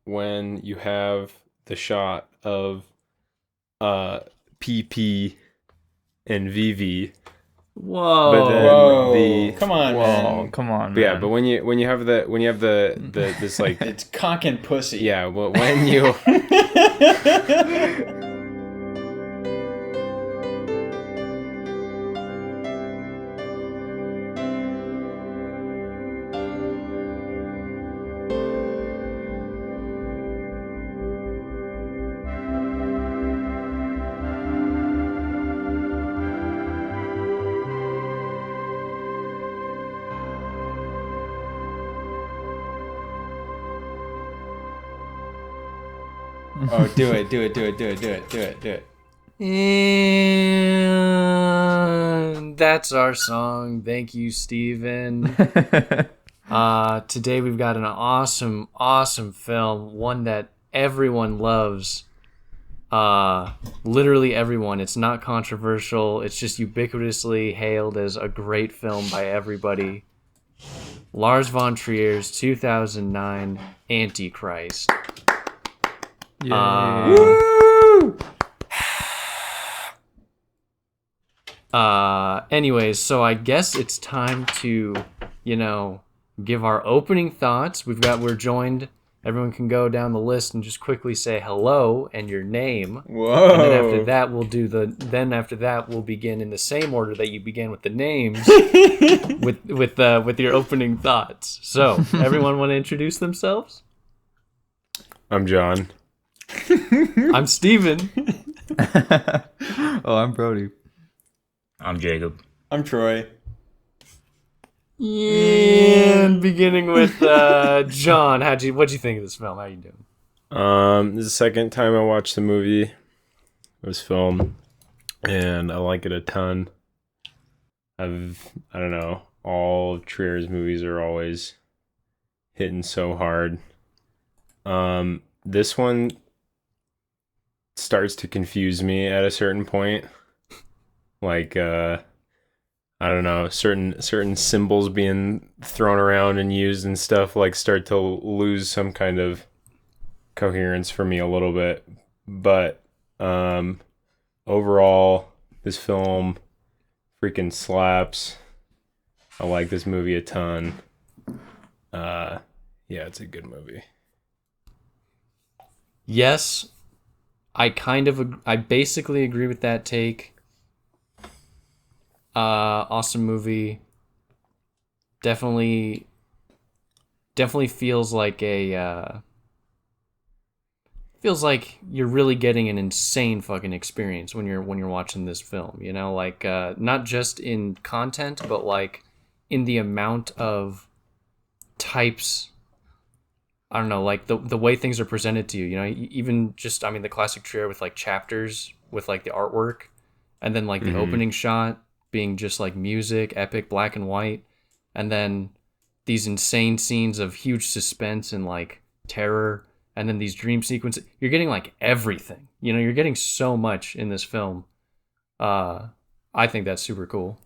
when you have the shot of PP and VV, but then Whoa! Come on, Whoa, man. come on, but yeah, man. but when you have the this like It's cock and pussy. yeah, well when you Oh, do it. And that's our song. Thank you, Steven. Today we've got an awesome film, one that everyone loves. Literally everyone. It's not controversial. It's just ubiquitously hailed as a great film by everybody. Lars von Trier's 2009 Antichrist. Anyways, so I guess it's time to, give our opening thoughts. We're joined. Everyone can go down the list and just quickly say hello and your name. Whoa! And then after that we'll begin in the same order that you began with the names, with your opening thoughts. So, everyone want to introduce themselves? I'm John. I'm Steven. Oh, I'm Brody. I'm Jacob. I'm Troy. And beginning with John, what'd you think of this film? How you doing? This is the second time I watched the movie. This film, and I like it a ton. I don't know, all of Trier's movies are always hitting so hard. This one starts to confuse me at a certain point. Like, I don't know, certain symbols being thrown around and used and stuff like start to lose some kind of coherence for me a little bit. But overall, this film freaking slaps. I like this movie a ton. Yeah, it's a good movie. Yes, I basically agree with that take. Awesome movie. Definitely feels like feels like you're really getting an insane fucking experience when you're watching this film, not just in content, but like in the amount of types. I don't know, like the way things are presented to you, even just, the classic Trier with like chapters with like the artwork, and then like the opening shot being just like music, epic, black and white, and then these insane scenes of huge suspense and like terror, and then these dream sequences. You're getting like everything, you're getting so much in this film. I think that's super cool.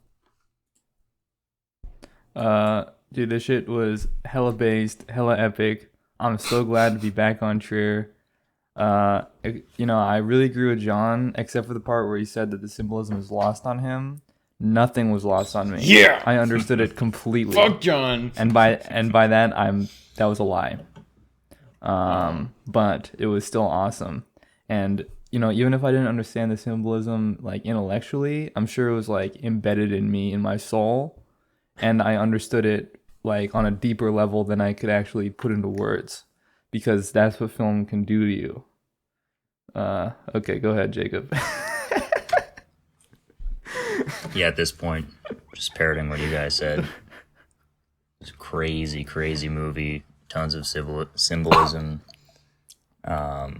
Dude, this shit was hella based, hella epic. I'm so glad to be back on Trier. I really agree with John, except for the part where he said that the symbolism is lost on him. Nothing was lost on me. Yeah! I understood it completely. Fuck John. And by that that was a lie. But it was still awesome. And even if I didn't understand the symbolism like intellectually, I'm sure it was like embedded in me, in my soul, and I understood it like on a deeper level than I could actually put into words, because that's what film can do to you. Okay, go ahead, Jacob. Yeah, at this point, just parroting what you guys said. It's a crazy movie. Tons of symbolism. I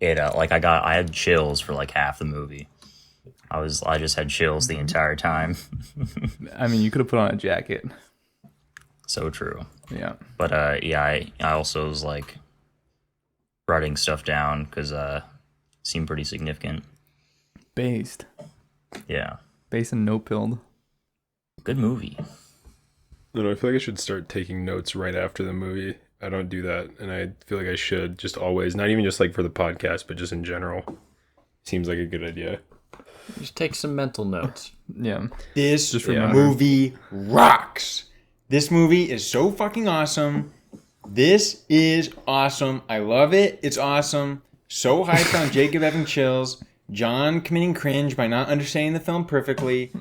had chills for like half the movie. I just had chills the entire time. I mean, you could have put on a jacket. So true. Yeah. But I also was like writing stuff down because seemed pretty significant. Based. Yeah. Based and no-pilled. Good movie. I don't know, I feel like I should start taking notes right after the movie. I don't do that, and I feel like I should just always, not even just like for the podcast, but just in general. Seems like a good idea. Just take some mental notes. Yeah. This Just remember. movie rocks. This movie is so fucking awesome. This is awesome. I love it. It's awesome. So hyped on Jacob having chills. John committing cringe by not understanding the film perfectly.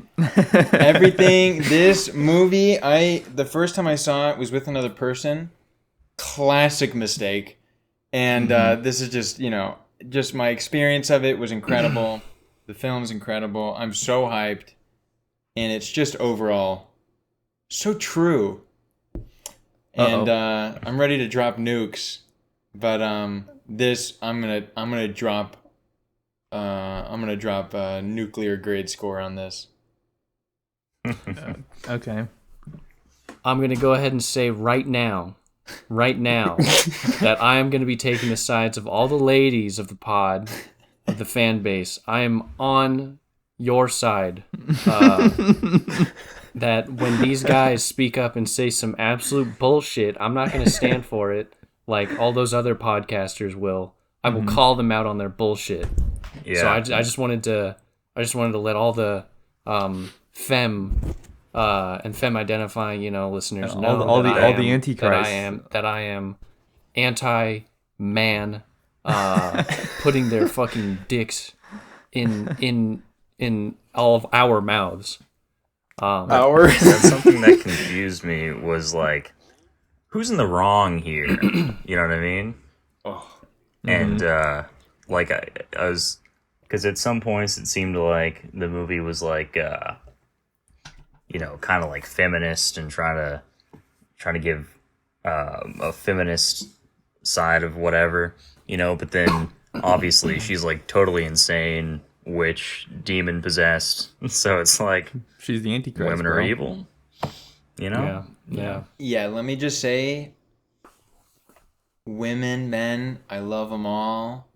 Everything. This movie, the first time I saw it was with another person. Classic mistake. And this is just, just my experience of it was incredible. The film's incredible. I'm so hyped. And it's just overall so true. And I'm ready to drop nukes. But this I'm gonna drop a nuclear grade score on this. Okay. I'm going to go ahead and say right now, that I am going to be taking the sides of all the ladies of the pod, of the fan base. I am on your side. That when these guys speak up and say some absolute bullshit, I'm not going to stand for it like all those other podcasters will. I will call them out on their bullshit. Yeah. So I just wanted to let all the femme and femme identifying listeners know all the Antichrist Antichrist that I am anti-man, putting their fucking dicks in all of our mouths. That's something that confused me was like, who's in the wrong here? You know what I mean? And like I was, because at some points it seemed like the movie was like, kind of like feminist and trying to give a feminist side of whatever, but then obviously she's like totally insane, witch, demon possessed. So it's like She's the Antichrist. women are evil, Yeah. Yeah, let me just say, women, men, I love them all.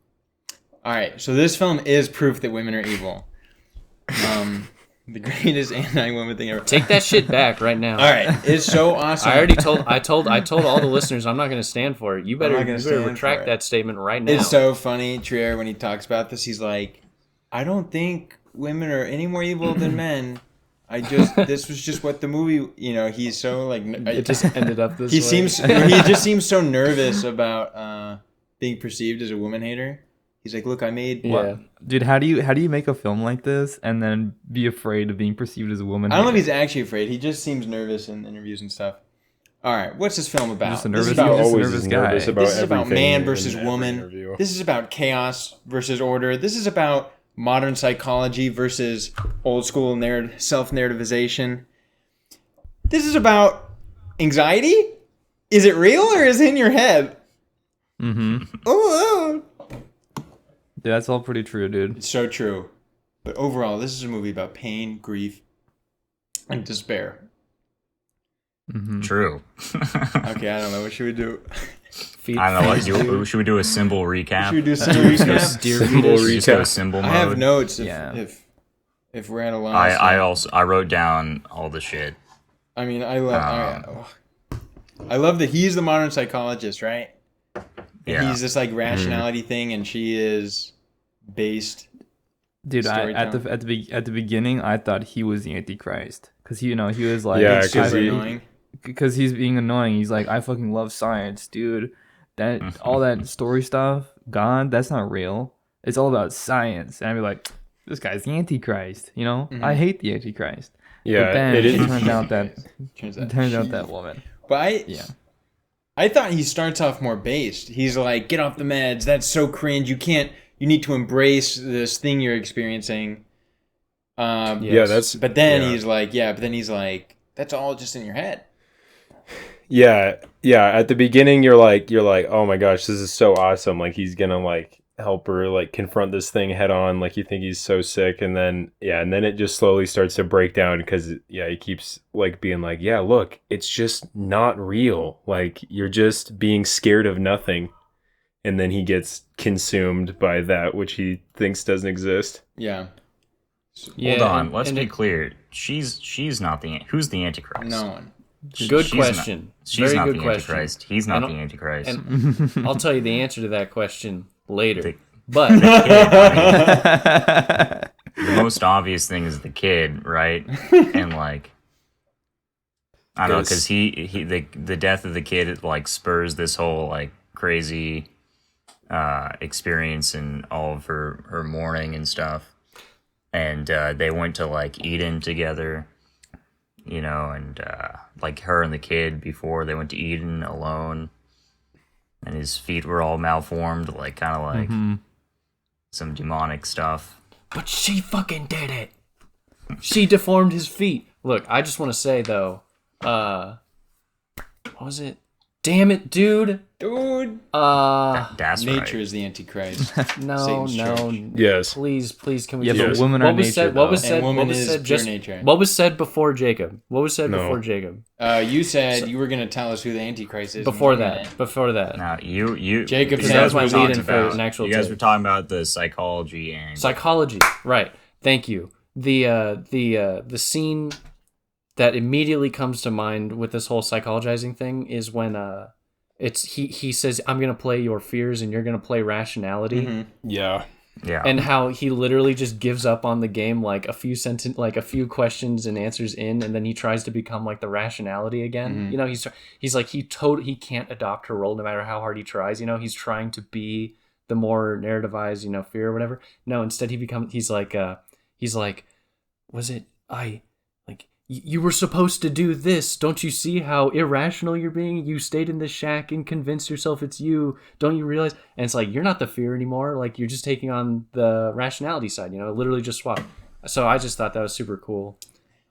All right, so this film is proof that women are evil. The greatest anti-women thing ever. Take that shit back right now. All right, it's so awesome. I told all the listeners I'm not going to stand for it. You better stand retract for it. that statement right now. It's so funny, Trier, when he talks about this, he's like, I don't think women are any more evil than men. This was just what the movie, he's so like... It just ended up this he way. He just seems so nervous about being perceived as a woman hater. He's like, look, I made... Yeah. Dude, how do you make a film like this and then be afraid of being perceived as a woman? I don't know if he's actually afraid. He just seems nervous in interviews and stuff. All right, what's this film about? Just a This nervous, is about, just a always nervous is guy. nervous about this is about everything man in versus every woman. interview. This is about chaos versus order. This is about modern psychology versus old school self-narrativization. This is about anxiety. Is it real or is it in your head? Mm-hmm. Oh, Dude, that's all pretty true, dude. it's so true. But overall, this is a movie about pain, grief, and despair. Mm-hmm. True. Okay, I don't know. What should we do? I don't know. Should we do a symbol recap? Should we do some recap? Dear Symbol fetus. Just go recap. symbol mode. I have notes Yeah. if we're at a loss. I wrote down all the shit. I mean, I love that he's the modern psychologist, right? And Yeah. he's this like rationality thing, and she is based. Dude, at the beginning, I thought he was the Antichrist because he was like, Yeah, Super he- annoying. because he's being annoying. He's like, I fucking love science, dude. That all that story stuff, God, that's not real. It's all about science. And I'd be like, this guy's the Antichrist. I hate the Antichrist. Yeah, but then it it is. turns out that Turns out that woman. But Yeah. I thought he starts off more based. He's like, get off the meds. That's so cringe. You need to embrace this thing you're experiencing. Yeah, that's. But then yeah. he's like, that's all just in your head. Yeah. At the beginning, you're like, oh my gosh, this is so awesome. Like he's gonna like help her like confront this thing head on. Like you think he's so sick, and then it just slowly starts to break down because he keeps like being like, yeah, look, it's just not real. Like you're just being scared of nothing, and then he gets consumed by that which he thinks doesn't exist. Yeah. Hold on, let's be clear. She's not who's the Antichrist? No one. Good She's question. She's Very not good the question. Antichrist. He's not And- the Antichrist. And I'll tell you the answer to that question later. The- But The most obvious thing is the kid, right? And like, I don't know, because the death of the kid like spurs this whole like crazy experience in all of her mourning and stuff. And they went to like Eden together, you know, and like her and the kid before they went to Eden alone, and his feet were all malformed, like kind of like some demonic stuff. But she fucking did it. She deformed his feet. Look, I just want to say though, what was it? Damn it, dude. Dude. That's Nature right. is the Antichrist. No, Satan's no. church. Yes. Please, can we? Yeah, just- but women are what was nature, said? What was though. said? And woman what was is said? pure Just nature. what was said before Jacob? What was said No. before Jacob? You said you were going to tell us who the Antichrist is. Before in one that. minute. Before that. Now you Jacob you said guys that was were my talking lead-in for about an actual you guys tape. were talking about the psychology and Psychology, right? Thank you. The scene that immediately comes to mind with this whole psychologizing thing is when it's he says, I'm gonna play your fears and you're gonna play rationality, Yeah. yeah. and how he literally just gives up on the game like a few questions and answers in, and then he tries to become like the rationality again. You know, he's like he can't adopt her role no matter how hard he tries. You know, he's trying to be the more narrativized, you know, fear or whatever. No, instead he's like was it you were supposed to do this. Don't you see how irrational you're being? You stayed in the shack and convinced yourself it's you. Don't you realize? And it's like, you're not the fear anymore. Like, you're just taking on the rationality side, you know, literally just swap. So I just thought that was super cool.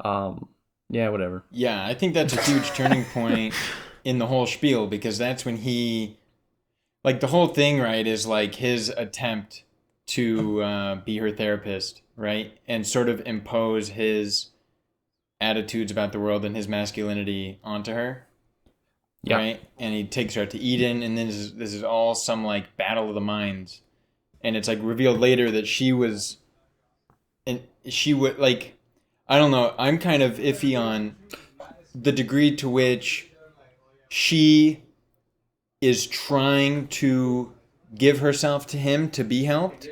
Yeah, whatever. Yeah, I think that's a huge turning point in the whole spiel, because that's when he, like, the whole thing, right, is like his attempt to be her therapist, right, and sort of impose his attitudes about the world and his masculinity onto her. Yeah. Right, and he takes her out to Eden, and then this is all some like battle of the minds, and it's like revealed later that she would like, I don't know, I'm kind of iffy on the degree to which she is trying to give herself to him to be helped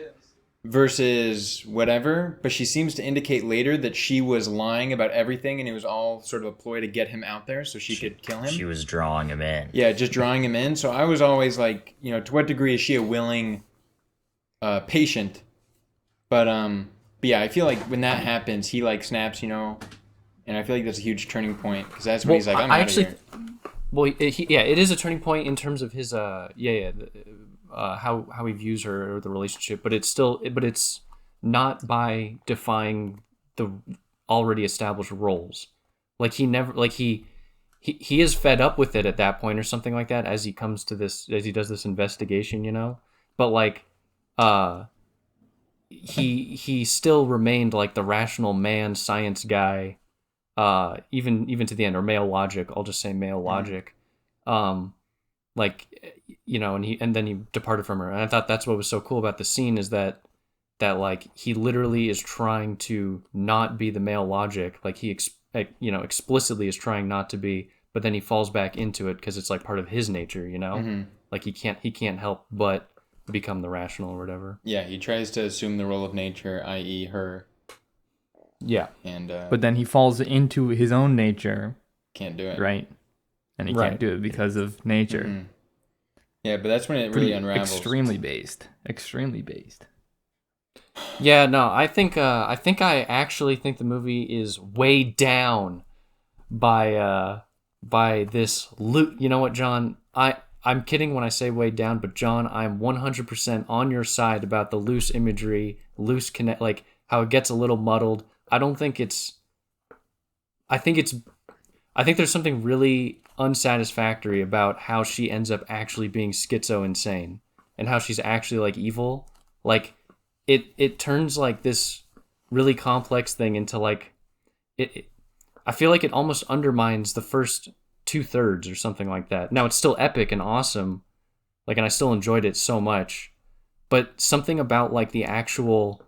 versus whatever, but she seems to indicate later that she was lying about everything, and it was all sort of a ploy to get him out there so she could kill him. She was drawing him in. Yeah, just drawing him in. So I was always like, you know, to what degree is she a willing patient? But yeah, I feel like when that happens, he like snaps, you know, and I feel like that's a huge turning point, because that's when he's like, I'm out of here. Well, it is a turning point in terms of his how he views her or the relationship, but it's not by defying the already established roles. Like he never, like he is fed up with it at that point or something like that as he comes to this, as he does this investigation, you know. But like, he still remained like the rational man, science guy, even to the end, or male logic. I'll just say male logic. Like, you know, and then he departed from her, and I thought that's what was so cool about the scene is that like he literally is trying to not be the male logic, like he explicitly is trying not to be, but then he falls back into it because it's like part of his nature, you know. Like he can't help but become the rational or whatever. Yeah, he tries to assume the role of nature, i.e. her. Yeah. And But then he falls into his own nature, can't do it. right? And he Right. can't do it because of nature. Yeah, but that's when it really Pretty unravels. Extremely based. Yeah, no, I think I actually think the movie is weighed down by this loot. You know what, John? I'm kidding when I say weighed down, but John, I'm 100% on your side about the loose imagery, loose connect, like how it gets a little muddled. I think there's something really unsatisfactory about how she ends up actually being schizo insane and how she's actually like evil. Like it turns like this really complex thing into like I feel like it almost undermines the first 2/3 or something like that. Now it's still epic and awesome, like, and I still enjoyed it so much, but something about like the actual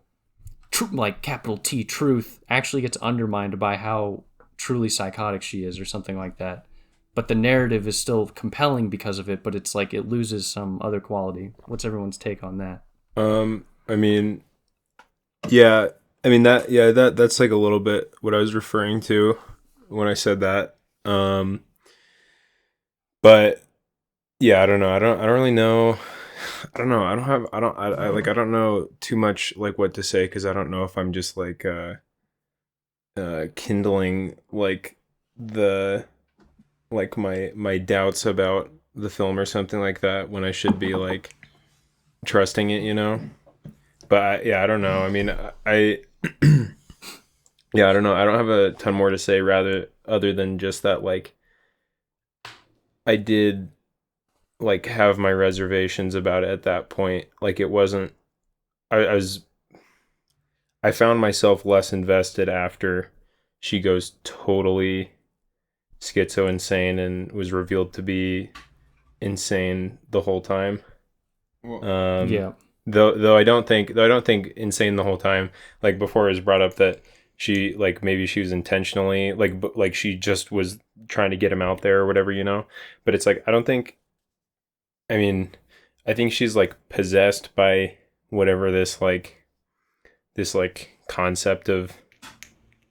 like capital T truth actually gets undermined by how truly psychotic she is or something like that. But the narrative is still compelling because of it, but it's like it loses some other quality. What's everyone's take on that? I mean, yeah, I mean that's like a little bit what I was referring to when I said that. But yeah, I don't know. I don't really know. I don't know. I don't know too much like what to say because I don't know if I'm just like kindling like the like my doubts about the film or something like that when I should be like trusting it, you know. But yeah, I don't know. I mean, yeah, I don't know. I don't have a ton more to say rather other than just that like I did like have my reservations about it at that point. Like it wasn't I found myself less invested after she goes totally schizo insane and was revealed to be insane the whole time. Yeah. Though I don't think insane the whole time. Like before, it was brought up that she like maybe she was intentionally like she just was trying to get him out there or whatever, you know. But it's like I don't think. I mean, I think she's like possessed by whatever this like concept of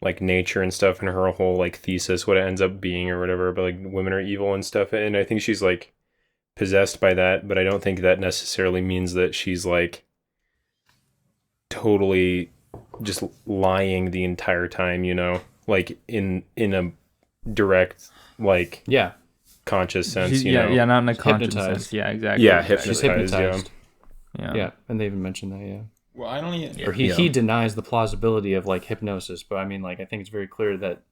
like nature and stuff, and her whole like thesis, what it ends up being or whatever. But like women are evil and stuff, and I think she's like possessed by that, but I don't think that necessarily means that she's like totally just lying the entire time, you know, like in a direct like Yeah. conscious sense, She's, you know. yeah, not in a conscious Hypnotized. sense. Yeah, exactly. Yeah, exactly. She's hypnotized, hypnotized. Yeah. Yeah. And they even mentioned that, yeah. Well, I don't even. Or he denies the plausibility of like hypnosis, but I mean, like, I think it's very clear that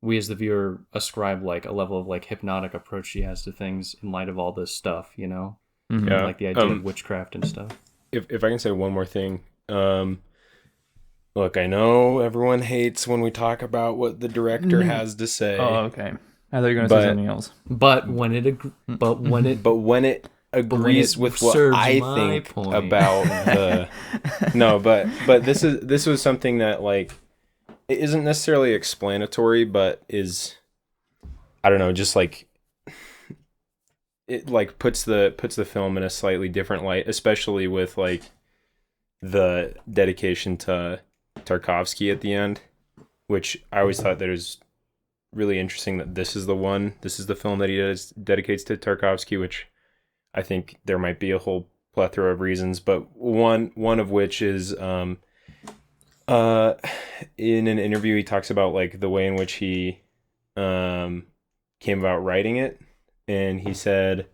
we as the viewer ascribe like a level of like hypnotic approach she has to things in light of all this stuff, you know? Mhm. Yeah. Like the idea of witchcraft and stuff. If I can say one more thing, look, I know everyone hates when we talk about what the director has to say. Oh, okay. I thought you were gonna say something else. But when it But when it agrees with what serves I my think point. about the no, but this was something that like it isn't necessarily explanatory, but is I don't know, just like it like puts the film in a slightly different light, especially with like the dedication to Tarkovsky at the end, which I always thought that it was really interesting that this is the film that he dedicates to Tarkovsky, which I think there might be a whole plethora of reasons, but one of which is in an interview he talks about like the way in which he came about writing it, and he said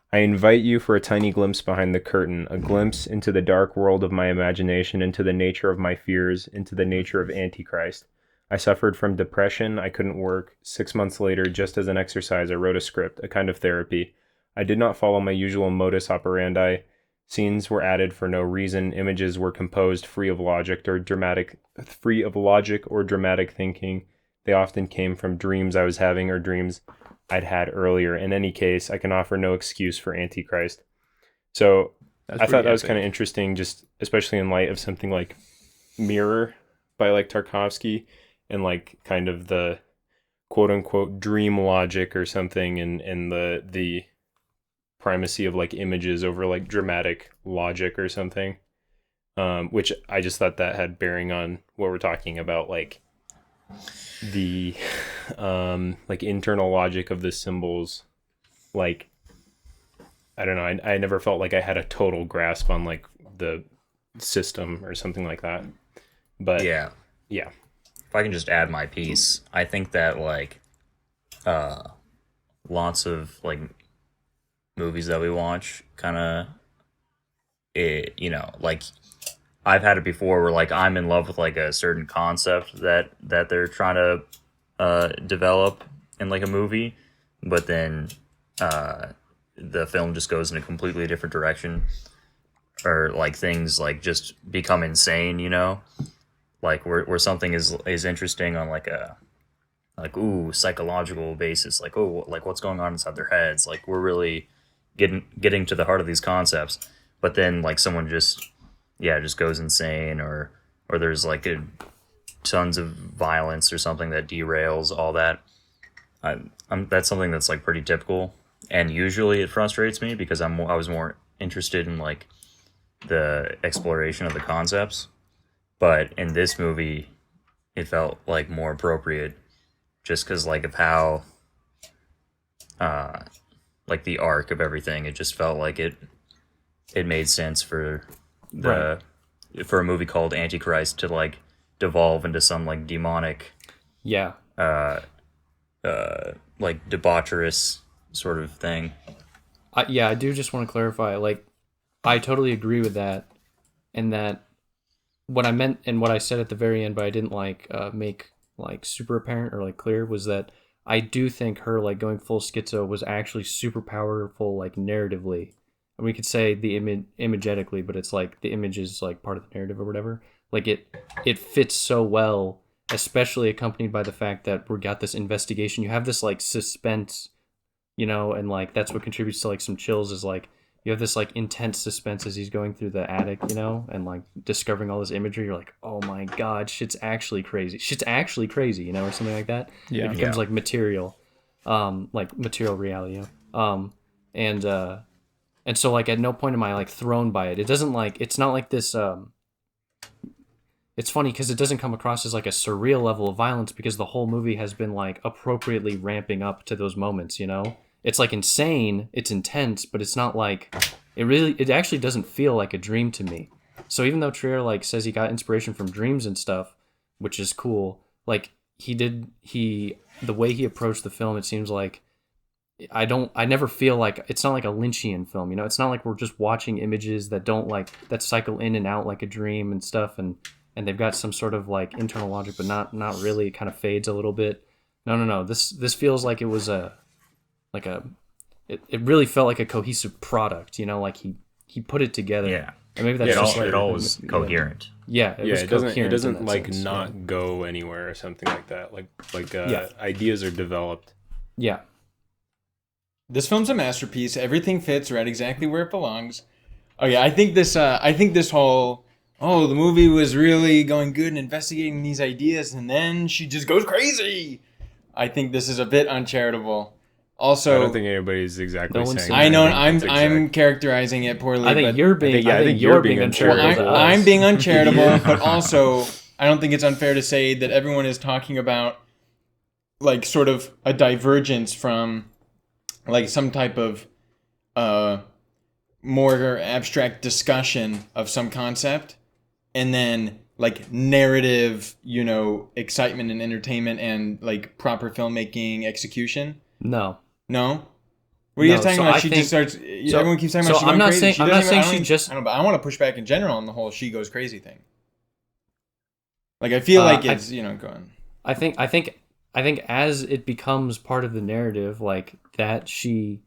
I invite you for a tiny glimpse behind the curtain, a glimpse into the dark world of my imagination, into the nature of my fears, into the nature of Antichrist. I suffered from depression. I couldn't work. 6 months later, just as an exercise, I wrote a script, a kind of therapy. I did not follow my usual modus operandi. Scenes were added for no reason. Images were composed free of logic or dramatic thinking. They often came from dreams I was having or dreams I'd had earlier. In any case, I can offer no excuse for Antichrist. So I thought that was kind of interesting, just especially in light of something like Mirror by like Tarkovsky, and like kind of the quote unquote dream logic or something, and the primacy of like images over like dramatic logic or something. Which I just thought that had bearing on what we're talking about, like the like internal logic of the symbols. Like I don't know, I never felt like I had a total grasp on like the system or something like that. But yeah. If I can just add my piece, I think that like lots of like movies that we watch kind of you know, like I've had it before where like I'm in love with like a certain concept that they're trying to develop in like a movie, but then the film just goes in a completely different direction, or like things like just become insane, you know, like where something is interesting on like a psychological basis, like like what's going on inside their heads, like we're really getting to the heart of these concepts, but then like someone just goes insane, or or there's like tons of violence or something that derails all that. That's something that's like pretty typical, and usually it frustrates me because I was more interested in like the exploration of the concepts. But in this movie, it felt like more appropriate, just because like of how, like the arc of everything. It just felt like it made sense for for a movie called Antichrist to like devolve into some like demonic, Yeah. like debaucherous sort of thing. I do just want to clarify. Like, I totally agree with that, and that what I meant and what I said at the very end, but I didn't like make like super apparent or like clear, was that I do think her like going full schizo was actually super powerful, like narratively. And we could say the imagetically, but it's like the image is like part of the narrative or whatever. Like it fits so well, especially accompanied by the fact that we got this investigation. You have this like suspense, and like that's what contributes to like some chills, is like you have this like intense suspense as he's going through the attic, and like discovering all this imagery. You're like, oh my god, shit's actually crazy, or something like that. Yeah. It becomes like material, like material reality. And so like at no point am I like thrown by it. It doesn't like, it's not like this. It's funny because it doesn't come across as like a surreal level of violence, because the whole movie has been like appropriately ramping up to those moments. It's like insane, it's intense, but it's not like it actually doesn't feel like a dream to me. So even though Trier like says he got inspiration from dreams and stuff, which is cool, like the way he approached the film, it seems like I never feel like it's not like a Lynchian film, it's not like we're just watching images that don't like that cycle in and out like a dream and stuff, and they've got some sort of like internal logic, but not really. It kind of fades a little bit. No. This feels like it was it really felt like a cohesive product, like he put it together. Yeah. And maybe that's just it all was coherent. Yeah, it doesn't like sense, not go anywhere or something like that. Ideas are developed. Yeah. This film's a masterpiece. Everything fits right exactly where it belongs. Oh yeah, I think this whole the movie was really going good and investigating these ideas, and then she just goes crazy. I think this is a bit uncharitable. Also, I don't think anybody's exactly saying. I know I'm characterizing it poorly. I think but you're being. I think you're being uncharitable. I'm being uncharitable, but also I don't think it's unfair to say that everyone is talking about like sort of a divergence from like some type of more abstract discussion of some concept, and then like narrative, excitement and entertainment and like proper filmmaking execution. No. What are you guys talking about? Just starts. Everyone keeps talking about she going crazy. I'm not saying she just. I don't know, but I want to push back in general on the whole she goes crazy thing. Like I feel like it's going. I think as it becomes part of the narrative, like that she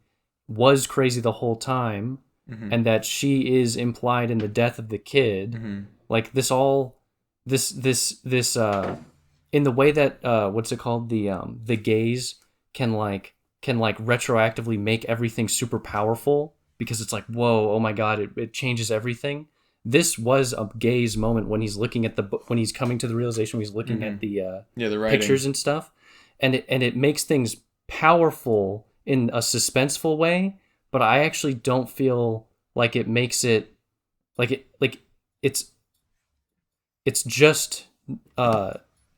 was crazy the whole time, mm-hmm. and that she is implied in the death of the kid. Mm-hmm. Like this in the way that what's it called, the gaze can retroactively make everything super powerful, because it's like, whoa, oh my god, it changes everything. This was a gaze moment when he's looking at when he's coming to the realization, when he's looking mm-hmm. at the pictures and stuff, and it makes things powerful in a suspenseful way. But I actually don't feel like it makes it it's just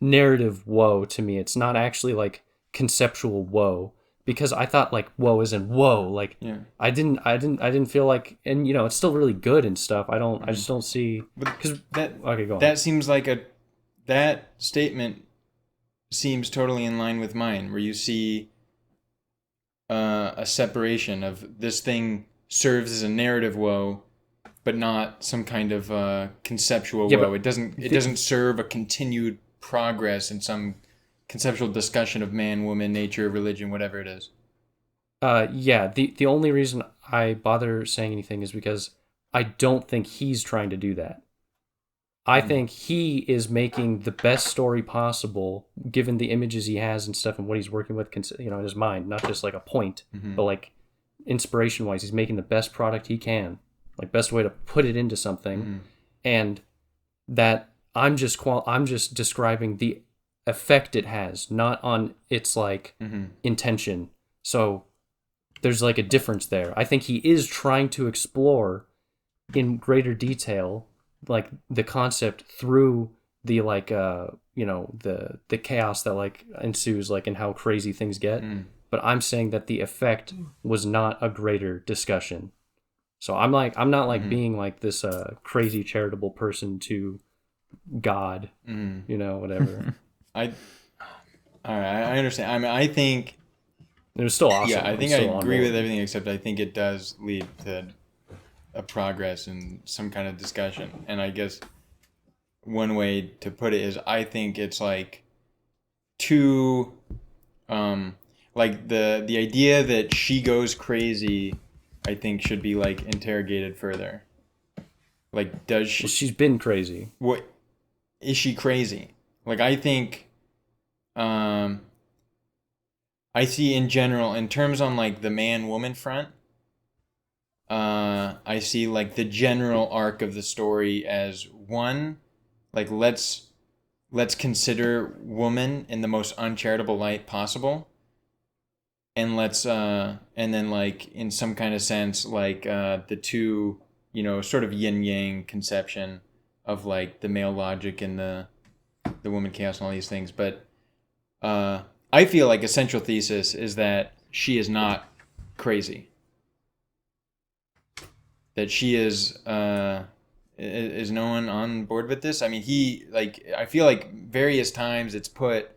narrative woe to me. It's not actually like conceptual woe, because I thought like woe is in whoa, like yeah. I didn't feel like, and it's still really good and stuff. I just don't see, because okay, go on. That seems like that statement seems totally in line with mine, where you see a separation of this thing serves as a narrative woe, but not some kind of conceptual woe. It doesn't serve a continued progress in some conceptual discussion of man, woman, nature, religion, whatever it is. The only reason I bother saying anything is because I don't think he's trying to do that. I think he is making the best story possible, given the images he has and stuff and what he's working with, in his mind, not just like a point, mm-hmm. but like inspiration-wise, he's making the best product he can, like best way to put it into something. Mm-hmm. And that I'm just describing the effect it has, not on its like intention. So there's like a difference there. I think he is trying to explore in greater detail like the concept through the like the chaos that like ensues, like, and how crazy things get. But I'm saying that the effect was not a greater discussion. So I'm not like being like this crazy charitable person to God, whatever. All right, I understand. I mean, I think It was still awesome. yeah, I I'm think I still on agree board. with everything except I think it does lead to a progress and some kind of discussion. And I guess one way to put it is I think it's like too like the idea that she goes crazy I think should be like interrogated further. Like does she Well, she's been crazy. what is she crazy? Like I think I see in general in terms on like the man woman front I see like the general arc of the story as one, like let's consider woman in the most uncharitable light possible, and let's and then like in some kind of sense like the two, sort of yin yang conception of like the male logic and the woman chaos and all these things. But I feel like a central thesis is that she is not crazy. That she is no one on board with this? I mean, I feel like various times it's put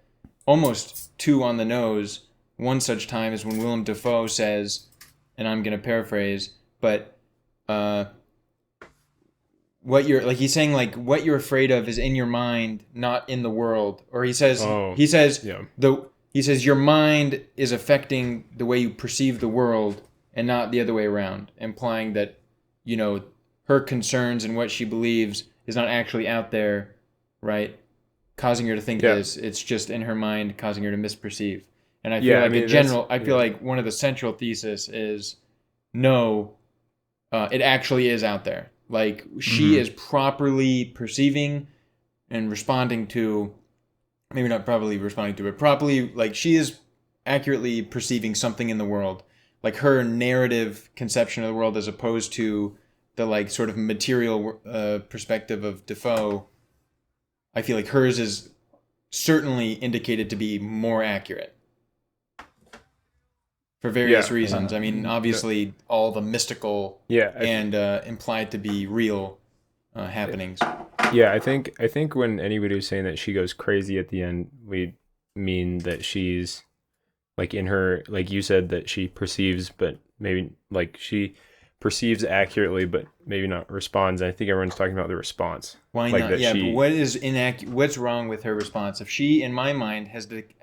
almost too on the nose. One such time is when Willem Dafoe says, and I'm going to paraphrase, but what you're like he's saying like what you're afraid of is in your mind, not in the world. Or he says he says your mind is affecting the way you perceive the world and not the other way around, implying that her concerns and what she believes is not actually out there, right? Causing her to think this. It's just in her mind, causing her to misperceive. And I feel I feel like one of the central thesis is no, it actually is out there. Like she is properly perceiving and responding to, maybe not properly responding to, but properly, like she is accurately perceiving something in the world. Like her narrative conception of the world as opposed to the like sort of material perspective of Defoe, I feel like hers is certainly indicated to be more accurate for various reasons. I mean, obviously all the mystical and implied to be real happenings. Yeah, I think when anybody was saying that she goes crazy at the end, we mean that she's like in her, like you said, that she perceives, but maybe like she perceives accurately, but maybe not responds. And I think everyone's talking about the response. Why like not? That but what is what's wrong with her response? If she, in my mind,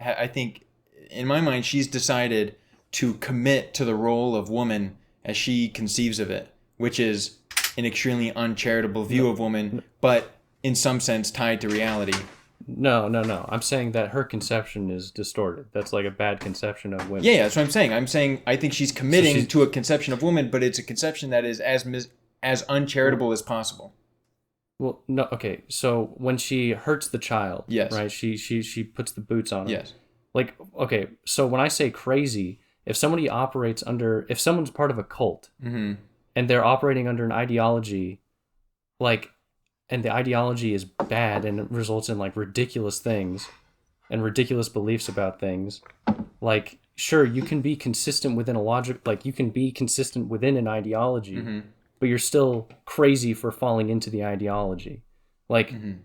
I think, in my mind, she's decided to commit to the role of woman as she conceives of it, which is an extremely uncharitable view of woman, but in some sense tied to reality. No. I'm saying that her conception is distorted. That's like a bad conception of women. Yeah, that's what I'm saying. I'm saying I think she's committing to a conception of woman, but it's a conception that is as uncharitable as possible. Well, no, okay. So when she hurts the child, yes, right? She puts the boots on him. Yes. Like, okay. So when I say crazy, if someone's part of a cult, and they're operating under an ideology, like, and the ideology is bad and it results in like ridiculous things and ridiculous beliefs about things, like, sure, you can be consistent within a logic, like you can be consistent within an ideology, but you're still crazy for falling into the ideology. Like, and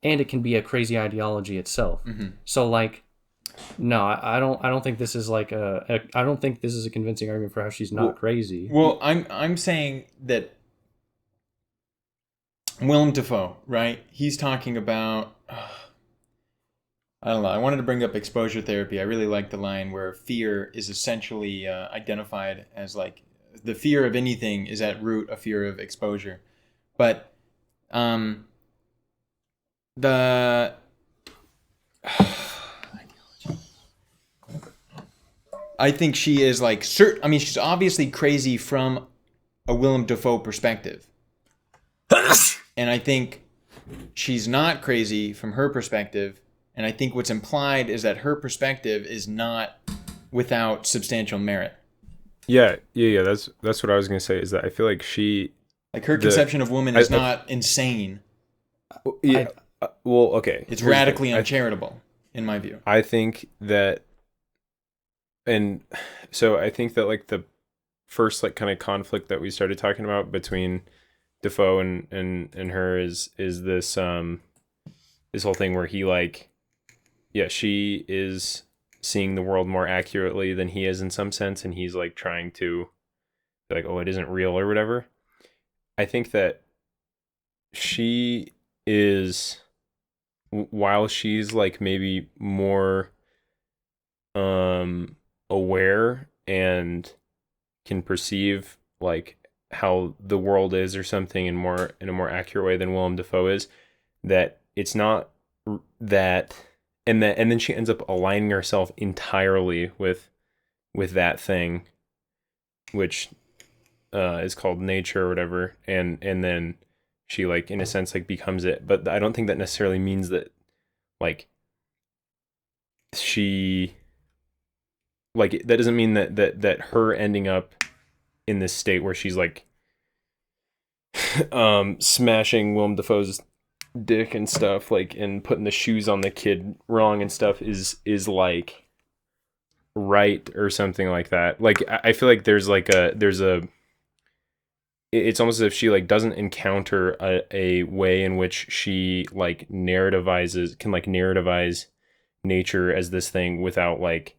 it can be a crazy ideology itself. So like, no, I don't think this is like I don't think this is a convincing argument for how she's not crazy. Well, I'm saying that Willem Dafoe, right? He's talking about, I don't know, I wanted to bring up exposure therapy. I really like the line where fear is essentially identified as like, the fear of anything is at root a fear of exposure. But I think she is like, she's obviously crazy from a Willem Dafoe perspective. And I think she's not crazy from her perspective, and I think what's implied is that her perspective is not without substantial merit. Yeah. That's what I was gonna say. Is that I feel like she, Like her conception of woman is not insane. yeah. Well, okay. It's Here's the radically thing. uncharitable, in my view. I think that, and so I think that like the first like kind of conflict that we started talking about between Defoe and her is this this whole thing where he like, yeah, she is seeing the world more accurately than he is in some sense, and he's like trying to be like, oh, it isn't real or whatever. I think that she is, while she's like maybe more aware and can perceive like how the world is or something in a more accurate way than Willem Dafoe is, that it's not that, and then she ends up aligning herself entirely with that thing, which is called nature or whatever, and then she like in a sense like becomes it. But I don't think that necessarily means that like she, like that doesn't mean that her ending up in this state where she's like smashing Willem Dafoe's dick and stuff, like, and putting the shoes on the kid wrong and stuff is like right or something like that. Like I feel like there's it's almost as if she like doesn't encounter a way in which she like can narrativize nature as this thing without like,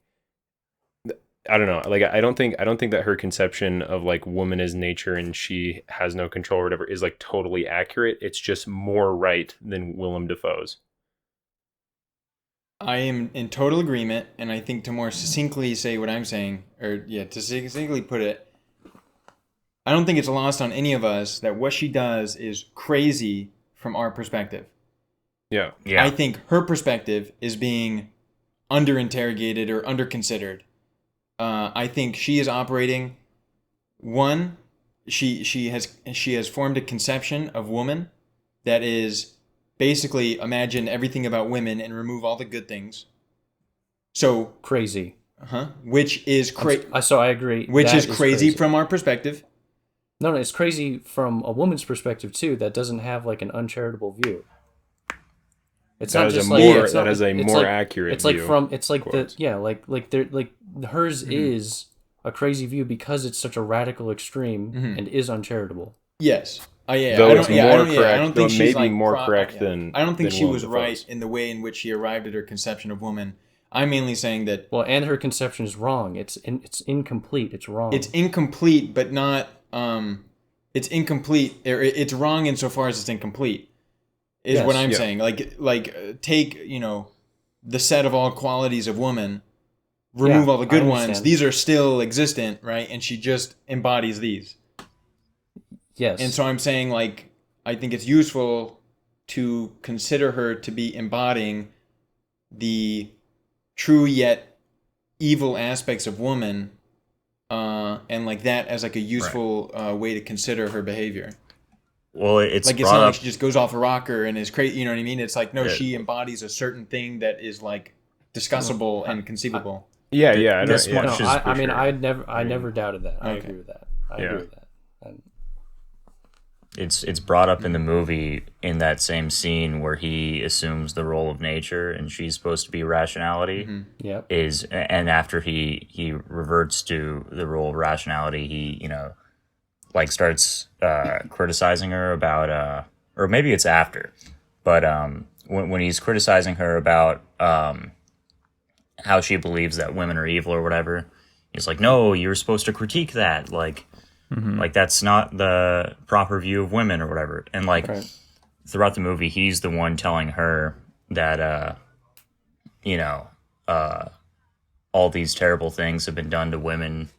I don't know, like I don't think that her conception of like woman as nature and she has no control or whatever is like totally accurate. It's just more right than Willem Dafoe's. I am in total agreement, and I think to more succinctly say what I'm saying, or yeah, to succinctly put it, I don't think it's lost on any of us that what she does is crazy from our perspective. Yeah. I think her perspective is being under-interrogated or under-considered. I think she is operating. One, she has formed a conception of woman that is basically imagine everything about women and remove all the good things. So Crazy. which is crazy. So I agree. Which That is crazy from our perspective. No, it's crazy from a woman's perspective too. That doesn't have like an uncharitable view. It's not just like that is a more accurate. It's like view, from it's like quotes. like they're like hers is a crazy view because it's such a radical extreme and is uncharitable. Yes. Yeah. Though I it's don't, more I don't, correct, I don't think though she's maybe like more correct than. I don't think than she Willem was Dafoe's. right in the way in which she arrived at her conception of woman. I'm mainly saying that And her conception is wrong. It's incomplete. It's wrong. it's incomplete, but not. It's incomplete. Or it's wrong insofar as it's incomplete. Is Yes, what I'm yeah. saying. Take the set of all qualities of woman, remove all the good I ones. understand. These are still existent, right? And she just embodies these. yes. And so I'm saying, like, I think it's useful to consider her to be embodying the true yet evil aspects of woman, and like that as like a useful way to consider her behavior. Well, it's Like, it's brought not up. like she just goes off a rocker and is crazy. You know what I mean? It's like, no, Yeah. she embodies a certain thing that is like discussable and conceivable. Yeah. I this don't, one- yeah. Which is I for mean, sure. I never doubted that. I Okay. agree with that. I Yeah. agree with that. And It's brought up in the movie in that same scene where he assumes the role of nature and she's supposed to be rationality. yeah. And after he reverts to the role of rationality, he like starts criticizing her about or maybe it's after, but when he's criticizing her about how she believes that women are evil or whatever, he's like, no, you're supposed to critique that, like that's not the proper view of women or whatever. And like throughout the movie, he's the one telling her that all these terrible things have been done to women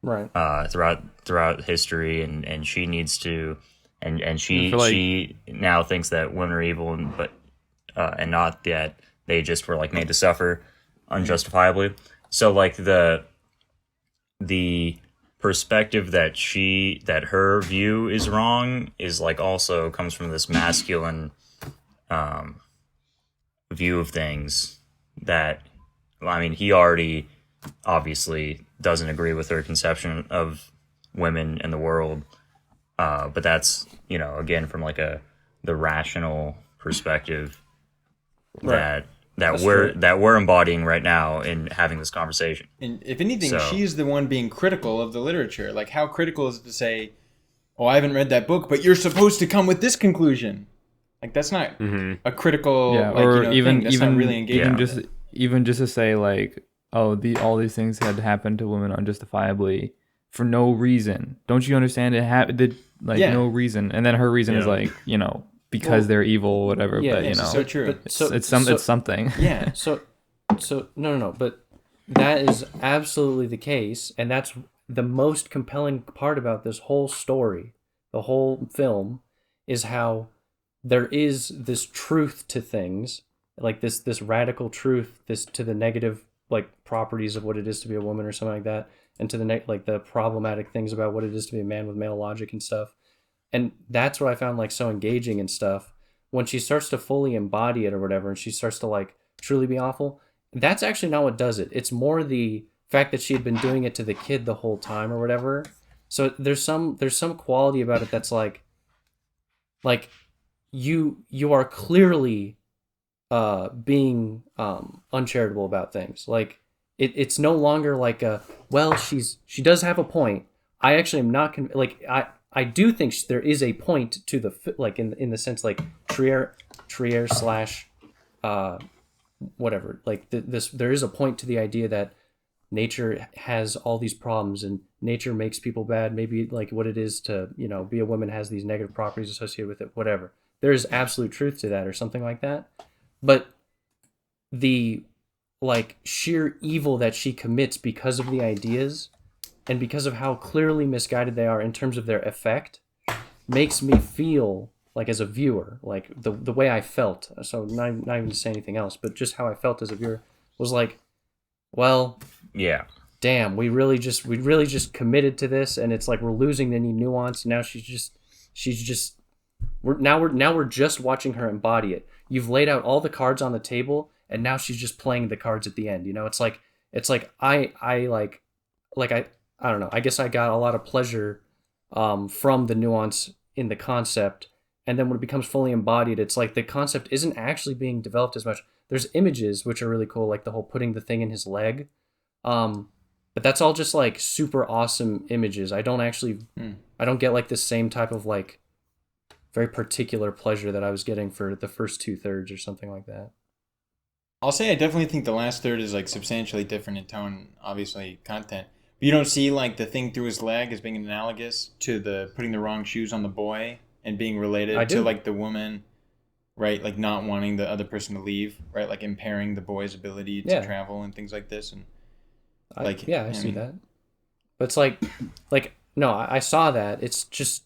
Right. throughout history, and she needs to, and she feel like- she now thinks that women are evil, and not that they just were like made to suffer unjustifiably. So like the perspective that her view is wrong is like also comes from this masculine view of things that, I mean, he already obviously doesn't agree with her conception of women in the world, but that's, again, from like the rational perspective that we're embodying right now in having this conversation. And if anything, So- she's the one being critical of the literature. Like, how critical is it to say, "Oh, I haven't read that book, but you're supposed to come with this conclusion"? Like, that's not a critical. Yeah, like, or thing. That's not really engaging. even just to say like, oh, all these things had happened to women unjustifiably for no reason. Don't you understand? It happened no reason, and then her reason is like, because they're evil or whatever. Yeah, but It's so true. it's something. Yeah. So no, but that is absolutely the case, and that's the most compelling part about this whole story, the whole film, is how there is this truth to things, like this radical truth, this to the negative like properties of what it is to be a woman or something like that, and to the like the problematic things about what it is to be a man with male logic and stuff. And that's what I found like so engaging and stuff. When she starts to fully embody it or whatever, and she starts to like truly be awful, that's actually not what does it. It's more the fact that she had been doing it to the kid the whole time or whatever. So there's some quality about it that's like you are clearly being uncharitable about things. Like it's no longer like she does have a point. I actually am not I do think there is a point to the like in the sense like Trier slash whatever, like this there is a point to the idea that nature has all these problems and nature makes people bad. Maybe like what it is to be a woman has these negative properties associated with it, whatever. There is absolute truth to that or something like that. But the like sheer evil that she commits because of the ideas and because of how clearly misguided they are in terms of their effect makes me feel like as a viewer, like the way I felt. So not even to say anything else, but just how I felt as a viewer was like, well, Yeah. damn, we really just committed to this, and it's like we're losing any nuance. Now we're just watching her embody it. You've laid out all the cards on the table, and now she's just playing the cards at the end. It's like I don't know. I guess I got a lot of pleasure from the nuance in the concept, and then when it becomes fully embodied, it's like the concept isn't actually being developed as much. There's images which are really cool, like the whole putting the thing in his leg. But that's all just like super awesome images. I don't get like the same type of like very particular pleasure that I was getting for the first 2/3 or something like that. I'll say I definitely think the last third is like substantially different in tone, obviously content. But you don't see like the thing through his leg as being analogous to the putting the wrong shoes on the boy and being related to like the woman, right? Like not wanting the other person to leave, right? Like impairing the boy's ability to travel and things like this. And I see that. But it's like no, I saw that. It's just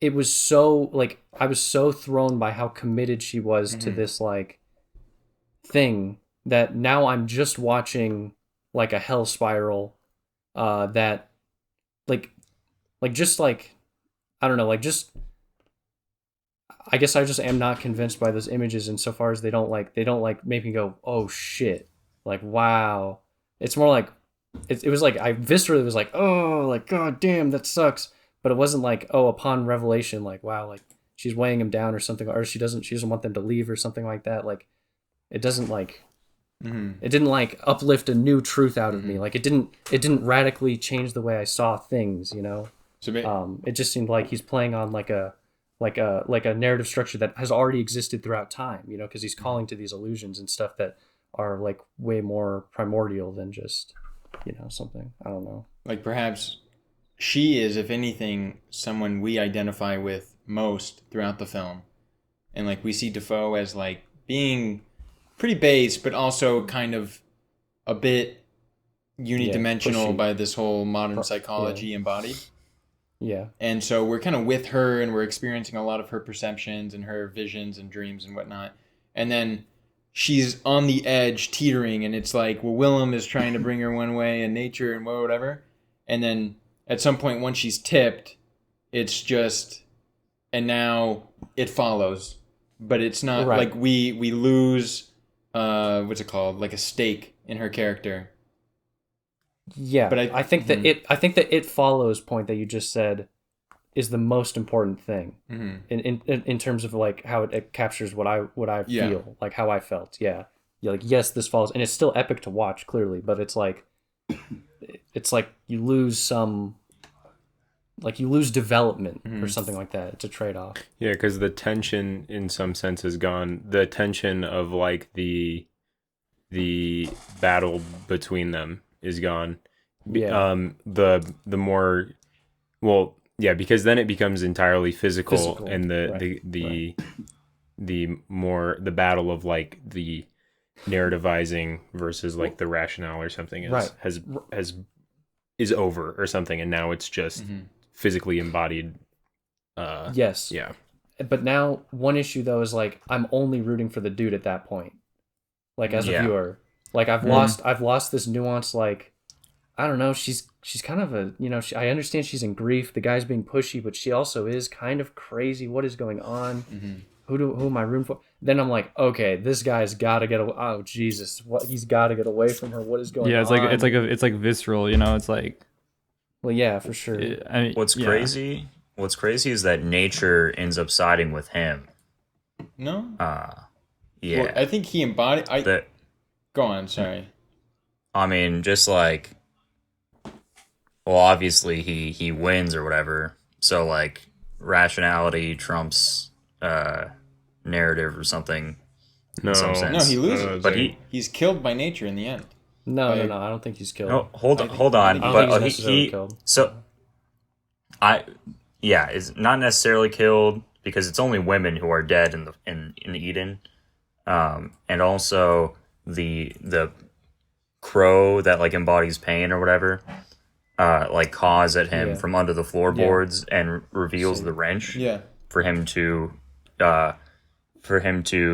it was so like I was so thrown by how committed she was to this like thing that now I'm just watching like a hell spiral that like just like I don't know, like just I guess I just am not convinced by those images insofar as they don't like make me go, oh shit, like wow. It's more like it was like I viscerally was like, oh, like god damn, that sucks. But it wasn't like, oh, upon revelation, like wow, like she's weighing him down or something, or she doesn't want them to leave or something like that. Like it doesn't like it didn't like uplift a new truth out of me. Like it didn't radically change the way I saw things, So it just seemed like he's playing on like a narrative structure that has already existed throughout time, because he's calling to these illusions and stuff that are like way more primordial than just, something. I don't know. like perhaps she is, if anything, someone we identify with most throughout the film. And like we see Defoe as like being pretty base, but also kind of a bit unidimensional by this whole modern psychology embodied. Yeah. And so we're kind of with her and we're experiencing a lot of her perceptions and her visions and dreams and whatnot. And then she's on the edge teetering, and it's like, well, Willem is trying to bring her one way and nature and whatever. And then at some point, once she's tipped, it's just, and now it follows. but it's not Right. like we lose what's it called, like a stake in her character. Yeah, But I think that it follows point that you just said is the most important thing in terms of like how it captures what I Yeah. feel, like how I felt. Yeah. Yeah, like yes, this follows, and it's still epic to watch clearly, but it's like you lose some, like you lose development or something like that. It's a trade-off. Yeah, because the tension in some sense is gone. The tension of like the battle between them is gone. Yeah. The more, well, yeah, because then it becomes entirely physical, Physical, and the more the battle of like the narrativizing versus like the rationale or something is over or something, and now it's just physically embodied. Yes. Yeah. But now one issue though is like I'm only rooting for the dude at that point. Like as a Yeah. viewer, like I've lost this nuance. Like I don't know, she's kind of a, I understand she's in grief. The guy's being pushy, but she also is kind of crazy. What is going on? Who am I rooting for? Then I'm like, okay, this guy's got to get away. Oh Jesus, what, he's got to get away from her. What is going on? Yeah, it's like visceral, It's like, well, yeah, for sure. I mean, What's yeah. crazy? What's crazy is that nature ends up siding with him. No? Yeah. Well, I think he embodied... Go on, sorry. I mean, just like, well, obviously he wins or whatever. So like, rationality trumps narrative or something. No, In some sense. No, he loses. But he's killed by nature in the end. No, I don't think he's killed. No, hold on. I don't think But he's necessarily killed. So, is not necessarily killed because it's only women who are dead in Eden, and also the crow that like embodies pain or whatever, like caws at him from under the floorboards and reveals the wrench. Yeah. For him to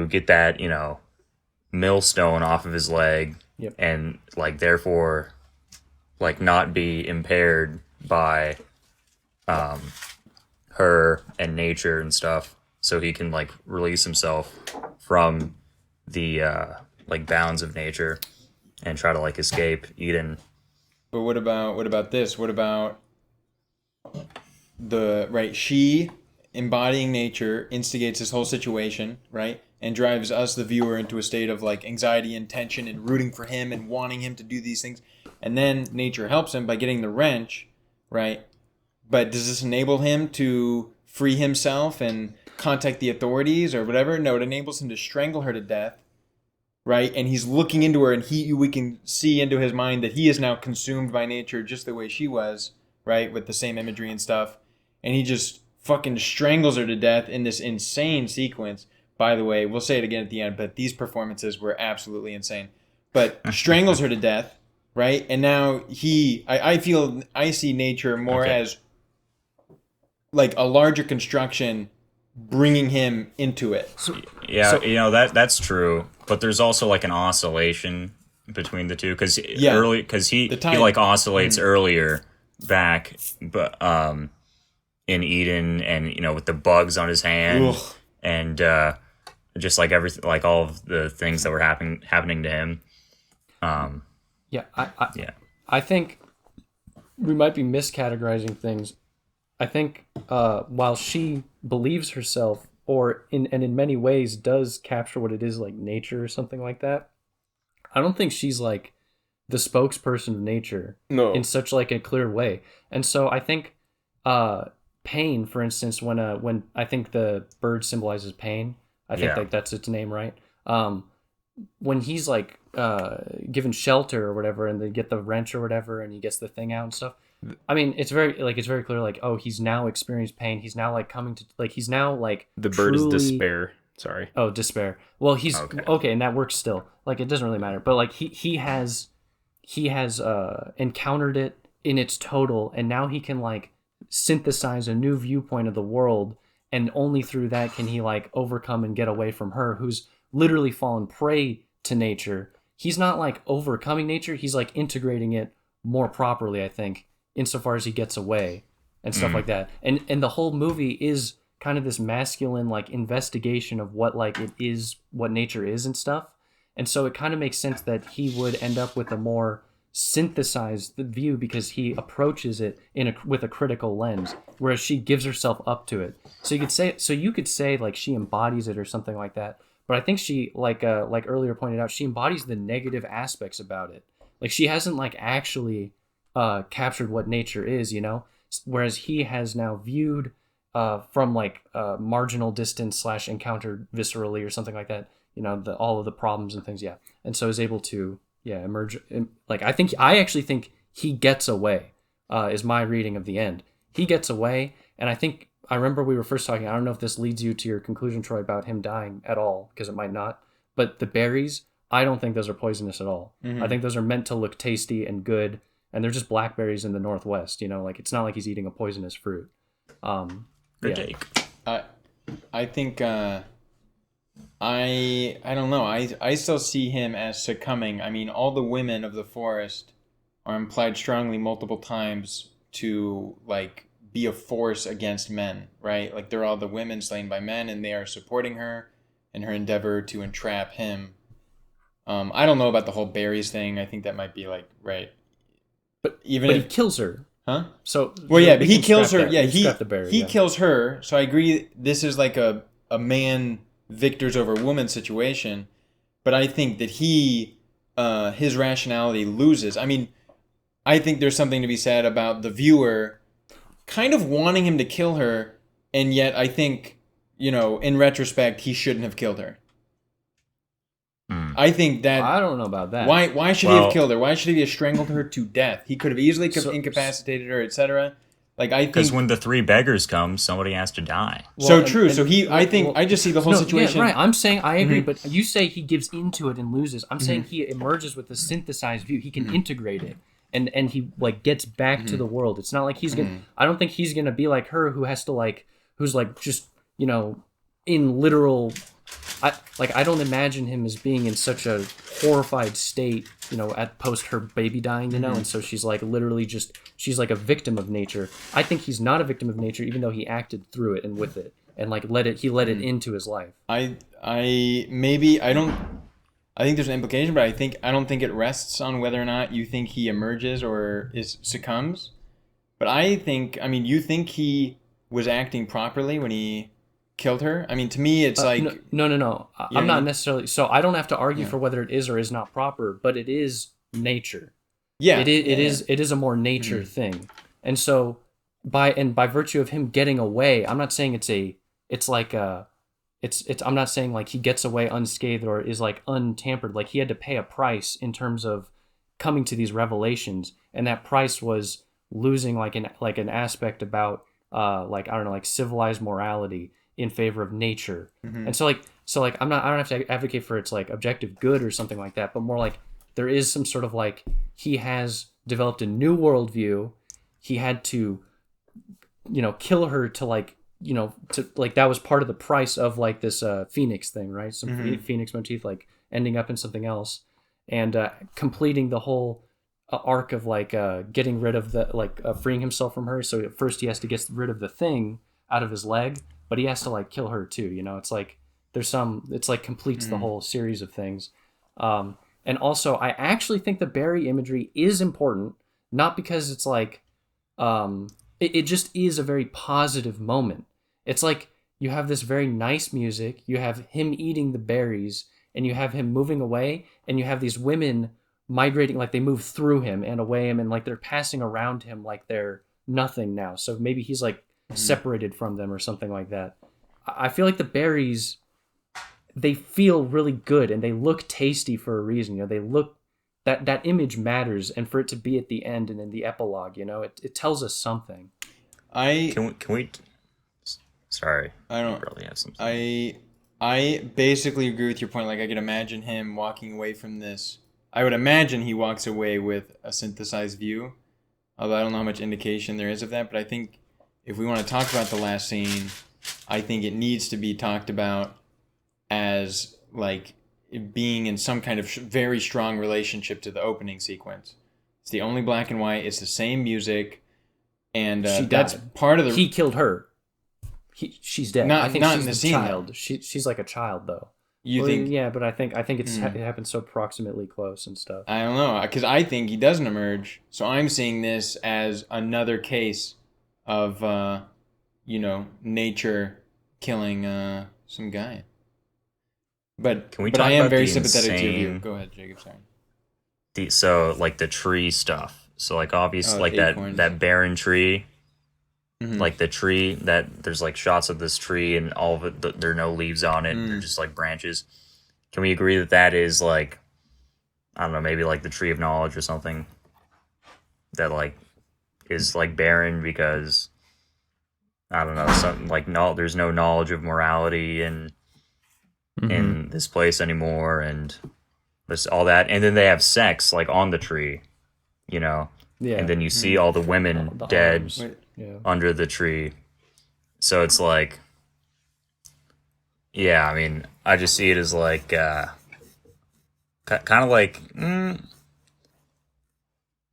get that millstone off of his leg. Yep. And like therefore like not be impaired by her and nature and stuff, so he can like release himself from the like bounds of nature and try to like escape Eden. But what about this? What about she embodying nature instigates this whole situation, right? And drives us, the viewer, into a state of like anxiety and tension and rooting for him and wanting him to do these things. And then nature helps him by getting the wrench, right? But does this enable him to free himself and contact the authorities or whatever? No, it enables him to strangle her to death, right? And he's looking into her, and we can see into his mind that he is now consumed by nature just the way she was, right? With the same imagery and stuff. And he just fucking strangles her to death in this insane sequence. By the way, we'll say it again at the end, but these performances were absolutely insane. But strangles her to death, right? And now I see nature more as like a larger construction bringing him into it. Yeah, that's true. But there's also like an oscillation between the two because he like oscillates earlier back, but in Eden and with the bugs on his hand and just like everything, like all of the things that were happening to him. I think we might be miscategorizing things. I think while she believes herself, in many ways does capture what it is like nature or something like that, I don't think she's like the spokesperson of nature in such like a clear way. And so I think pain, for instance, when I think the bird symbolizes pain, I think like that's its name, right? When he's like given shelter or whatever, and they get the wrench or whatever, and he gets the thing out and stuff. I mean, it's very clear, like, oh, he's now experienced pain. He's now like coming to like he's now like the bird is despair. Sorry. Oh, despair. Well, he's okay, and that works still. Like it doesn't really matter, but like he has encountered it in its total, and now he can like synthesize a new viewpoint of the world, and only through that can he like overcome and get away from her, who's literally fallen prey to nature. He's not like overcoming nature, he's like integrating it more properly, I think, insofar as he gets away and stuff like that. And the whole movie is kind of this masculine like investigation of what like it is, what nature is and stuff. And so it kind of makes sense that he would end up with a more synthesized view because he approaches it with a critical lens, whereas she gives herself up to it. So you could say like she embodies it or something like that. But I think she like earlier pointed out, she embodies the negative aspects about it. Like she hasn't like actually captured what nature is, you know, whereas he has now viewed from like marginal distance / encountered viscerally or something like that, you know, all of the problems and things, yeah, and so is able to emerge. Like I actually think he gets away. Is my reading of the end. He gets away, and I remember we were first talking. I don't know if this leads you to your conclusion, Troy, about him dying at all, because it might not. But the berries, I don't think those are poisonous at all. Mm-hmm. I think those are meant to look tasty and good, and they're just blackberries in the Northwest. You know, like it's not like he's eating a poisonous fruit. Good take. I think I don't know. I still see him as succumbing. I mean, all the women of the forest are implied strongly multiple times to like be a force against men, right? Like they're all the women slain by men, and they are supporting her in her endeavor to entrap him. I don't know about the whole berries thing. I think that might be like right, but he kills her. Huh? So well, yeah, but he kills her. Yeah, he yeah. kills her. So I agree. This is like a man victors over woman situation, but I think that his rationality loses. I mean, I think there's something to be said about the viewer kind of wanting him to kill her, and yet I think, you know, in retrospect, he shouldn't have killed her. I think that I don't know about that. Why should he have killed her? Why should he have strangled her to death? He could have easily incapacitated her, etc. Like I think because when the three beggars come, somebody has to die. So true. So I just see the whole situation. Yeah, right. I'm saying I agree, but you say he gives into it and loses. I'm saying he emerges with a synthesized view. He can integrate it, and he like gets back to the world. It's not like he's gonna. I don't think he's gonna be like her, who has to who's just in literal. I don't imagine him as being in such a horrified state, at post her baby dying, and so she's like literally she's like a victim of nature. I think he's not a victim of nature, even though he acted through it and with it, and let it into his life. I think there's an implication, but I don't think it rests on whether or not you think he emerges or succumbs. But I think, you think he was acting properly when he killed her? I mean, to me, it's like... No. I'm not necessarily... So I don't have to argue for whether it is or is not proper, but it is nature. Yeah. It is a more nature thing. And so by virtue of him getting away, I'm not saying I'm not saying like he gets away unscathed or is like untampered. Like he had to pay a price in terms of coming to these revelations, and that price was losing like an aspect about civilized morality in favor of nature. And so I don't have to advocate for its like objective good or something like that, but more like there is some sort of like he has developed a new worldview. He had to kill her to that was part of the price of like this phoenix thing, right? Some phoenix motif, like ending up in something else, and completing the whole arc of like getting rid of the freeing himself from her. So at first he has to get rid of the thing out of his leg, but he has to like kill her too. It's like it's like completes the whole series of things. And also I actually think the berry imagery is important, not because it's like it just is a very positive moment. It's like you have this very nice music, you have him eating the berries, and you have him moving away, and you have these women migrating, like they move through him and away him, and like they're passing around him like they're nothing now. So maybe he's like separated from them or something like that. I feel like the berries, they feel really good and they look tasty for a reason. They look, that image matters, and for it to be at the end and in the epilogue, it tells us something. Can we sorry, I don't probably have something. I basically agree with your point. Like I could imagine him walking away from this. I would imagine he walks away with a synthesized view, although I don't know how much indication there is of that. But I think if we want to talk about the last scene, I think it needs to be talked about as like being in some kind of very strong relationship to the opening sequence. It's the only black and white. It's the same music, and that's part of the. He killed her. She's dead. Not- I think not she's in the the scene, child. She's like a child though. You Well, think? Yeah, but I think it happens so proximately close and stuff. I don't know, because I think he doesn't emerge. So I'm seeing this as another case of, nature killing some guy. But Can we but talk I am about very the sympathetic to your view. insane- Go ahead, Jacob. Sorry. So like the tree stuff. So like obviously Oh, like acorns. that barren tree. Mhm. Like the tree that there's like shots of this tree and all of it, there are no leaves on it. They're just like branches. Can we agree that that is like, I don't know, maybe like the tree of knowledge or something that like is like barren because I don't know, something like no, there's no knowledge of morality in this place anymore, and there's all that, and then they have sex like on the tree, Yeah. and then you see all the women The dead arms. Wait, Yeah. under the tree. So it's like, yeah, I mean, I just see it as like, kind of like,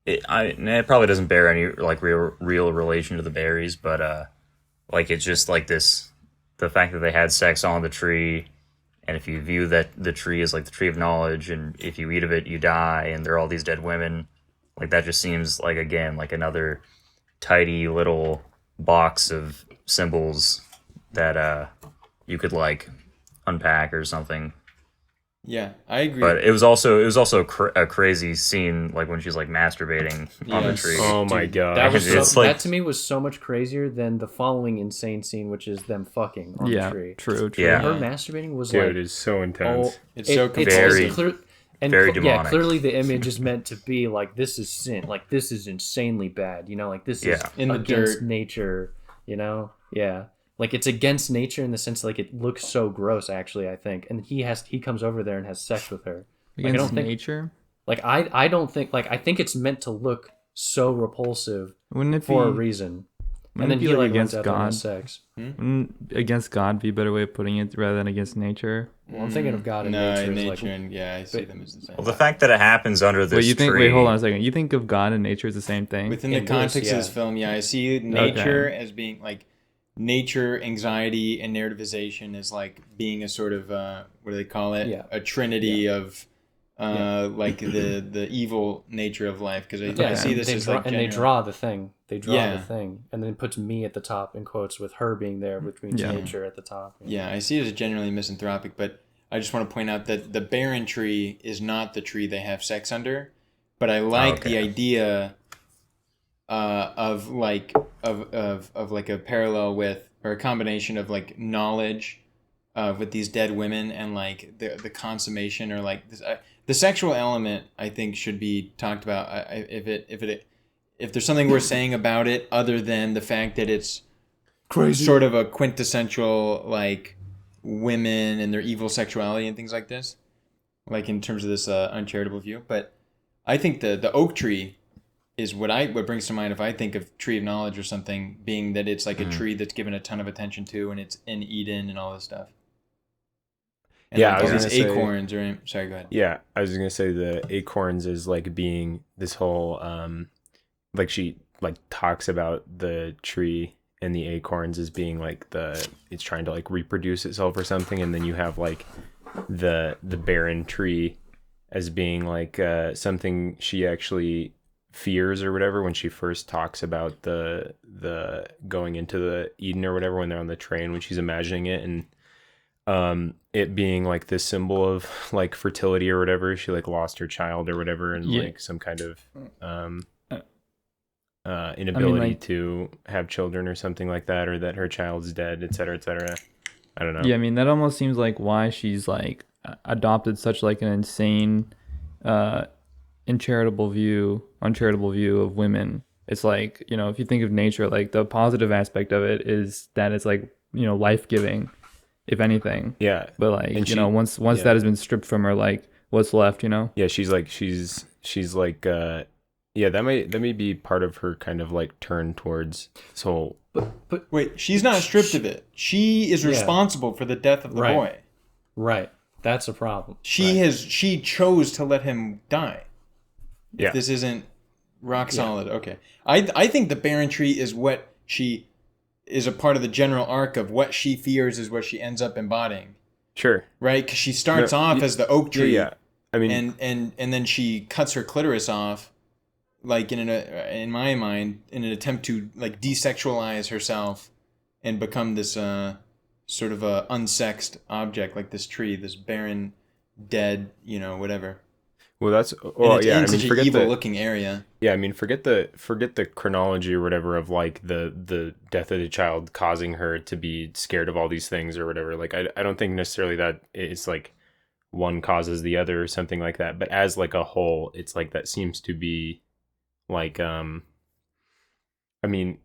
it probably doesn't bear any like real relation to the berries, but like it's just like this, the fact that they had sex on the tree, and if you view that the tree is like the tree of knowledge, and if you eat of it, you die, and there are all these dead women, like that just seems like again like another tidy little box of symbols that you could like unpack or something. yeah, I agree. But it was also a crazy scene, like when she's like masturbating on the Yes. tree. Oh my god. That was It's so, like- that to me was so much crazier than the following insane scene, which is them fucking on Yeah, the tree. true. Yeah. Her masturbating was Dude, like, it's so intense. It's so Very- and very yeah, demonic. clearly the image is meant to be like this is sin, like this is insanely bad, like this is Yeah. In the against dirt. nature, yeah, like it's against nature in the sense like it looks so gross actually, I think, and he comes over there and has sex with her. Like, I Against don't think nature. like I don't think like I think it's meant to look so repulsive Wouldn't it for a be reason, wouldn't and then it be he like like runs against out there and has God? sex. Wouldn't against God be a better way of putting it rather than against nature? Well, I'm thinking of God and No, nature. in as, nature, like, and yeah, I see them as the same. Well, the fact that it happens under this Wait, you think? tree. Wait, hold on a second. You think of God and nature as the same thing? Within the in this, context yeah. of this film, yeah, I see nature as being like nature, anxiety, and narrativization as like being a sort of what do they call it? Yeah. A trinity of like the evil nature of life. Because I see this they as draw, like and they general- draw the thing. They draw Yeah. the thing, and then puts me at the top in quotes with her being there, which means Yeah. nature at the top. Yeah, I see it as generally misanthropic, but I just want to point out that the barren tree is not the tree they have sex under. But I like the Okay. idea of like of like a parallel with or a combination of like knowledge with these dead women and like the consummation or like this, the sexual element. I think should be talked about. If there's something worth saying about it other than the fact that it's Crazy. sort of a quintessential like women and their evil sexuality and things like this, like in terms of this uncharitable view. But I think the oak tree is what brings to mind if I think of tree of knowledge or something, being that it's like a tree that's given a ton of attention to, and it's in Eden and all this stuff. And Yeah, like I all was these gonna say- acorns. Or sorry, go ahead. Yeah, I was gonna say the acorns is like being this whole like she like talks about the tree and the acorns as being like it's trying to like reproduce itself or something, and then you have like the barren tree as being like something she actually fears or whatever when she first talks about the going into the Eden or whatever when they're on the train, when she's imagining it, and it being like this symbol of like fertility or whatever. She like lost her child or whatever, and Yeah. like some kind of inability like- to have children or something like that, or that her child's dead, etc., etc. I don't know. Yeah, I mean that almost seems like why she's like adopted such like an insane, uncharitable view of women. It's like, if you think of nature, like the positive aspect of it is that it's like, life giving, if anything. Yeah, But like, And she- once yeah. that has been stripped from her, like what's left, yeah. She's like yeah. That may be part of her kind of like turn towards this whole. Wait, she's not stripped of it. She is Yeah. responsible for the death of the Right. boy. Right. That's a problem. She chose to let him die. Yeah. This isn't rock solid. Okay. I think the barren tree is what she is a part of the general arc of what she fears is what she ends up embodying. Sure. Right? Because she starts off as the oak tree. Yeah. I mean, and then she cuts her clitoris off, like in my mind, in an attempt to like desexualize herself and become this sort of a unsexed object, like this tree, this barren, dead, whatever. well, that's And it's in such an evil-looking area. Yeah, I mean, forget the chronology or whatever of like the death of the child causing her to be scared of all these things or whatever. Like, I don't think necessarily that it's like one causes the other or something like that. But as like a whole, it's like that seems to be like, I mean,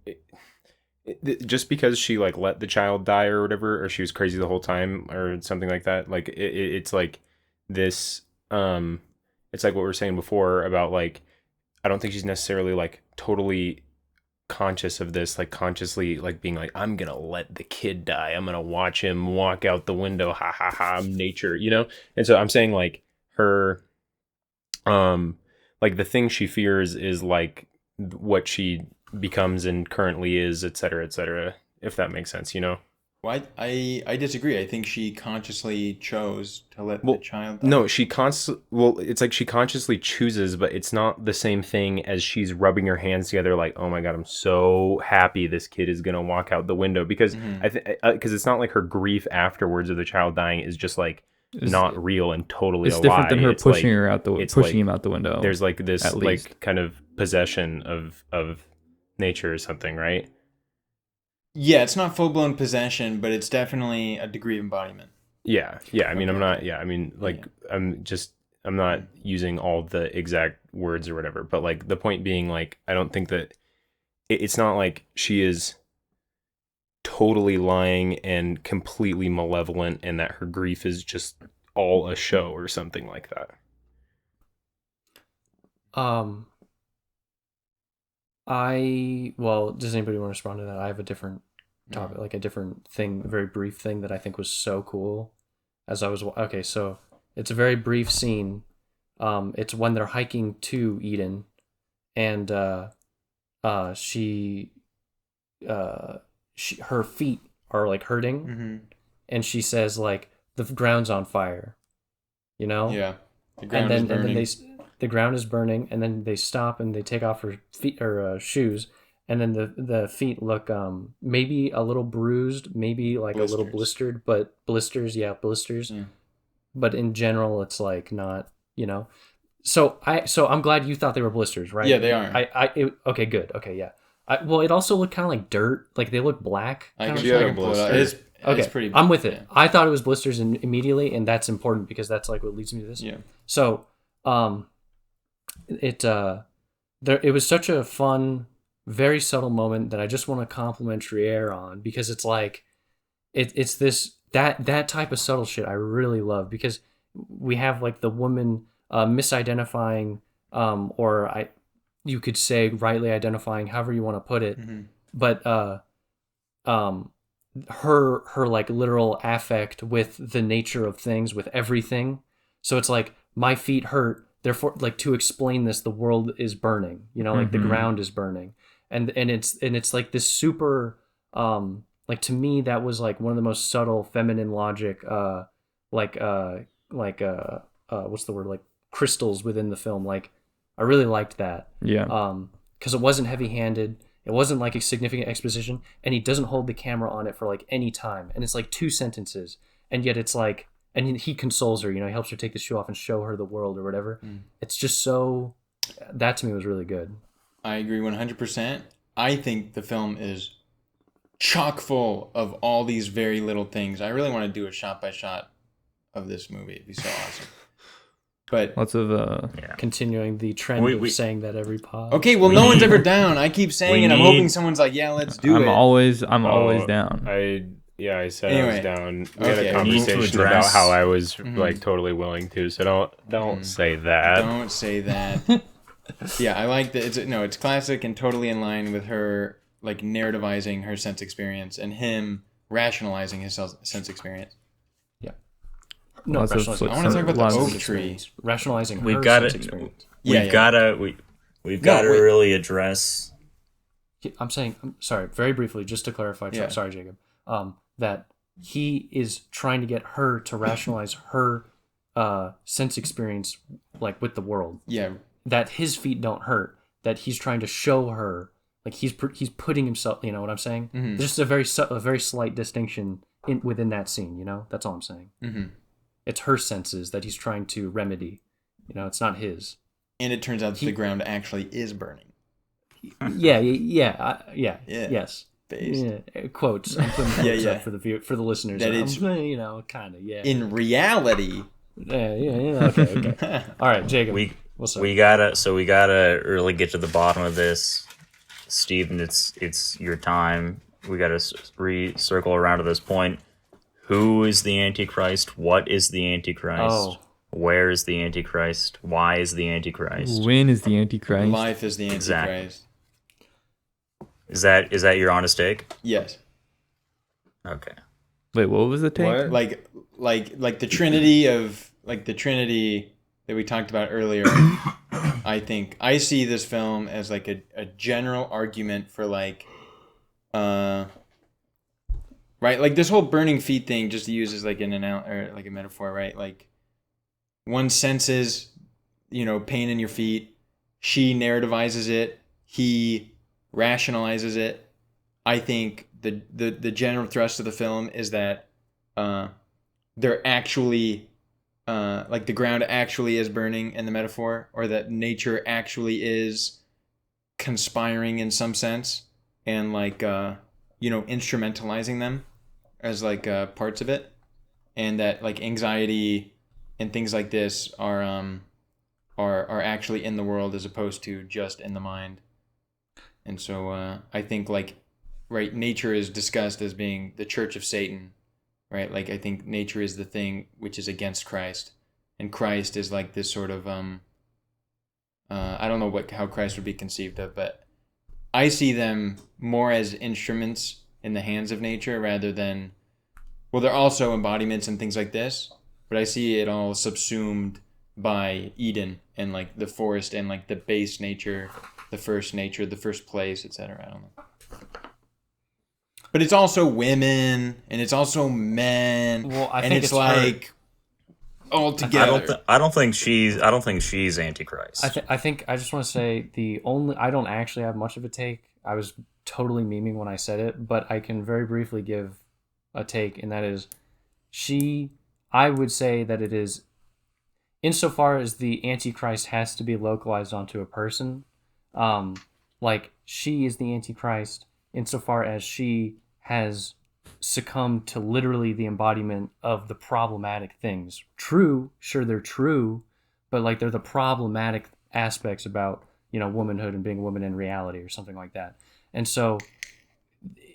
just because she like let the child die or whatever, or she was crazy the whole time or something like that. Like it's like this, it's like what we were saying before about like, I don't think she's necessarily like totally conscious of this, like consciously like being like, I'm gonna let the kid die, I'm gonna watch him walk out the window, ha ha ha, nature, and so I'm saying like her like the thing she fears is like what she becomes and currently is, etc., if that makes sense. Well, I disagree. I think she consciously chose to let the child die. No, it's like she consciously chooses, but it's not the same thing as she's rubbing her hands together like, oh my God, I'm so happy this kid is going to walk out the window. Because because it's not like her grief afterwards of the child dying is just like not real and totally a lie. It's different than her It's pushing like, him out the window. There's like this at least. like kind of possession of nature or something, right? Yeah, it's not full-blown possession, but it's definitely a degree of embodiment. Yeah. I mean, I'm not. Yeah, I mean, like, I'm not using all the exact words or whatever. But like, the point being, like, I don't think that it's not like she is totally lying and completely malevolent, and that her grief is just all a show or something like that. Well, does anybody want to respond to that? I have a different topic, like a different thing, a very brief thing that I think was so cool. Okay, so it's a very brief scene. It's when they're hiking to Eden, and her feet are like hurting, and she says like the ground's on fire, Yeah, the ground and is burning. the ground is burning, and then they stop and they take off her feet or shoes, and then the feet look maybe a little bruised, maybe like a little blistered, but blisters. Yeah. But in general, it's like not, So I'm glad you thought they were blisters, right? Yeah, they are. Okay, good. Okay, yeah. Well, it also looked kind of like dirt, like they look black. I can pull it up. Okay, It's pretty. I'm with it. Yeah. I thought it was blisters immediately, and that's important because that's like what leads me to this. Yeah. So, it was such a fun, very subtle moment that I just want to compliment Trier on, because it's like, it's this that type of subtle shit I really love, because we have like the woman misidentifying, or you could say rightly identifying, however you want to put it, but her like literal affect with the nature of things, with everything. So it's like, my feet hurt, therefore, like, to explain this, the world is burning, like the ground is burning, and it's like this super like, to me, that was like one of the most subtle feminine logic, what's the word, like crystals within the film. Like, I really liked that. Yeah. Because it wasn't heavy-handed. It wasn't like a significant exposition, and he doesn't hold the camera on it for like any time. And it's like 2 sentences, and yet it's like, and he consoles her. He helps her take the shoe off and show her the world or whatever. It's just so. That to me was really good. I agree 100%. I think the film is chock full of all these very little things. I really want to do a shot by shot of this movie. It'd be so awesome. But Lots of continuing the trend of saying that every pod. okay, well, no one's ever down. I keep saying it. I'm hoping someone's like, yeah, let's do it. I'm always down. I said Anyway, I was down. We had okay. a We need to conversation about address- how I was like totally willing to. So don't say that. Don't say that. Yeah, I like that. It's classic and totally in line with her, like, narrativizing her sense experience and him rationalizing his sense experience. No, Lots of rationalizing. I want to talk about Lots the of oak tree. Rationalizing. We've her got sense to. experience. We've got to really address I'm saying, I'm sorry, very briefly, just to clarify. Yeah. Sorry, Jacob. That he is trying to get her to rationalize her sense experience, like with the world. Yeah. That his feet don't hurt. That he's trying to show her, like he's putting himself. You know what I'm saying? Mm-hmm. There's just a very slight distinction within that scene. You know, that's all I'm saying. Mm-hmm. It's her senses that he's trying to remedy. You know, it's not his. And it turns out that the ground actually is burning. Yes. Based. Yeah, quotes. I'm putting quotes Yeah. up for the listeners. That it's- kind of, yeah. In reality, Okay. All right, Jacob. What's up? We gotta really get to the bottom of this, Steven. It's your time. We gotta circle around to this point. Who is the Antichrist? What is the Antichrist? Oh. Where is the Antichrist? Why is the Antichrist? When is the Antichrist? life is the Exactly. Antichrist. Is that your honest take? Yes. Okay. Wait, what was the take? What? Like the Trinity that we talked about earlier. I think I see this film as like a general argument for like right, like this whole burning feet thing, just to use as like or like a metaphor, right? Like one senses, pain in your feet. She narrativizes it. He rationalizes it. I think the general thrust of the film is that they're actually like the ground actually is burning in the metaphor, or that nature actually is conspiring in some sense, and like instrumentalizing them as like parts of it, and that like anxiety and things like this are actually in the world as opposed to just in the mind. And so I think like, right, nature is discussed as being the church of Satan, right? Like I think nature is the thing which is against Christ, and Christ is like this sort of I don't know how Christ would be conceived of, but I see them more as instruments in the hands of nature rather than, well, they're also embodiments and things like this, but I see it all subsumed by Eden and like the forest and like the base nature, the first place, etc. I don't know. But it's also women and it's also men. Well, I and think it's it's like all together. I don't think she's Antichrist. I think I just want to say I don't actually have much of a take. I was totally memeing when I said it, but I can very briefly give a take, and that is I would say that it is, insofar as the Antichrist has to be localized onto a person, like she is the Antichrist insofar as she has succumbed to literally the embodiment of the problematic things. True, sure, they're true, but like they're the problematic aspects about, womanhood and being a woman in reality or something like that. And so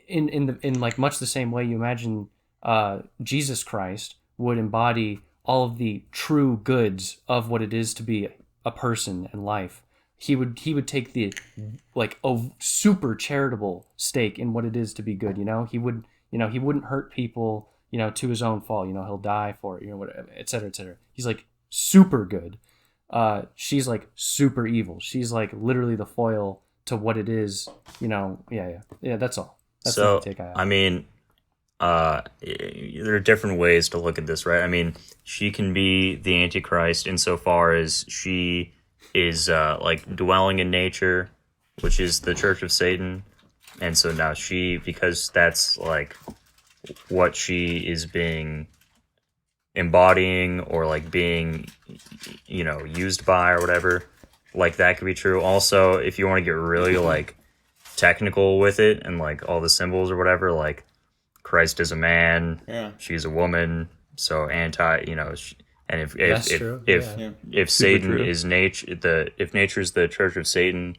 in like much the same way you imagine Jesus Christ would embody all of the true goods of what it is to be a person in life. He would take the like a super charitable stake in what it is to be good. He wouldn't hurt people, to his own fault. He'll die for it, whatever, et cetera, et cetera. He's like super good. She's like super evil. She's like literally the foil to what it is. Yeah. That's all. That's so the take I have. I mean, there are different ways to look at this, right? I mean, she can be the Antichrist insofar as she is like dwelling in nature, which is the church of Satan, and so now because that's like what she is being embodying or like being used by or whatever, like that could be true. Also, if you want to get really like technical with it and like all the symbols or whatever, like Christ is a man, she's a woman, so and if Satan is nature, if nature is the church of Satan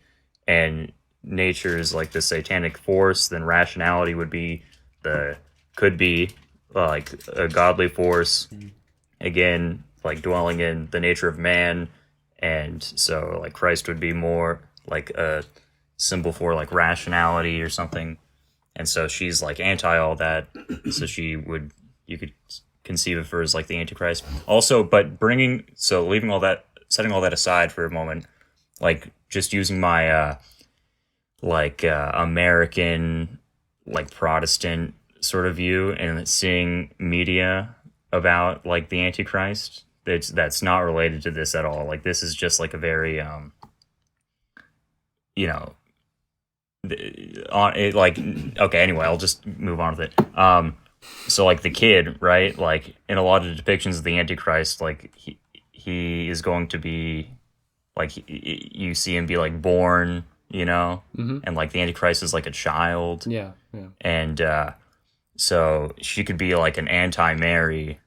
and nature is like the satanic force, then rationality could be like a godly force, again, like dwelling in the nature of man, and so like Christ would be more like a symbol for like rationality or something, and so she's like anti all that, so you could conceive of her as like the Antichrist. Also, but setting all that aside for a moment, like just using my like American, like Protestant sort of view, and seeing media about like the Antichrist that's not related to this at all. Like this is just like a very you know, on it, like, okay, anyway, I'll just move on with it. So like the kid, right, like in a lot of depictions of the Antichrist, like he is going to be like you see him be like born, you know, and like the Antichrist is like a child, Yeah. and so she could be like an anti-Mary,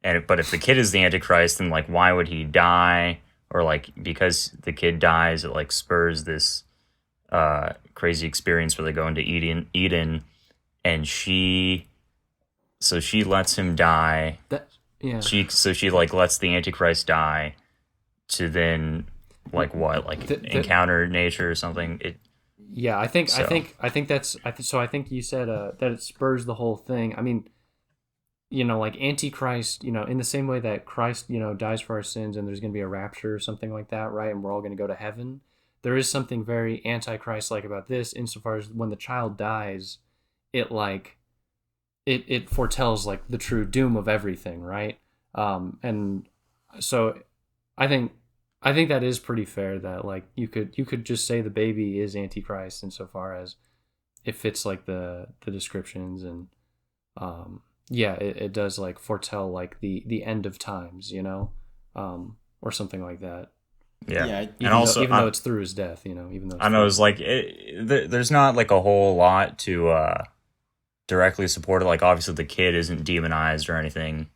but if the kid is the Antichrist, then like why would he die? Or like because the kid dies, it like spurs this crazy experience where they go into Eden, and she lets him die. She like lets the Antichrist die to then like what, like encounter nature or something. I think you said that it spurs the whole thing. I mean, you know, like Antichrist, you know, in the same way that Christ, you know, dies for our sins and there's going to be a rapture or something like that, right? And we're all going to go to heaven. There is something very Antichrist-like about this, insofar as when the child dies, it foretells like the true doom of everything, right? And so I think that is pretty fair that like you could just say the baby is Antichrist insofar as it fits like the descriptions, and it does like foretell like the end of times, you know, or something like that. Yeah. Even though it's through his death, you know, even though I know it's like there's not like a whole lot to directly support it. Like obviously the kid isn't demonized or anything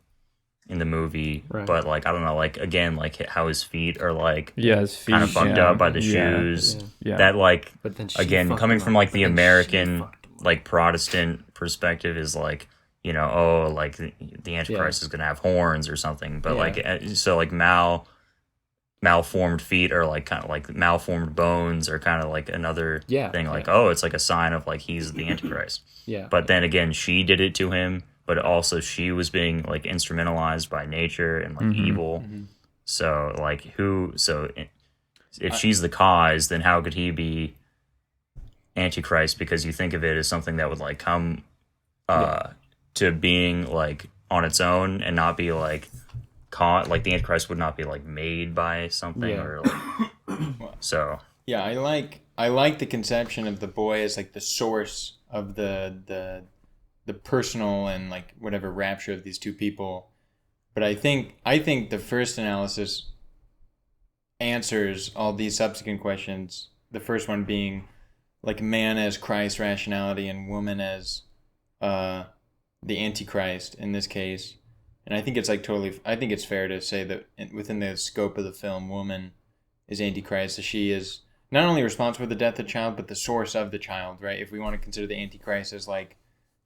in the movie, right. But like I don't know, like again, like how his feet are like his feet, kind of fucked up by the shoes. Yeah. That like, but then again, coming from like the American like Protestant perspective is like, you know, oh, like the Antichrist is gonna have horns or something, but like so like malformed feet or like kind of like malformed bones are kind of like another thing, like oh, it's like a sign of like he's the Antichrist. But then again, she did it to him, but also she was being like instrumentalized by nature and like evil. So like if she's the cause, then how could he be Antichrist? Because you think of it as something that would like come to being like on its own and not be like caught. Like the Antichrist would not be like made by something or like so. Yeah, I like the conception of the boy as like the source of the personal and like whatever rapture of these two people. But I think the first analysis answers all these subsequent questions. The first one being like man as Christ rationality and woman as the Antichrist in this case. And I think it's like I think it's fair to say that within the scope of the film, woman is Antichrist. So she is not only responsible for the death of the child, but the source of the child, right? If we want to consider the Antichrist as like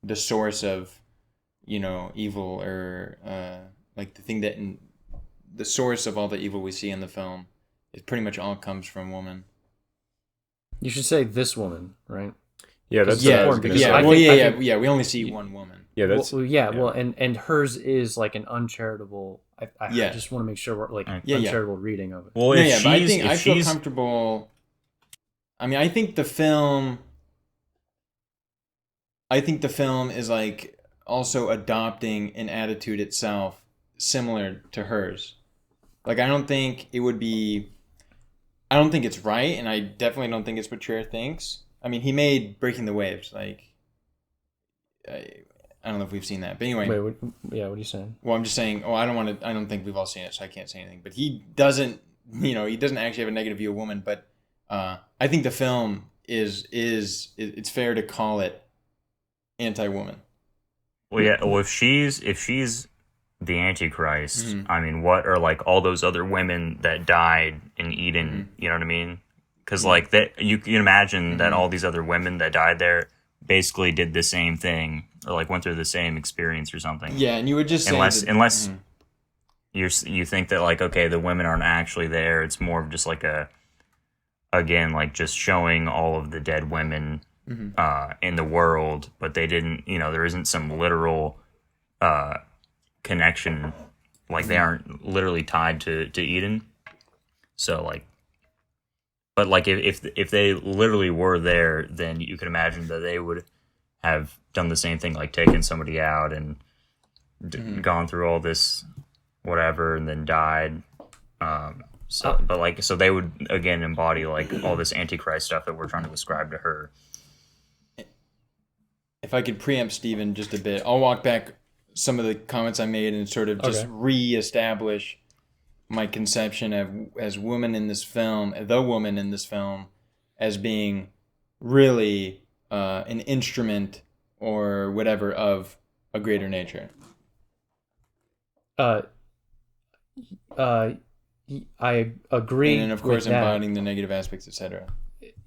the source of, you know, evil, or like the thing that the source of all the evil we see in the film, it pretty much all comes from woman. You should say this woman, right? Yeah, that's important because we only see one woman. Yeah, that's and hers is like an uncharitable. I just want to make sure we're like uncharitable reading of it. Well, but I feel comfortable. I mean, I think the film is like also adopting an attitude itself similar to hers. Like, I don't think it's right, and I definitely don't think it's what Trier thinks. I mean, he made Breaking the Waves. Like, I don't know if we've seen that, but anyway. Wait, what are you saying? Well, I'm just saying. I don't think we've all seen it, so I can't say anything. But he doesn't actually have a negative view of women. But I think the film it's fair to call it anti-woman. Well, yeah. Well, if she's the Antichrist, I mean, what are like all those other women that died in Eden? You know what I mean? Because like that, you can imagine that all these other women that died there basically did the same thing, or like went through the same experience or something. Yeah, and you would just unless you think that like, okay, the women aren't actually there. It's more of just like like just showing all of the dead women in the world, but they didn't. You know, there isn't some literal connection. Like they aren't literally tied to Eden. So like. but like if they literally were there, then you could imagine that they would have done the same thing, like taken somebody out and gone through all this whatever and then died. So they would again embody like all this Antichrist stuff that we're trying to describe to her. If I could preempt Steven just a bit, I'll walk back some of the comments I made and sort of just re-establish my conception of as woman in this film, the woman in this film, as being really an instrument or whatever of a greater nature. I agree. And then, of course, with that. embodying the negative aspects, etc.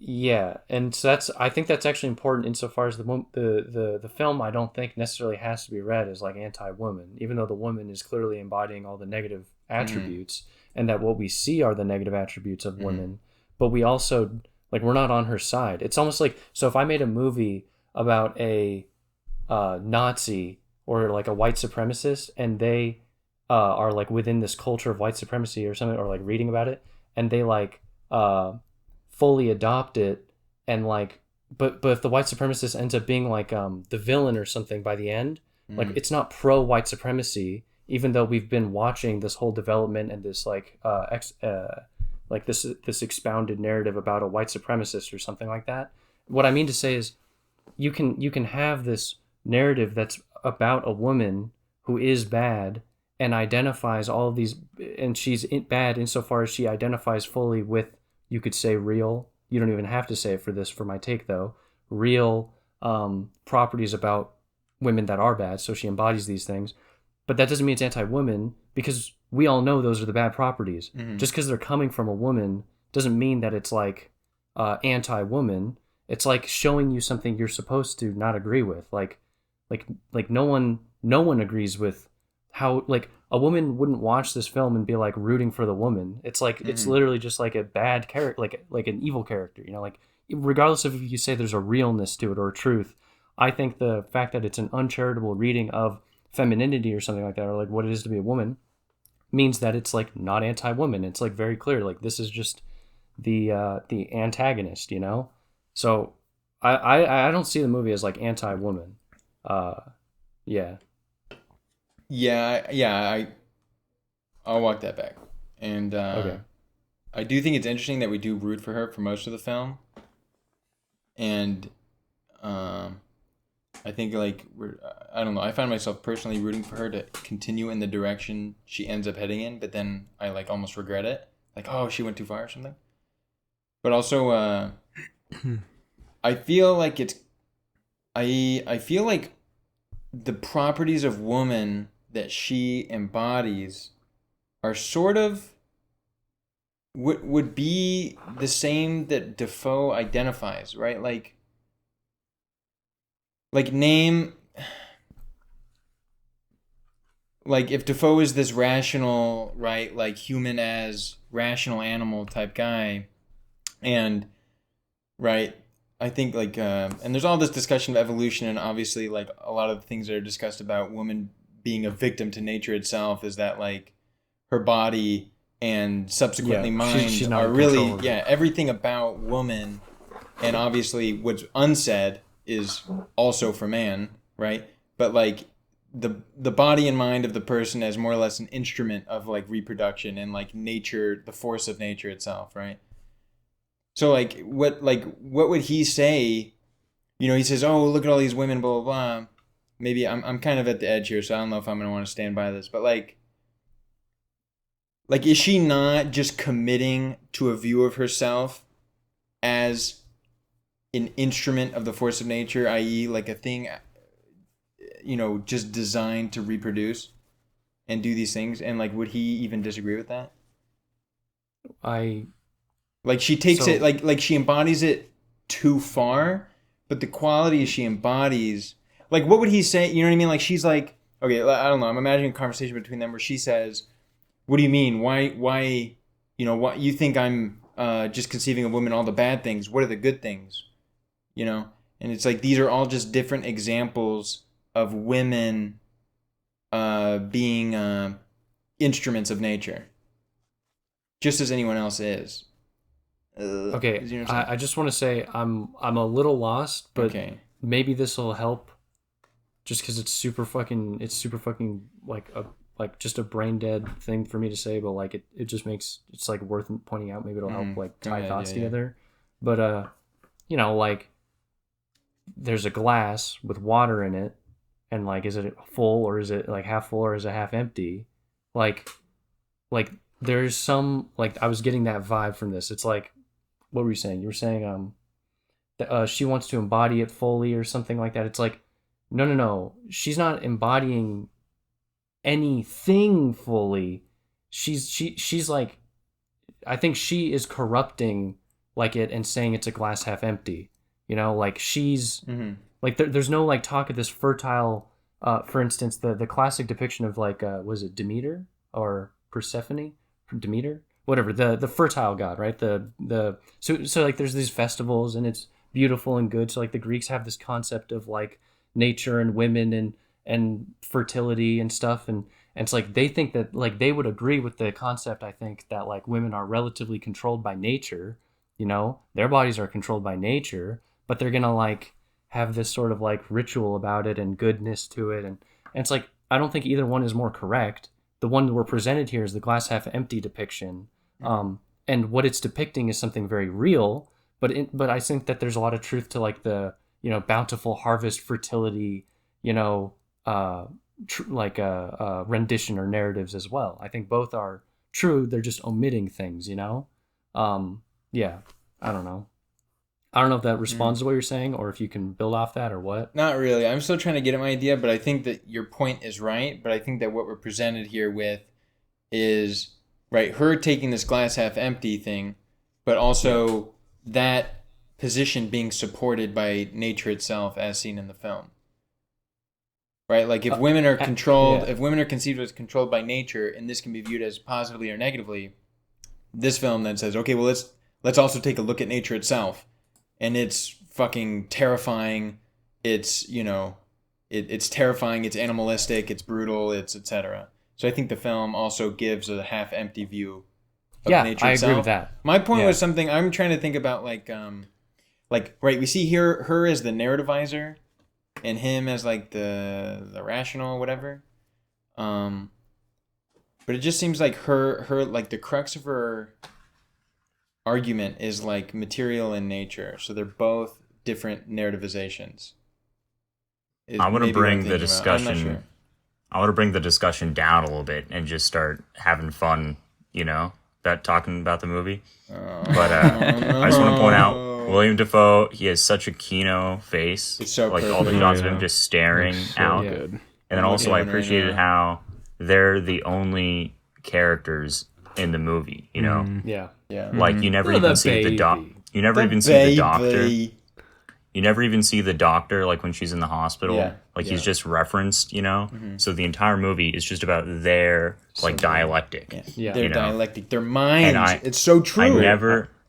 Yeah, and so I think that's actually important insofar as the film I don't think necessarily has to be read as like anti-woman, even though the woman is clearly embodying all the negative attributes, and that what we see are the negative attributes of women, but we also like we're not on her side. It's almost like, so if I made a movie about a Nazi or like a white supremacist, and they are like within this culture of white supremacy or something, or like reading about it, and they like fully adopt it, and like but if the white supremacist ends up being like the villain or something by the end, like it's not pro white supremacy, even though we've been watching this whole development and this like this expounded narrative about a white supremacist or something like that. What I mean to say is you can have this narrative that's about a woman who is bad and identifies all of these, and she's bad insofar as she identifies fully with, you could say, real, you don't even have to say it for my take though, real properties about women that are bad, so she embodies these things. But that doesn't mean it's anti-woman, because we all know those are the bad properties. Just because they're coming from a woman doesn't mean that it's like anti-woman. It's like showing you something you're supposed to not agree with. Like no one agrees with how, like, a woman wouldn't watch this film and be like rooting for the woman. It's like it's literally just like a bad character, like an evil character, you know, like regardless of if you say there's a realness to it or a truth. I think the fact that it's an uncharitable reading of femininity or something like that, or like what it is to be a woman, means that it's like not anti-woman. It's like very clear, like this is just the antagonist, you know. So I don't see the movie as like anti-woman. I'll walk that back. And Okay. I do think it's interesting that we do root for her for most of the film. And I think like I don't know, I find myself personally rooting for her to continue in the direction she ends up heading in, but then I like almost regret it. Like, oh, she went too far or something. But also I feel like I feel like the properties of woman that she embodies are sort of would be the same that Defoe identifies, right? Like name, like if Defoe is this rational, right, like human as rational animal type guy, and right, I think like and there's all this discussion of evolution, and obviously like a lot of the things that are discussed about woman being a victim to nature itself is that like her body and subsequently mind she's not are in really control of it. everything about woman, and obviously what's unsaid is also for man, right? But like the body and mind of the person as more or less an instrument of like reproduction and like nature, the force of nature itself, right? So like what would he say? You know, he says, "Oh, look at all these women, blah blah blah." Maybe I'm kind of at the edge here, so I don't know if I'm gonna want to stand by this, but like is she not just committing to a view of herself as an instrument of the force of nature, i.e., like a thing, you know, just designed to reproduce and do these things? And like, would he even disagree with that? Like she takes it, like she embodies it too far, but the qualities she embodies, like what would he say? You know what I mean? Like she's like, okay, I don't know. I'm imagining a conversation between them where she says, "What do you mean? Why, you know, what you think I'm just conceiving of women all the bad things? What are the good things?" You know, and it's like these are all just different examples of women being instruments of nature, just as anyone else is. Okay, You know what I'm saying? I just want to say I'm a little lost, but Okay. maybe this will help. Just because it's super fucking like just a brain dead thing for me to say, but like it just makes it's like worth pointing out. Maybe it'll help like Go tie ahead, thoughts yeah. together. But you know, like there's a glass with water in it, and like is it full or is it like half full or is it half empty? Like like there's some like I was getting that vibe from this. It's like what were you saying? You were saying she wants to embody it fully or something like that. It's like no. She's not embodying anything fully. She's like I think she is corrupting like it and saying it's a glass half empty. You know, like she's like there's no like talk of this fertile for instance the classic depiction of like was it Demeter or Persephone? Demeter? Whatever, the fertile god, right? So like there's these festivals and it's beautiful and good. So like the Greeks have this concept of like nature and women and fertility and stuff and it's like they think that like they would agree with the concept I think that like women are relatively controlled by nature, you know, their bodies are controlled by nature, but they're gonna like have this sort of like ritual about it and goodness to it and it's like I don't think either one is more correct. The one that we're presented here is the glass half empty depiction, and what it's depicting is something very real. But I think that there's a lot of truth to like the bountiful harvest, fertility, you know, rendition or narratives as well. I think both are true. They're just omitting things, you know. Yeah, I don't know. I don't know if that responds to what you're saying, or if you can build off that, or what. Not really. I'm still trying to get at my idea, but I think that your point is right. But I think that what we're presented here with is, right, her taking this glass half empty thing, but also that position being supported by nature itself as seen in the film. Right? Like if women are controlled, if women are conceived as controlled by nature, and this can be viewed as positively or negatively, this film then says, okay, well let's also take a look at nature itself. And it's fucking terrifying. It's, it's terrifying. It's animalistic. It's brutal. It's etc. So I think the film also gives a half-empty view of nature itself. I agree with that. My point was something I'm trying to think about, like right, we see here her as the narrativizer, and him as like the rational whatever. But it just seems like her like the crux of her argument is like material in nature, so they're both different narrativizations. I want to bring the discussion. I want to bring the discussion down a little bit and just start having fun, talking about the movie. But I just want to point out William Dafoe. He has such a kino face. It's so like perfect. All the shots of him just staring out. Good. And then also I appreciated how they're the only characters in the movie. Yeah. Like you never even see the doc. You never even see the doctor. You never even see the doctor like when she's in the hospital. Yeah. Like he's just referenced, So the entire movie is just about their like dialectic. Yeah. Their dialectic, their minds. It's so true.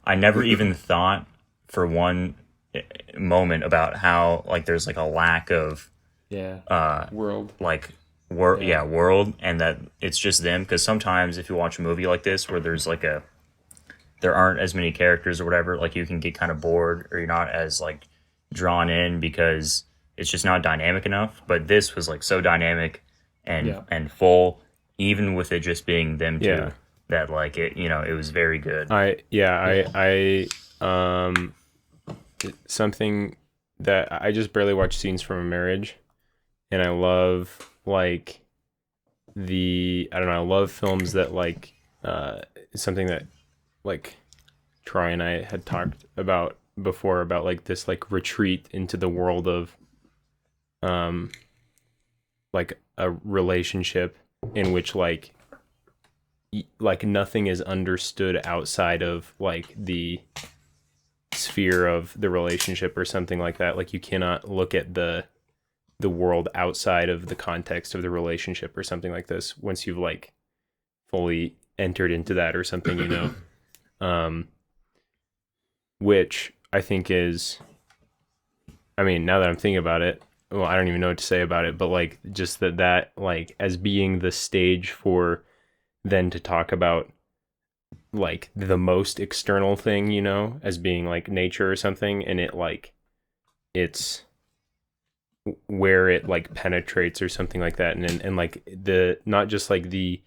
I never even thought for one moment about how like there's like a lack of world. Like world, and that it's just them, because sometimes if you watch a movie like this where there's like there aren't as many characters or whatever, like you can get kind of bored or you're not as like drawn in because it's just not dynamic enough. But this was like so dynamic and full, even with it just being them two, that like it it was very good. Something that I just barely watch Scenes from a Marriage, and I love like I love films that like something that like Troy and I had talked about before, about like this like retreat into the world of like a relationship in which like nothing is understood outside of like the sphere of the relationship or something like that. Like you cannot look at the world outside of the context of the relationship or something like this once you've like fully entered into that or something, which I think is, I mean, now that I'm thinking about it, well, I don't even know what to say about it, but like just that like as being the stage for then to talk about like the most external thing, you know, as being like nature or something, and it like it's where it like penetrates or something like that, and like the not just like the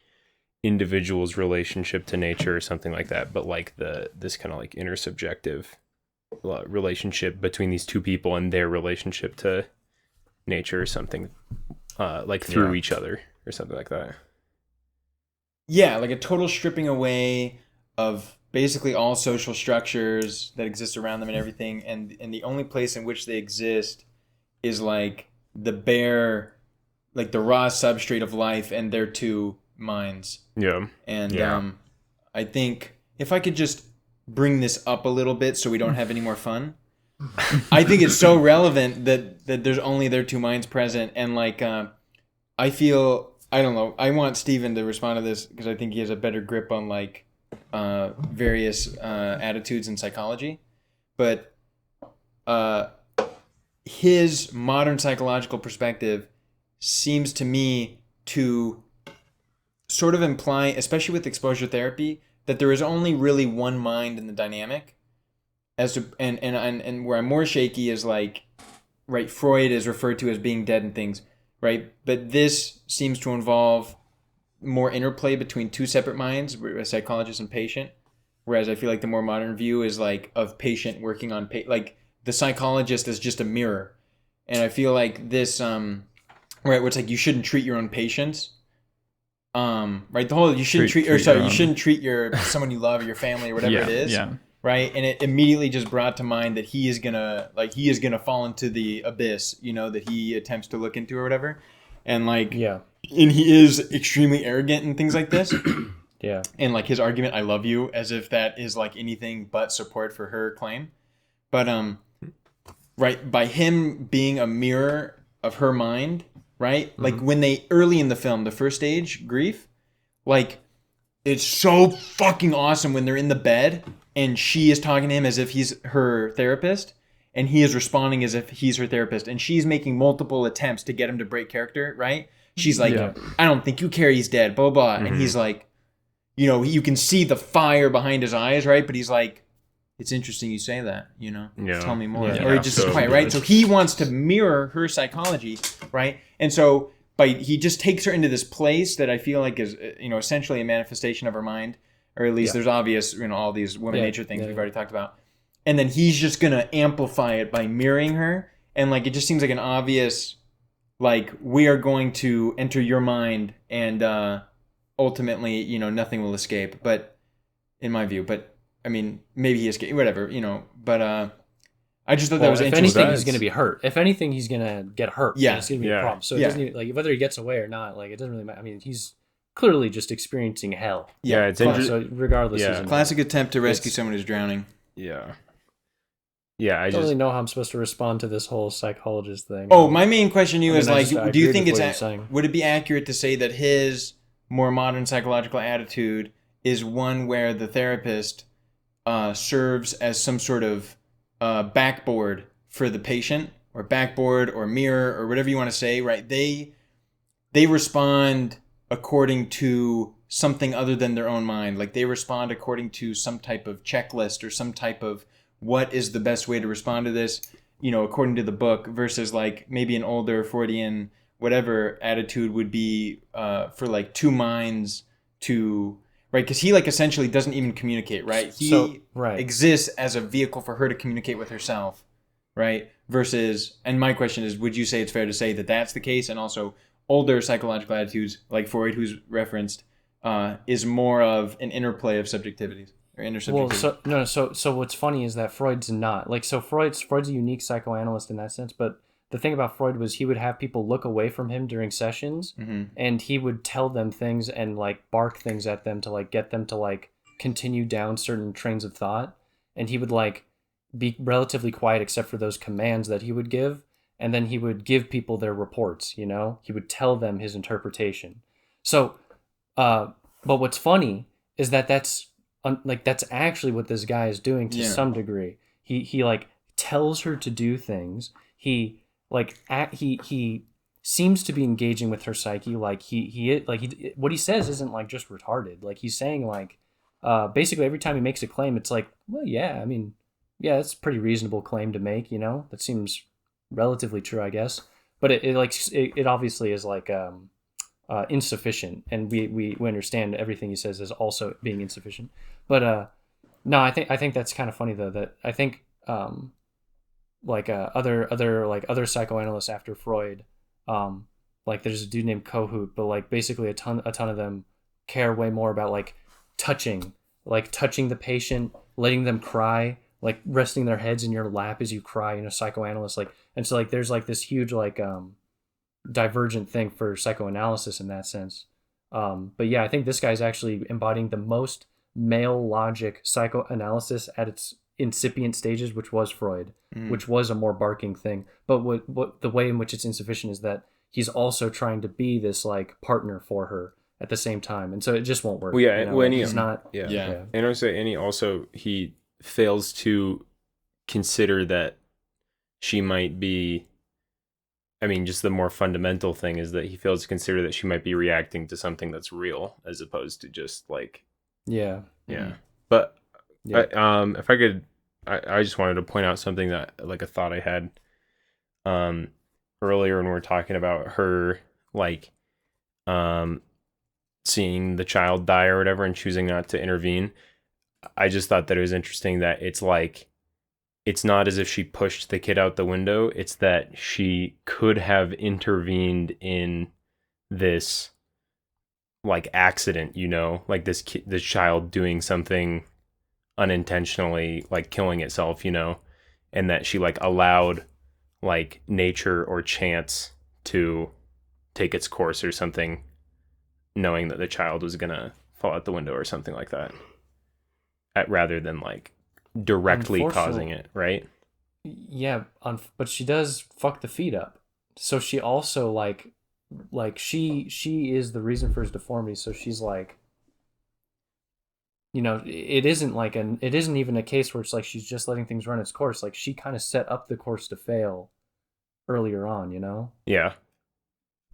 individual's relationship to nature or something like that, but like this kind of like intersubjective relationship between these two people and their relationship to nature or something, like through each other or something like that. Yeah, like a total stripping away of basically all social structures that exist around them and everything, and the only place in which they exist is like the bare, like the raw substrate of life and their two minds. Yeah. And I think if I could just bring this up a little bit so we don't have any more fun, I think it's so relevant that there's only their two minds present, and like I feel, I don't know, I want Steven to respond to this because I think he has a better grip on like various attitudes in psychology, but his modern psychological perspective seems to me to sort of imply, especially with exposure therapy, that there is only really one mind in the dynamic. As to, and where I'm more shaky is like, right, Freud is referred to as being dead and things, right? But this seems to involve more interplay between two separate minds, a psychologist and patient. Whereas I feel like the more modern view is like of patient working on like the psychologist is just a mirror, and I feel like this right, where it's like you shouldn't treat your own patients. Right, the whole you shouldn't treat you shouldn't treat your someone you love or your family or whatever it is. Yeah. Right, and it immediately just brought to mind that he is gonna fall into the abyss, you know, that he attempts to look into or whatever, and like and he is extremely arrogant and things like this. Yeah, and like his argument, "I love you," as if that is like anything but support for her claim. But right, by him being a mirror of her mind, right, like when they early in the film, the first stage, grief, like it's so fucking awesome when they're in the bed. And she is talking to him as if he's her therapist, and he is responding as if he's her therapist, and she's making multiple attempts to get him to break character, right? She's like, I don't think you care, he's dead, blah, blah. And he's like, you know, you can see the fire behind his eyes, right? But he's like, it's interesting you say that, you know? Tell me more. Or he just is quiet, right? So he wants to mirror her psychology, right? And so he just takes her into this place that I feel like is, you know, essentially a manifestation of her mind. Or at least there's obvious, you know, all these women nature things we've already talked about. And then he's just going to amplify it by mirroring her. And like, it just seems like an obvious, like, we are going to enter your mind and ultimately, you know, nothing will escape. But in my view, but I mean, maybe he escaped, whatever, you know, but I just thought that was interesting. If anything, he's going to be hurt. If anything, he's going to get hurt. Yeah. It's going to be a problem. So it doesn't even, like, whether he gets away or not, like, it doesn't really matter. I mean, he's clearly just experiencing hell. Yeah, it's interesting. So regardless, classic attempt to rescue someone who's drowning. Yeah, I don't really know how I'm supposed to respond to this whole psychologist thing. Oh, my main question to you is like, do you think would it be accurate to say that his more modern psychological attitude is one where the therapist serves as some sort of backboard for the patient, or backboard or mirror or whatever you want to say, right? They respond according to something other than their own mind. Like they respond according to some type of checklist or some type of what is the best way to respond to this, you know, according to the book, versus like maybe an older Freudian whatever attitude would be for like two minds to, right? Because he like essentially doesn't even communicate, right? He exists as a vehicle for her to communicate with herself, right? Versus, and my question is, would you say it's fair to say that that's the case? And also older psychological attitudes like Freud, who's referenced, is more of an interplay of subjectivities or intersubjectivity. Well, so what's funny is that Freud's not like, so Freud's a unique psychoanalyst in that sense, but the thing about Freud was he would have people look away from him during sessions, and he would tell them things and like bark things at them to like get them to like continue down certain trains of thought, and he would like be relatively quiet except for those commands that he would give. And then he would give people their reports, you know? He would tell them his interpretation. So, but what's funny is that that's actually what this guy is doing to some degree. He like tells her to do things. He seems to be engaging with her psyche. Like what he says isn't like just retarded. Like he's saying like, basically every time he makes a claim, it's like, well, yeah, I mean, yeah, that's a pretty reasonable claim to make, you know? That seems relatively true, I guess. But it obviously is like insufficient, and we understand everything he says is also being insufficient. But no, I think that's kind of funny though, that I think other psychoanalysts after Freud, like there's a dude named Kohut, but like basically a ton of them care way more about like touching the patient, letting them cry, like resting their heads in your lap as you cry, you know, psychoanalysts, like, and so like there's like this huge like divergent thing for psychoanalysis in that sense. But yeah, I think this guy's actually embodying the most male logic psychoanalysis at its incipient stages, which was Freud, which was a more barking thing. But what the way in which it's insufficient is that he's also trying to be this like partner for her at the same time, and so it just won't work. Well, yeah, you know? when Like, he's not. yeah. And also, he fails to consider that she might be. I mean, just the more fundamental thing is that he fails to consider that she might be reacting to something that's real, as opposed to just like. Yeah. But Yeah. if I could, I just wanted to point out something that like a thought I had earlier when we were talking about her like seeing the child die or whatever and choosing not to intervene. I just thought that it was interesting that it's like it's not as if she pushed the kid out the window, it's that she could have intervened in this like accident, you know, like this child doing something unintentionally, like killing itself, you know, and that she like allowed like nature or chance to take its course or something, knowing that the child was gonna fall out the window or something like that, rather than like directly causing it, right? Yeah, but she does fuck the feet up. So she also like she is the reason for his deformity. So she's like, you know, it isn't even a case where it's like she's just letting things run its course. Like she kind of set up the course to fail earlier on, you know? Yeah.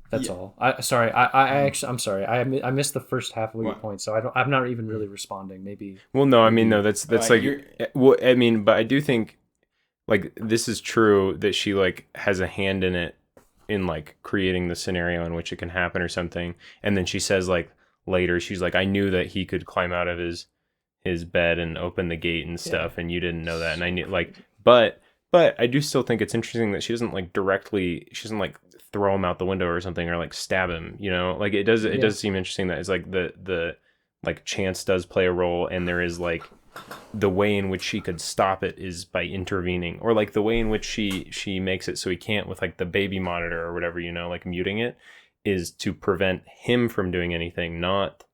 That's all. I'm sorry. I missed the first half of your point, so I'm not even really responding. Maybe. Well, no, I mean, no, that's like, well, I mean, but I do think like this is true that she like has a hand in it, in like creating the scenario in which it can happen or something. And then she says like later, she's like, I knew that he could climb out of his bed and open the gate and stuff, and you didn't know that. And I knew like, but I do still think it's interesting that she doesn't like throw him out the window or something, or like stab him, you know, like it does seem interesting that it's like the like chance does play a role, and there is like the way in which she could stop it is by intervening, or like the way in which she makes it so he can't with like the baby monitor or whatever, you know, like muting it, is to prevent him from doing anything, not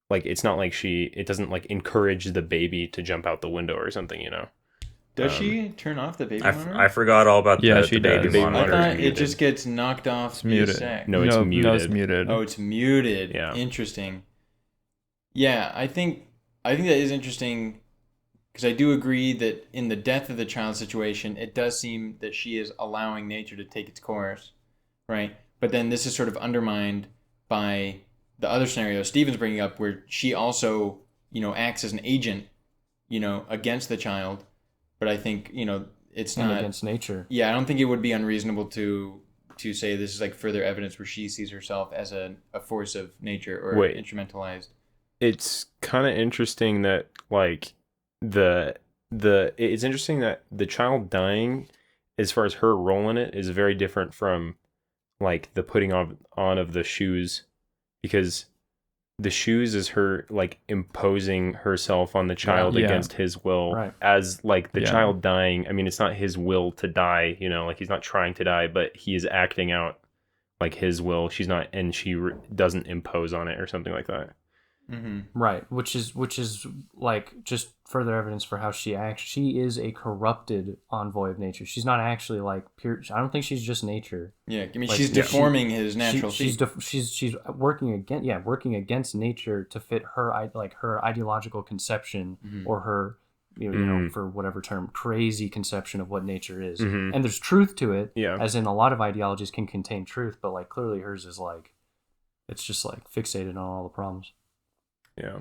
like it's not like it doesn't like encourage the baby to jump out the window or something, you know. Does she turn off the baby monitor? I forgot all about she the baby does. monitor. I thought it just gets knocked off. It's muted. No, it's muted. No, it's muted. Oh, it's muted. Yeah. Interesting. Yeah, I think that is interesting, because I do agree that in the death of the child situation, it does seem that she is allowing nature to take its course, right? But then this is sort of undermined by the other scenario Steven's bringing up, where she also, you know, acts as an agent, you know, against the child. But I think, you know, it's not against nature. Yeah, I don't think it would be unreasonable to say this is like further evidence where she sees herself as a force of nature or instrumentalized. It's kind of interesting that like it's interesting that the child dying, as far as her role in it, is very different from like the putting on of the shoes, because the shoes is her like imposing herself on the child against his will, right. As like the child dying. I mean, it's not his will to die, you know, like he's not trying to die, but he is acting out like his will. She's not, and she doesn't impose on it or something like that. Mm-hmm. Right, which is like just further evidence for how she acts. She is a corrupted envoy of nature. She's not actually like pure. I don't think she's just nature. Yeah, I mean, like, she's deforming his natural. She's working against nature to fit her ideological conception, mm-hmm. or her, you know, for whatever term, crazy conception of what nature is. Mm-hmm. And there's truth to it. Yeah. As in, a lot of ideologies can contain truth, but like clearly hers is like, it's just like fixated on all the problems. Yeah.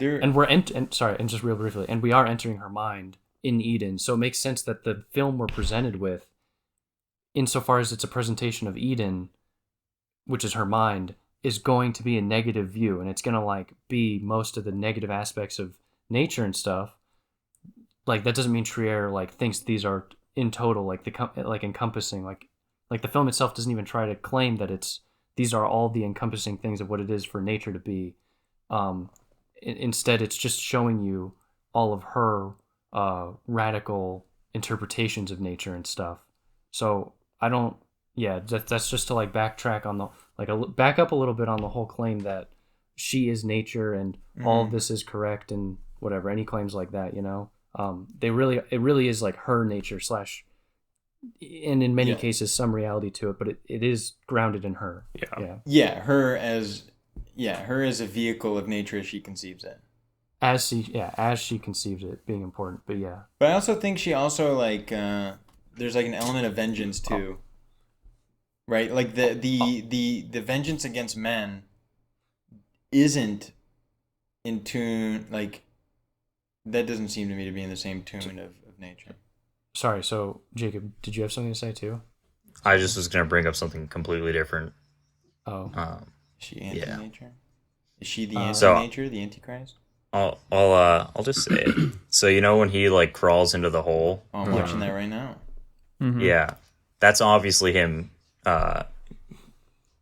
and and just real briefly, and we are entering her mind in Eden, so it makes sense that the film we're presented with, insofar as it's a presentation of Eden, which is her mind, is going to be a negative view, and it's gonna like be most of the negative aspects of nature and stuff. Like that doesn't mean Trier like thinks these are in total like like encompassing like the film itself doesn't even try to claim that these are all the encompassing things of what it is for nature to be. Instead, it's just showing you all of her radical interpretations of nature and stuff. So I don't. Yeah, that's just to like backtrack on the back up a little bit on the whole claim that she is nature and all of this is correct and whatever. Any claims like that, you know, it really is like her nature slash, and in many cases some reality to it, but it is grounded in her. Her as a vehicle of nature as she conceives it. As she conceived it being important, but yeah. But I also think she also like there's like an element of vengeance too. Right? Like the vengeance against men isn't in tune, like that doesn't seem to me to be in the same tune of nature. Sorry, so Jacob, did you have something to say too? I just was gonna bring up something completely different. Oh. Is she anti-nature? Yeah. Is she the anti-nature, the Antichrist? I'll just say it. So you know when he like crawls into the hole? Oh, I'm watching that right now. Mm-hmm. Yeah. That's obviously him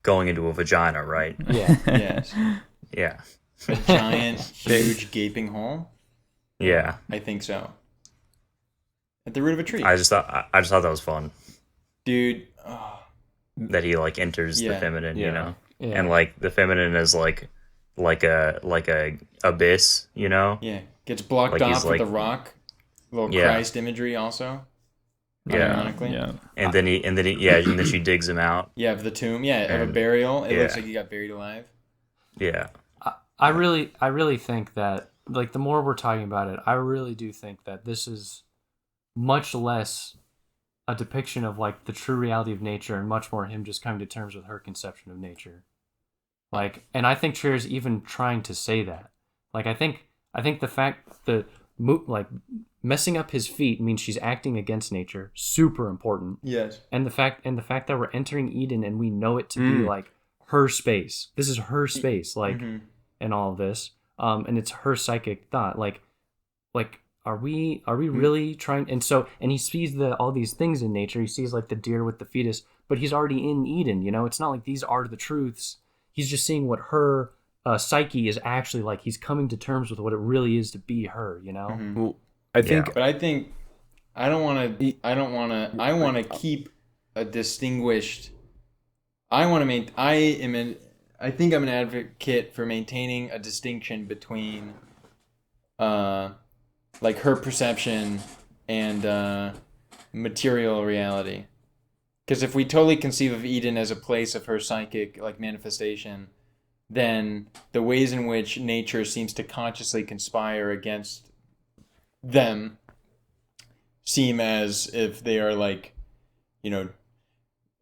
going into a vagina, right? Yeah. Yes. Yeah. A giant, huge, gaping hole? Yeah. I think so. At the root of a tree. I just thought that was fun. Dude. That he like enters the feminine, you know? Yeah. And like the feminine is like a abyss, you know? Yeah. Gets blocked Like he's off with like- a rock. Little Yeah. Christ imagery also. Yeah. Ironically. Yeah. And then she digs him out. Yeah, of the tomb. Yeah, of a And- burial. It looks yeah. like he got buried alive. Yeah. I really think that like the more we're talking about it, I really do think that this is much less a depiction of like the true reality of nature and much more him just coming to terms with her conception of nature. Like, and I think Trier's even trying to say that. Like, I think the fact like messing up his feet means she's acting against nature, super important. Yes. And the fact that we're entering Eden and we know it to be like her space. This is her space, like, and all of this. And it's her psychic thought. Like, are we really trying? And he sees all these things in nature. He sees like the deer with the fetus, but he's already in Eden. You know, it's not like these are the truths. He's just seeing what her psyche is actually like. He's coming to terms with what it really is to be her. You know. Well, I think But I think I want to keep a distinguished. I think I'm an advocate for maintaining a distinction between, like her perception and material reality. Because if we totally conceive of Eden as a place of her psychic like manifestation, then the ways in which nature seems to consciously conspire against them seem as if they are like, you know,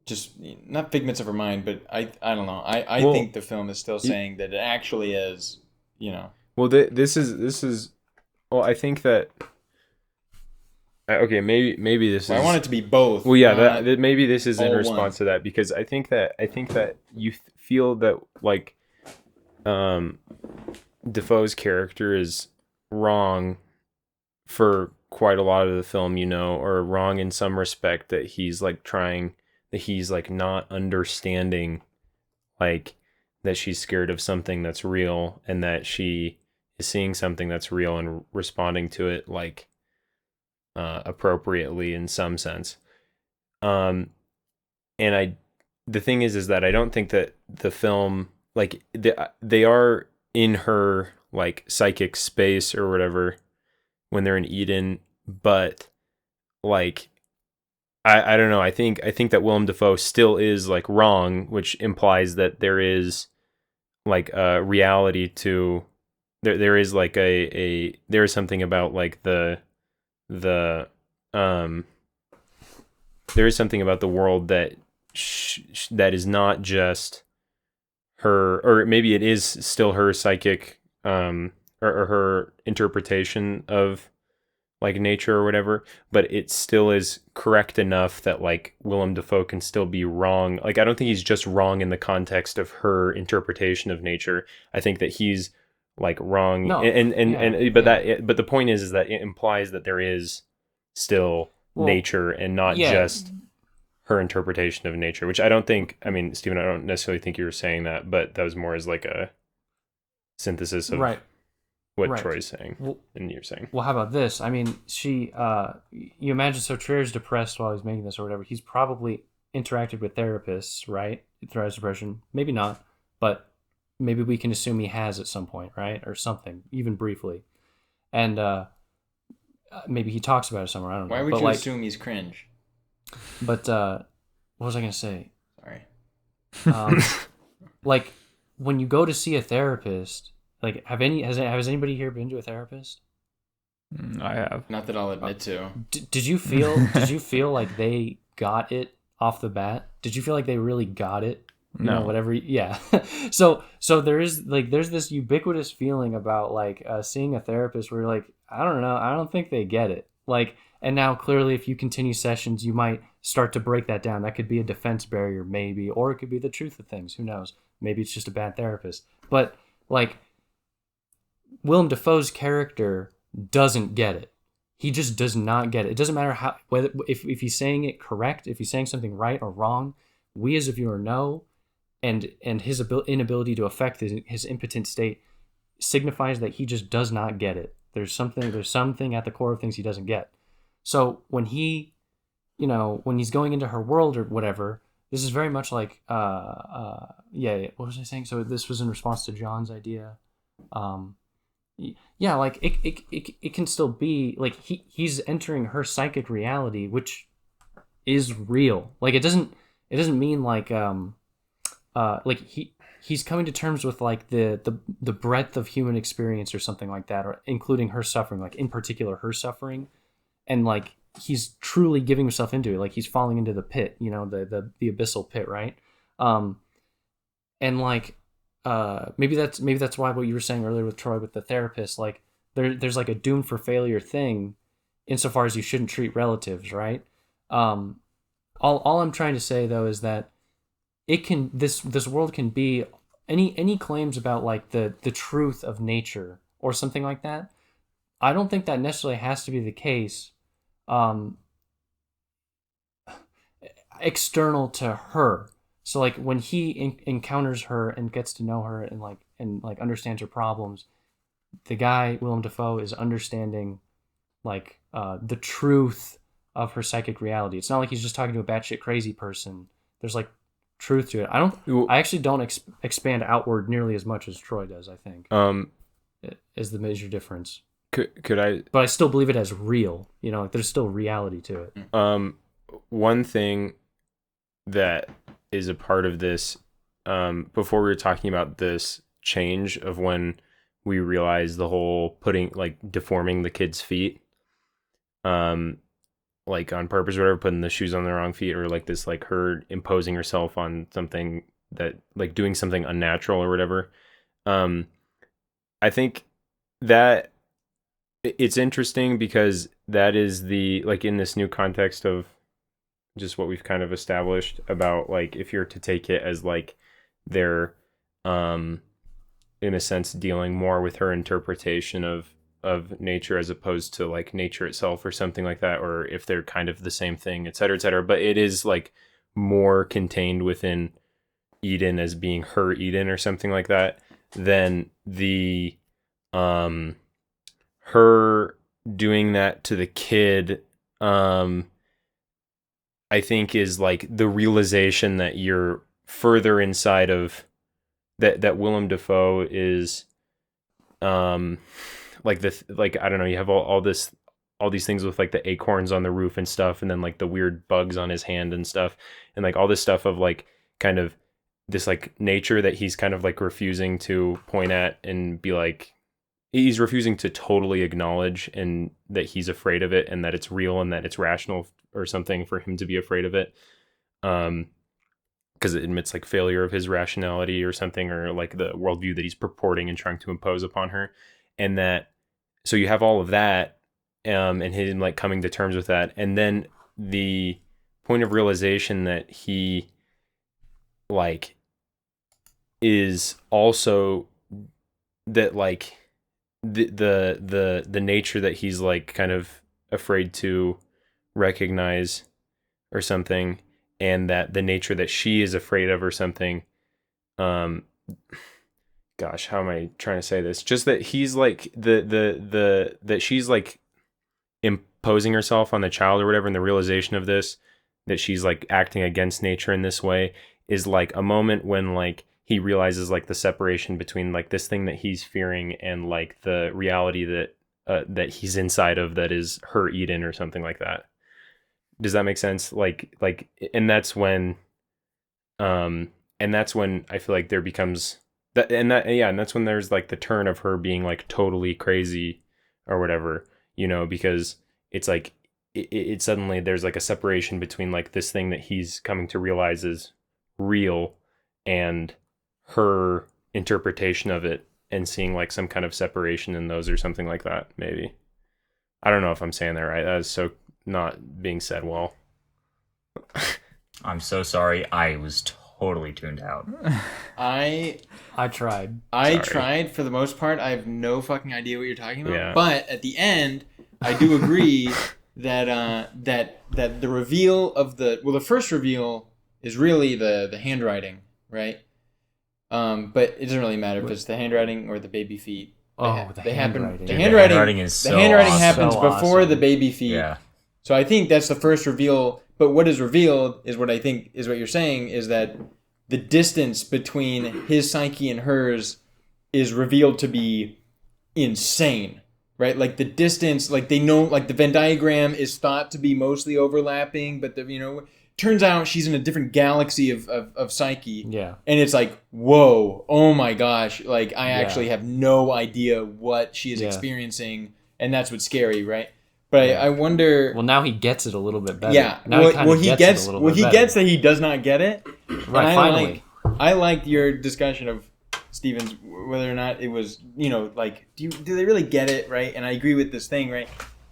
just not figments of her mind, but I don't know. I think the film is still saying that it actually is, you know. Well, this is. Well, I think that. Okay, maybe this is. I want it to be both. Well, yeah, that maybe this is in all response to that, because I think that you feel that like, Defoe's character is wrong for quite a lot of the film, you know, or wrong in some respect, that he's like not understanding, like, that she's scared of something that's real, and that she is seeing something that's real and responding to it like appropriately in some sense. And the thing is that I don't think that the film, like, they are in her like psychic space or whatever when they're in Eden, but like I don't know. I think that Willem Dafoe still is like wrong, which implies that there is like a reality to there is like there is something about like there is something about the world that that is not just her, or maybe it is still her psychic or or her interpretation of like nature or whatever, but it still is correct enough that like Willem Dafoe can still be wrong. Like I don't think he's just wrong in the context of her interpretation of nature. I think that he's like wrong, No, but the point is that it implies that there is still nature and not just her interpretation of nature, which I don't think. I mean, Stephen, I don't necessarily think you were saying that, but that was more as like a synthesis of what Troy's saying and you're saying. Well, how about this? I mean, you imagine, so Trier's depressed while he's making this or whatever. He's probably interacted with therapists, right? Throughout his depression. Maybe not, but maybe we can assume he has at some point, right? Or something, even briefly. And maybe he talks about it somewhere. I don't know. Why would you assume he's cringe? But what was I going to say? Sorry. Like, when you go to see a therapist, like, has anybody here been to a therapist? I have. Not that I'll admit to. Did you feel like they got it off the bat? Did you feel like they really got it? You No. know, whatever. Yeah. So there's this ubiquitous feeling about like seeing a therapist where you're like, I don't know, I don't think they get it. Like, and now clearly if you continue sessions, you might start to break that down. That could be a defense barrier maybe, or it could be the truth of things. Who knows? Maybe it's just a bad therapist. But like, Willem Dafoe's character doesn't get it. He just does not get it. It doesn't matter whether if he's saying it correct, if he's saying something right or wrong. We as a viewer know, and his inability to affect his impotent state signifies that he just does not get it. There's something at the core of things he doesn't get. So when when he's going into her world or whatever, this is very much like what was I saying? So this was in response to John's idea. Like it can still be like he's entering her psychic reality, which is real. Like it doesn't mean like he's coming to terms with like the breadth of human experience or something like that, or including her suffering, like in particular her suffering, and like he's truly giving himself into it, like he's falling into the pit, the abyssal pit, right? And like maybe that's why what you were saying earlier with Troy with the therapist, like there's like a doomed for failure thing insofar as you shouldn't treat relatives, right? All I'm trying to say though is that this world can be any claims about like the truth of nature or something like that. I don't think that necessarily has to be the case external to her. So like when he encounters her and gets to know her and understands her problems, the guy Willem Dafoe is understanding like the truth of her psychic reality. It's not like he's just talking to a batshit crazy person. There's like truth to it. I actually don't expand outward nearly as much as Troy does. I think is the major difference. Could I? But I still believe it as real. Like there's still reality to it. One thing that is a part of this. Before we were talking about this change of when we realized the whole deforming the kid's feet, like on purpose or whatever, putting the shoes on the wrong feet, or like this, like her imposing herself on something that like doing something unnatural or whatever. I think that it's interesting because that is the, like in this new context of just what we've kind of established about like if you're to take it as like they're in a sense dealing more with her interpretation of nature as opposed to like nature itself or something like that, or if they're kind of the same thing, et cetera, but it is like more contained within Eden as being her Eden or something like that than the her doing that to the kid. I think is like the realization that you're further inside of that Willem Dafoe is like I don't know, you have all these things with like the acorns on the roof and stuff, and then like the weird bugs on his hand and stuff, and like all this stuff of like kind of this like nature that he's kind of like refusing to point at and be like, he's refusing to totally acknowledge, and that he's afraid of it and that it's real and that it's rational or something for him to be afraid of it, because it admits like failure of his rationality or something, or like the worldview that he's purporting and trying to impose upon her. and that so you have all of that, and him like coming to terms with that, and then the point of realization that he like is also that like the nature that he's like kind of afraid to recognize or something, and that the nature that she is afraid of or something. Gosh, how am I trying to say this? Just that he's like that she's like imposing herself on the child or whatever, and the realization of this, that she's like acting against nature in this way, is like a moment when like he realizes like the separation between like this thing that he's fearing and like the reality that that he's inside of, that is her Eden or something like that. Does that make sense? Like, and that's when I feel like there becomes that, and that's when there's like the turn of her being like totally crazy or whatever, because it's like it suddenly there's like a separation between like this thing that he's coming to realize is real and her interpretation of it, and seeing like some kind of separation in those or something like that. Maybe, I don't know if I'm saying that right. That is so not being said well. I'm so sorry. I was totally tuned out. I tried. I tried for the most part. I have no fucking idea what you're talking about. Yeah. But at the end, I do agree that that the reveal of the first reveal is really the handwriting, right? But it doesn't really matter if it's the handwriting or the baby feet. The handwriting. The handwriting is the so handwriting awesome. happens So before awesome. the baby feet. Yeah. So I think that's the first reveal. But what is revealed is what I think is what you're saying, is that the distance between his psyche and hers is revealed to be insane, right? Like the distance, like they know, like the Venn diagram is thought to be mostly overlapping, but turns out she's in a different galaxy of psyche. Yeah. And it's like, whoa, oh my gosh, like I actually have no idea what she is experiencing, and that's what's scary, right? But I wonder. Well, now he gets it a little bit better. Yeah. Now he gets it a little bit better. Gets that he does not get it. Right. Finally. I liked your discussion of Stevens, whether or not it was, like, do they really get it, right? And I agree with this thing, right?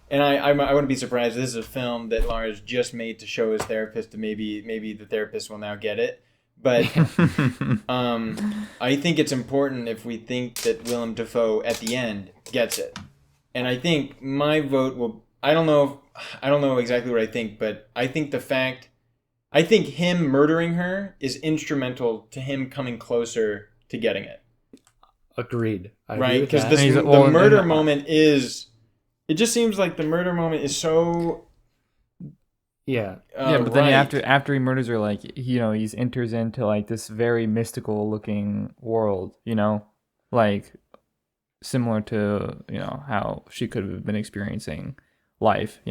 And I wouldn't be surprised if this is a film that Lars just made to show his therapist, to maybe the therapist will now get it. But I think it's important if we think that Willem Dafoe at the end gets it. And I think my vote will. I don't know exactly what I think, but I think him murdering her is instrumental to him coming closer to getting it. Agreed. Right? Because He's- the well, murder and- moment is. It just seems like the murder moment is so. Yeah. Yeah, but then right. after he murders her, like he enters into like this very mystical looking world, like similar to how she could have been experiencing life,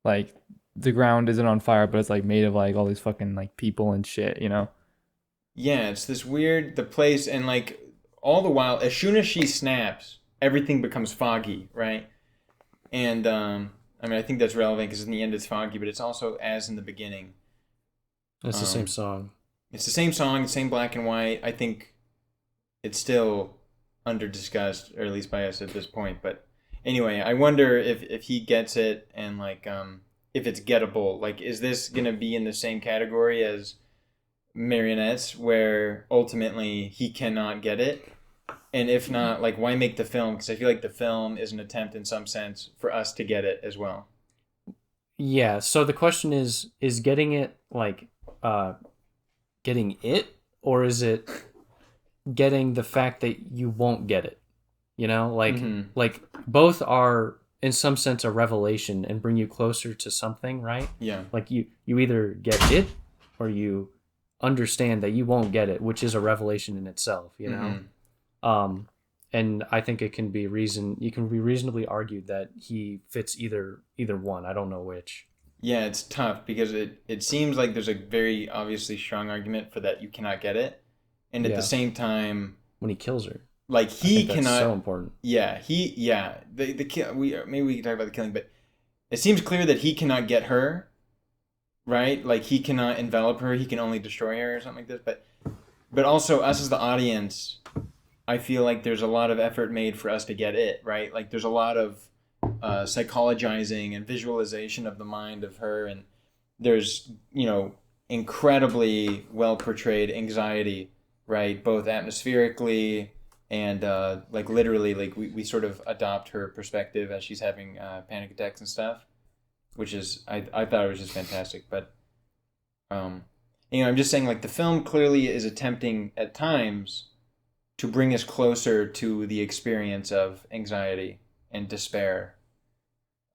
like the ground isn't on fire, but it's like made of like all these fucking like people and shit, Yeah, it's this weird, the place, and like all the while, as soon as she snaps, everything becomes foggy, right? And I think that's relevant because in the end it's foggy, but it's also as in the beginning. It's the same song. It's the same song, the same black and white. I think it's still under discussed, or at least by us at this point. But anyway, I wonder if he gets it, and like if it's gettable. Like, is this gonna be in the same category as Marionettes, where ultimately he cannot get it? And if not, like, why make the film? Because I feel like the film is an attempt in some sense for us to get it as well. Yeah. So the question is getting it like getting it, or is it getting the fact that you won't get it? Like both are in some sense a revelation and bring you closer to something, right? Yeah. Like you either get it or you understand that you won't get it, which is a revelation in itself, And I think it can be reasonably argued that he fits either one. I don't know which. Yeah, it's tough because it seems like there's a very obviously strong argument for that you cannot get it, and at the same time, when he kills her, like he that's cannot. so important. Yeah, the kill. Maybe we can talk about the killing, but it seems clear that he cannot get her, right? Like he cannot envelop her. He can only destroy her or something like this. But also us as the audience, I feel like there's a lot of effort made for us to get it, right? Like there's a lot of psychologizing and visualization of the mind of her, and there's, incredibly well portrayed anxiety, right? Both atmospherically and like literally, like we sort of adopt her perspective as she's having panic attacks and stuff, which is, I thought it was just fantastic. But I'm just saying, like, the film clearly is attempting at times to bring us closer to the experience of anxiety and despair.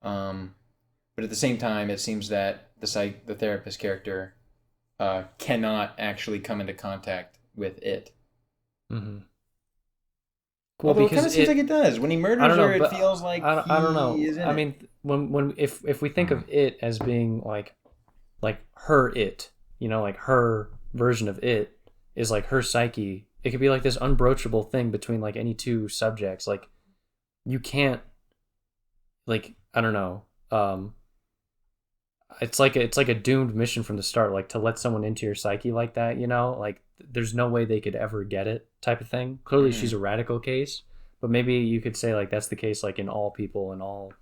But at the same time, it seems that the therapist character cannot actually come into contact with it. Mm-hmm. Although it kind of seems like it does. When he murders her, it feels like I don't know. Is in I it. mean, if we think of it as being like her it, like her version of it is like her psyche. It could be like this unbroachable thing between like any two subjects. Like you can't, like, I don't know. It's like a doomed mission from the start. Like to let someone into your psyche like that, like there's no way they could ever get it, type of thing. Clearly, she's a radical case, but maybe you could say like that's the case like in all people and all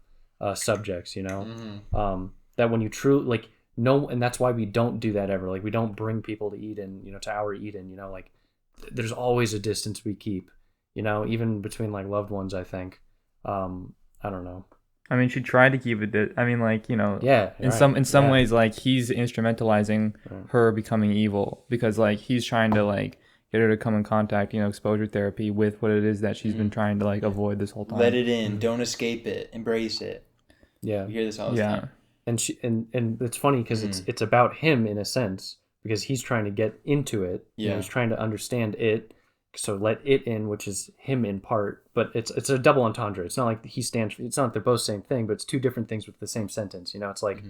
subjects. That when you truly like no, and that's why we don't do that ever. Like we don't bring people to Eden, to our Eden. Like there's always a distance we keep. Even between like loved ones. I think. I don't know. I mean, she tried to keep it. I mean, like, yeah, in some ways, like he's instrumentalizing her becoming evil because like he's trying to like get her to come in contact, exposure therapy with what it is that she's been trying to like avoid this whole time. Let it in, don't escape it, embrace it. Yeah, you hear this all the time. And she and it's funny because it's about him in a sense because he's trying to get into it. Yeah, he's trying to understand it. So let it in, which is him in part, but it's a double entendre. It's not like he stands. It's not they're both same thing, but it's two different things with the same sentence. It's like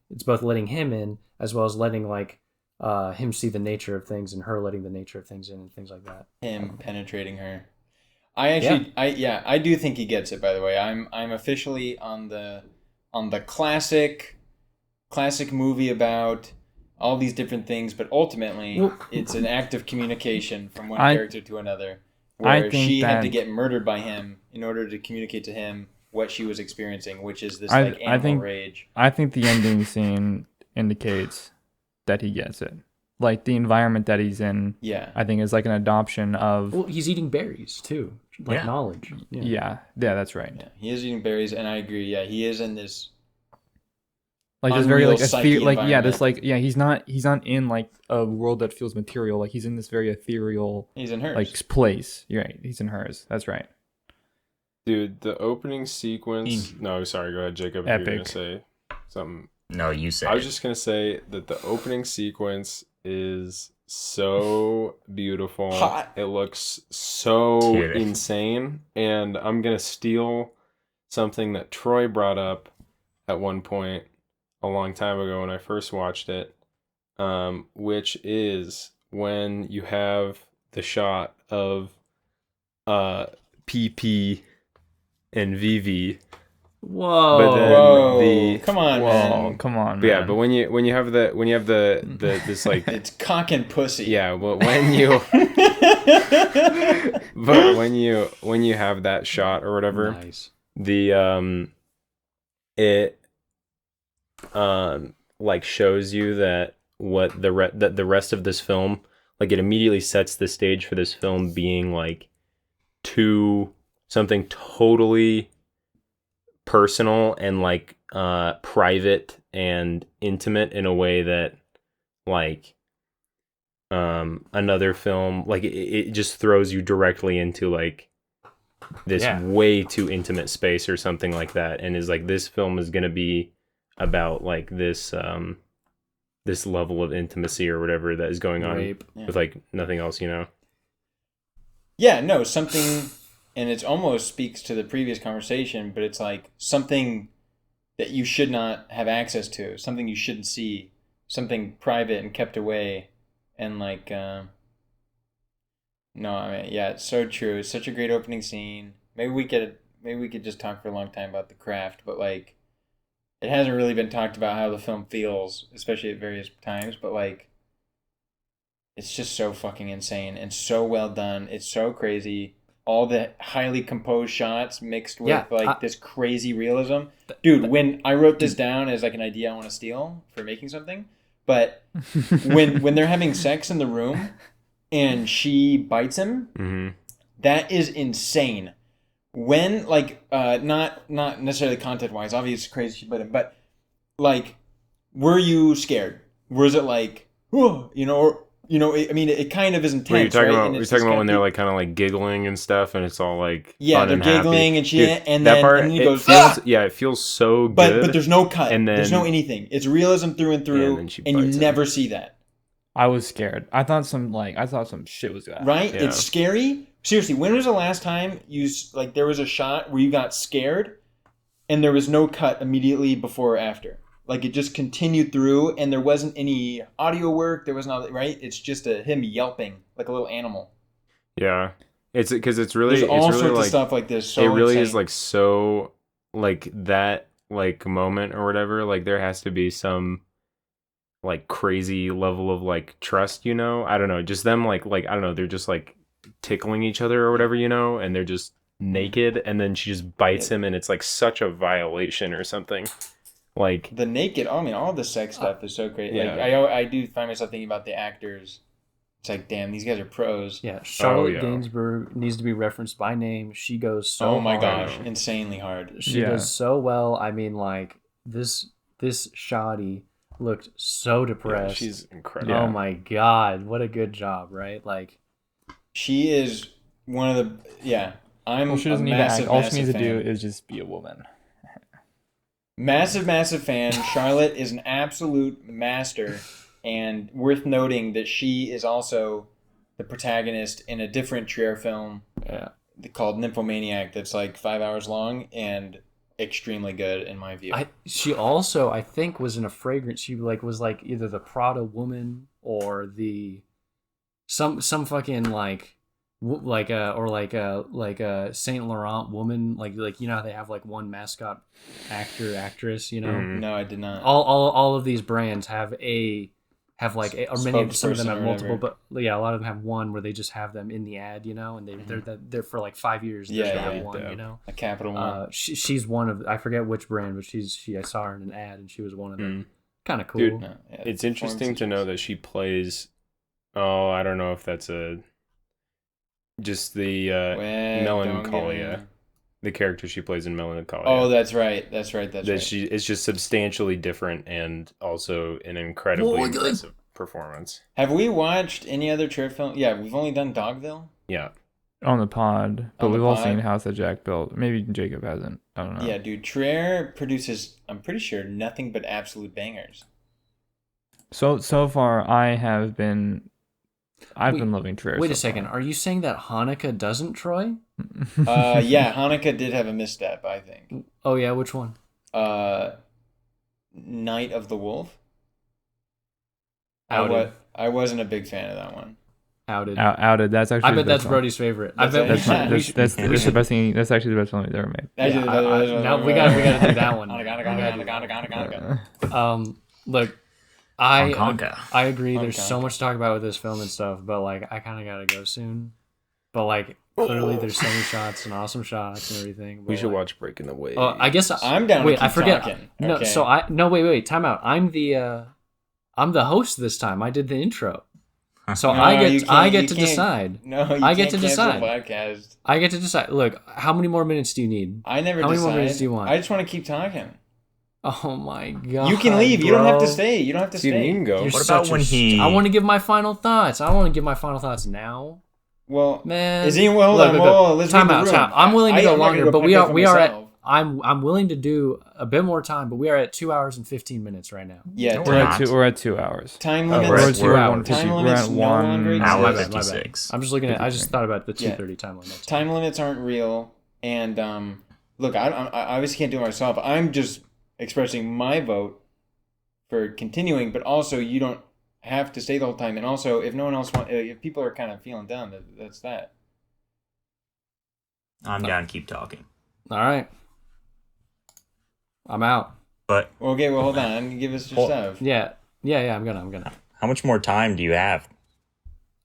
it's both letting him in as well as letting like him see the nature of things and her letting the nature of things in and things like that. Him penetrating her. I do think he gets it. By the way, I'm officially on the classic movie about all these different things, but ultimately it's an act of communication from one character to another, where she had to get murdered by him in order to communicate to him what she was experiencing, which is this animal rage. I think the ending scene indicates that he gets it. Like the environment that he's in, I think is like an adoption of. Well, he's eating berries too, like knowledge. Yeah, that's right. Yeah, he is eating berries, and I agree. Yeah, he is in this. Like this very like this like he's not in like a world that feels material. Like he's in this very ethereal. He's in hers. Like place. You're right. He's in hers. That's right. Dude, the opening sequence. No, sorry. Go ahead, Jacob. Epic. You're gonna say something. No, you say. I was just gonna say that the opening sequence is so beautiful. Hot. It looks so insane, and I'm gonna steal something that Troy brought up at one point a long time ago when I first watched it, which is when you have the shot of PP and Vivi. Whoa! But then come on, man. Come on, man. Yeah, man. but when you have the this like it's cock and pussy. Yeah, but when you when you have that shot or whatever, nice. The it like shows you that what the rest of this film, like it immediately sets the stage for this film being like something totally personal and like private and intimate in a way that like another film like it just throws you directly into like this way too intimate space or something like that, and is like this film is gonna be about like this this level of intimacy or whatever that is going on with like nothing else, something. And it almost speaks to the previous conversation, but it's like something that you should not have access to, something you shouldn't see, something private and kept away. And like, it's so true. It's such a great opening scene. Maybe we could just talk for a long time about the craft, but like, it hasn't really been talked about how the film feels, especially at various times, but like, it's just so fucking insane and so well done. It's so crazy. all the highly composed shots mixed with Yeah, this crazy realism. Dude, when I wrote this down as like an idea I want to steal for making something, but when they're having sex in the room and she bites him, Mm-hmm. that is insane. When not necessarily content wise, obviously it's crazy she bit him, but like, were you scared? Was it like, whoa, I mean, it kind of is intense. Were you talking right? about? And You're it's talking this about guy- when they're like kind of like giggling and stuff, and it's all like Yeah, fun they're and happy. giggling and shit, and that then part, and then he it goes, feels, "Ah!" yeah, it feels so good. But there's no cut. And There's no then- anything. It's realism through and Yeah, through, and then she and you bites him. never see that. I was scared. I thought some shit was gonna. Right? Yeah. It's scary. Seriously, when was the last time there was a shot where you got scared, and there was no cut immediately before or after? Like, it just continued through, and there wasn't any audio work. There was not, right? It's just him yelping like a little animal. Yeah, it's because it's really There's all it's really sorts like of stuff like this. So it really insane. is like so like that like moment or whatever. Like there has to be some like crazy level of like trust. I don't know. Just them like I don't know. They're just like tickling each other or whatever. And they're just naked, and then she just bites him, and it's like such a violation or something. Like the naked. I mean, all the sex stuff is so crazy. Yeah. Like I do find myself thinking about the actors. It's like, damn, these guys are pros. Yeah, Charlotte yeah. Gainsbourg needs to be referenced by name. She goes so Oh my hard. gosh, insanely hard. She Yeah. does so well. I mean, like this shoddy looked so yeah, depressed. she's incredible. Oh my god, what a good job, right? Like, She is one of the I'm Well, she doesn't a need to massive, act. All she massive needs to do fan. is just be a woman. Massive fan. Charlotte is an absolute master, and worth noting that she is also the protagonist in a different Trier film yeah, called Nymphomaniac that's like 5 hours long and extremely good in my view. she also I think was in a fragrance. She was like either the Prada woman or the some fucking like a Saint Laurent woman, like how they have like one mascot actress. Mhm. No, I did not. All of these brands have like or many some of them Spokesperson have or multiple, whatever. but yeah, a lot of them have one where they just have them in the ad, and they're for like 5 years. They're Yeah, that yeah, one, yeah. A Capital One. she's one of, I forget which brand, but I saw her in an ad and she was one of them. Kind of cool. Dude, No, yeah, It's interesting to know that she plays. Oh, I don't know if that's just the Well, Melancholia, the character she plays in Melancholia. Oh, that's right. That's right. She is just substantially different and also an incredibly Whoa, good. impressive performance. Have we watched any other Trier film? Yeah, we've only done Dogville. Yeah, On the pod, but On the we've all pod? seen House that Jack built. Maybe Jacob hasn't. I don't know. Yeah, dude, Trier produces, I'm pretty sure, nothing but absolute bangers. So far, I've been loving Trier. Wait a so second. far. Are you saying that Hanukkah doesn't Troy? Yeah, Hanukkah did have a misstep, I think. Oh yeah, which one? Night of the Wolf. Outed. I wasn't a big fan of that one. Outed. Outed. That's actually. I the bet that's best one. Brody's favorite. I That's bet it. we That's, should. my, we that's, should- that's, we that's the should- best thing. That's actually the best one we've ever made. Now we got to do that one. Look, Hong Kong. I agree. There's Hong so Kong. much to talk about with this film and stuff, but like I kind of gotta go soon. But like clearly, there's so many shots and awesome shots and everything. But, we should like, watch Breaking the Waves. I guess I'm down to Wait, keep I forget. talking, No, okay? so wait, time out. I'm the host this time. I did the intro, so No, I you get can't- to you can't- decide. No, you I get can't to cancel decide. the podcast. I get to decide. Look, how many more minutes do you need? I never How many decide. more minutes do you want? I just want to keep talking. Oh my god! You can leave. You don't have to bro. stay. You don't have to See, stay. you can go. You're What about such when a he- I want to give my final thoughts. I want to give my final thoughts now, Well, man. is he? Well, hold on. Look, Whoa, let's time read the out. room. Time. I'm willing to I'm go not gonna longer, do a but we podcast are for we are at. myself. I'm willing to do a bit more time, but we are at 2 hours and 15 minutes right now. Yeah, No, We're we're at not. we're at 2 hours. time Oh, limits. we're We're at at 2 we're at hours. Time 150. We're limits at no longer one. exist. Hour My bad, my bad. 56. I'm just looking at. I just 53. thought about the Yeah. 2:30 time limit. Time limits aren't real, and look, I obviously can't do it myself. I'm just expressing my vote for continuing, but also you don't have to stay the whole time. And also, if no one else wants, if people are kind of feeling down, that's that. I'm down to keep talking. All right, I'm out. But Okay, well, hold on. Give us your Hold- stuff. Yeah. I'm gonna. how much more time do you have?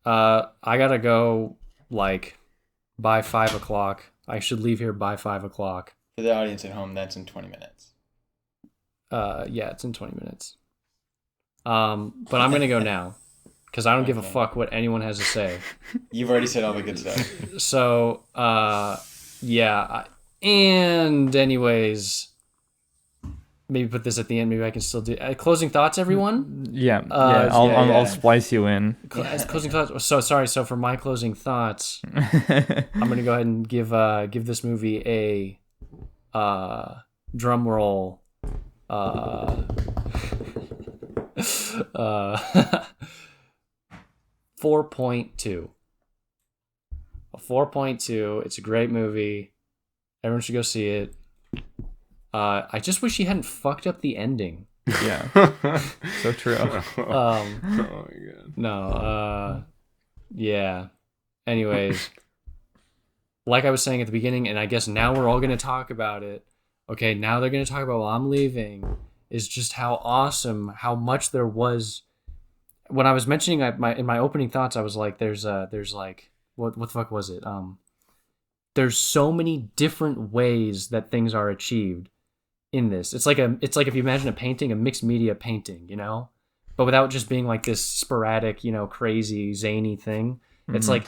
I gotta go like by 5 o'clock. I should leave here by 5 o'clock. For the audience at home, that's in 20 minutes. Yeah, it's in 20 minutes. But I'm gonna go now because I don't give a fuck what anyone has to say. You've already said all the good stuff. So, yeah. And anyways, maybe put this at the end. Maybe I can still do closing thoughts, everyone. Yeah, yeah. I'll splice you in. Closing thoughts. So sorry. So for my closing thoughts, I'm gonna go ahead and give this movie a drum roll. 4.2. A 4.2. It's a great movie. Everyone should go see it. I just wish he hadn't fucked up the ending. Yeah. So true. Oh my god. No. Yeah. Anyways, like I was saying at the beginning, and I guess now we're all going to talk about it. Okay, now they're going to talk about while I'm leaving is just how awesome, how much there was. When I was mentioning in my opening thoughts, I was like, there's like, what the fuck was it? There's so many different ways that things are achieved in this. It's like if you imagine a painting, a mixed media painting, you know, but without just being like this sporadic, you know, crazy zany thing. Mm-hmm. It's like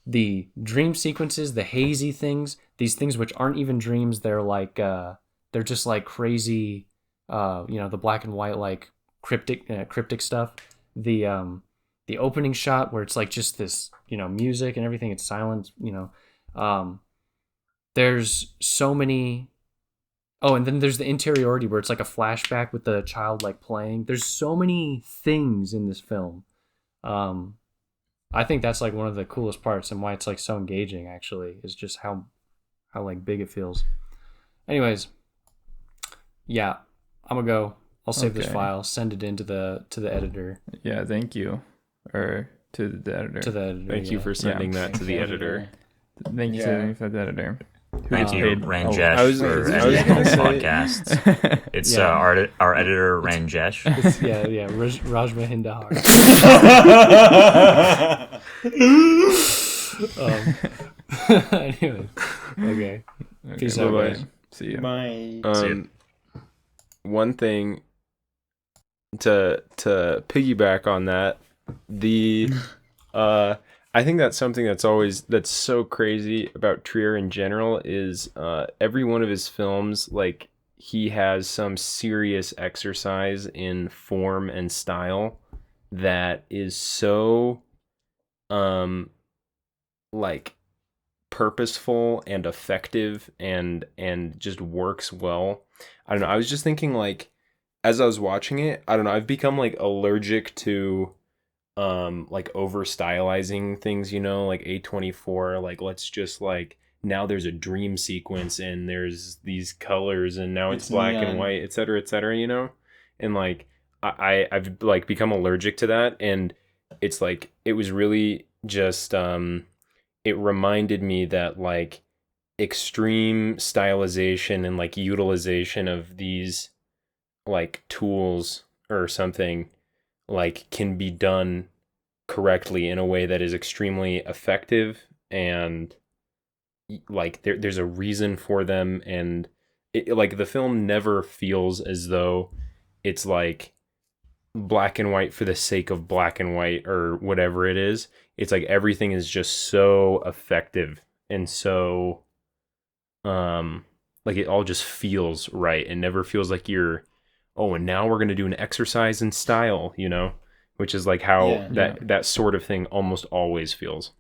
the dream sequences, the hazy things, these things which aren't even dreams. They're like they're just like crazy, you know, the black and white like cryptic stuff. The opening shot where it's like just this, you know, music and everything. It's silent, you know. There's so many. Oh, and then there's the interiority where it's like a flashback with the child like playing. There's so many things in this film. I think that's like one of the coolest parts and why it's like so engaging actually is just how like big it feels. Anyways, yeah, I'm gonna go. I'll save this file, send it into the editor. Yeah, thank you. Or to the editor. To the editor. Thank you for sending that to the editor. Thank you to the editor. Thank you, Ranjesh, I was for gonna editing say- podcasts. It's our editor, Ranjesh. Yeah, Raj Mahindahar. Anyway, okay. Peace out, bye-bye. guys. See you. Bye. One thing to piggyback on that, I think that's something that's so crazy about Trier in general is every one of his films, like he has some serious exercise in form and style that is so like purposeful and effective and just works well. I don't know. I was just thinking like as I was watching it, I don't know, I've become like allergic to like over stylizing things, you know, like A24, like let's just like now there's a dream sequence and there's these colors and now it's black and white, etc., you know? And like I've like become allergic to that, and it's like it was really just it reminded me that like extreme stylization and like utilization of these like tools or something like can be done correctly in a way that is extremely effective, and like there's a reason for them, and it, like the film never feels as though it's like black and white for the sake of black and white or whatever it is. It's like everything is just so effective and so like it all just feels right. It never feels like you're, oh, and now we're going to do an exercise in style, you know, which is like how that sort of thing almost always feels.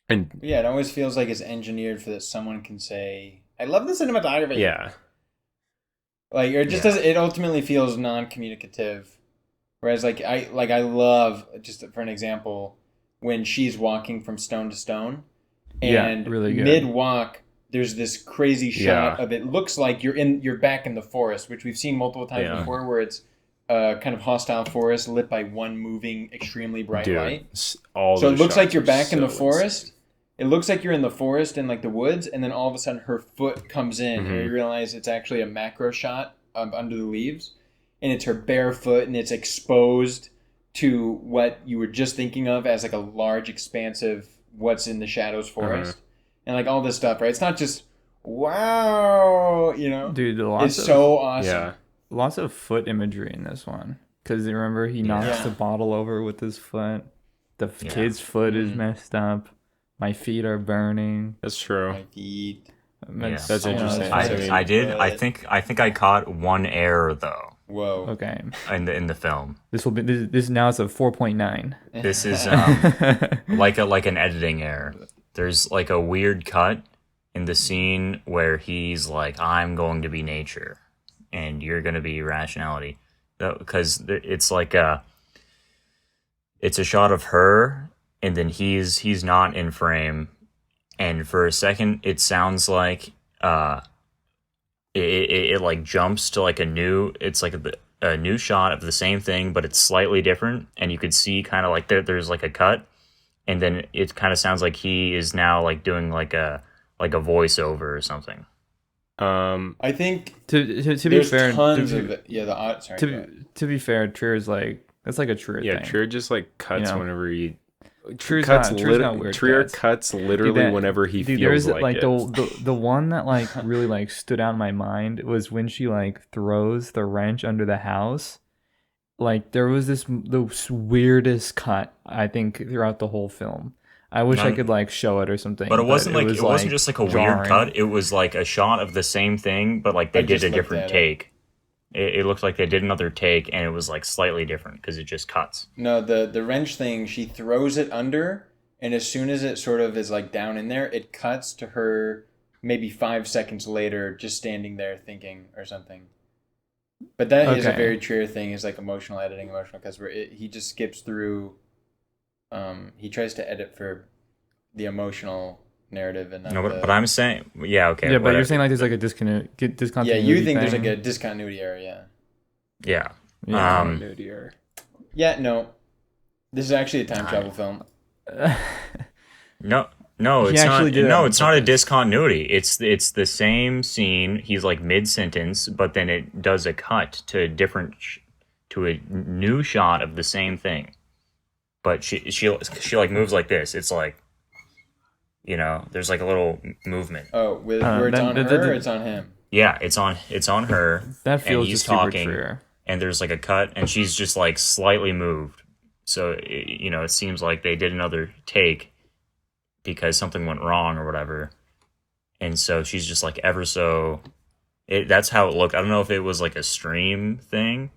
And yeah, it always feels like it's engineered for that someone can say, I love the cinematography. Yeah. Like, or it just doesn't, it ultimately feels non-communicative. Whereas like I love, just for an example, when she's walking from stone to stone and really good. mid-walk, there's this crazy shot of it looks like you're back in the forest, which we've seen multiple times before, where it's kind of hostile forest lit by one moving extremely bright light. So it looks like you're back in the forest. Insane. It looks like you're in the forest and like the woods, and then all of a sudden her foot comes in, and you realize it's actually a macro shot under the leaves, and it's her bare foot, and it's exposed to what you were just thinking of as like a large, expansive, what's in the shadows forest. and like all this stuff, right? It's not just wow, you know, Dude, it's so awesome. Yeah. lots of foot imagery in this one. Because you remember he knocks Yeah. the bottle over with his foot. The kid's foot is messed up. My feet are burning. That's true. My feet. That's, That's you know, interesting. it's- I mean- I did. I think I caught one error though Whoa. Okay. in the film. This will be this now it's a 4.9. This is like an editing error. There's like a weird cut in the scene where he's like, "I'm going to be nature, and you're going to be rationality," because it's like it's a shot of her, and then he's not in frame, and for a second it sounds like it like jumps to like a new shot of the same thing, but it's slightly different, and you could see kind of like there's like a cut, and then it kind of sounds like he is now like doing like a voiceover or something. I think to be there's fair, tons to, of it. Yeah, sorry. go ahead. to be fair, Trier's like that's like a Trier Yeah, thing. Trier just like cuts You know? whenever he Trier's cuts. Trier's not weird Trier cuts. cuts literally Dude, whenever he Dude, feels there's like it. the one that like really like stood out in my mind was when she like throws the wrench under the house. Like there was the weirdest cut I think throughout the whole film. I wish I could like show it or something. But it wasn't like was, it wasn't just like a jarring. weird cut. It was like a shot of the same thing, but like they I did just a looked different at it. take. It looked like they did another take, and it was like slightly different because it just cuts. No, the wrench thing, she throws it under, and as soon as it sort of is like down in there, it cuts to her maybe 5 seconds later, just standing there thinking or something. But that is a Okay. very Trier thing, is like emotional editing, because he just skips through. He tries to edit for the emotional narrative and not No, the, but I'm saying, yeah, okay, Yeah, but whatever. you're saying like there's like a discontinuity. yeah, you think there's thing. like a discontinuity error, yeah. yeah. Yeah. Continuity error. Yeah, no. This is actually a time travel film. No, He it's actually not. did it No, on it's not a purpose. discontinuity. It's the same scene. He's like mid sentence, but then it does a cut to a different, to a new shot of the same thing. But she like moves like this. It's like, you know, there's like a little movement. Oh, where it's on her or it's on him? Yeah, it's on her. That feels and he's just super talking, Trier. and there's like a cut, and she's just like slightly moved. So you know, it seems like they did another take because something went wrong or whatever, and so she's just like ever so. That's how it looked. I don't know if it was like a stream thing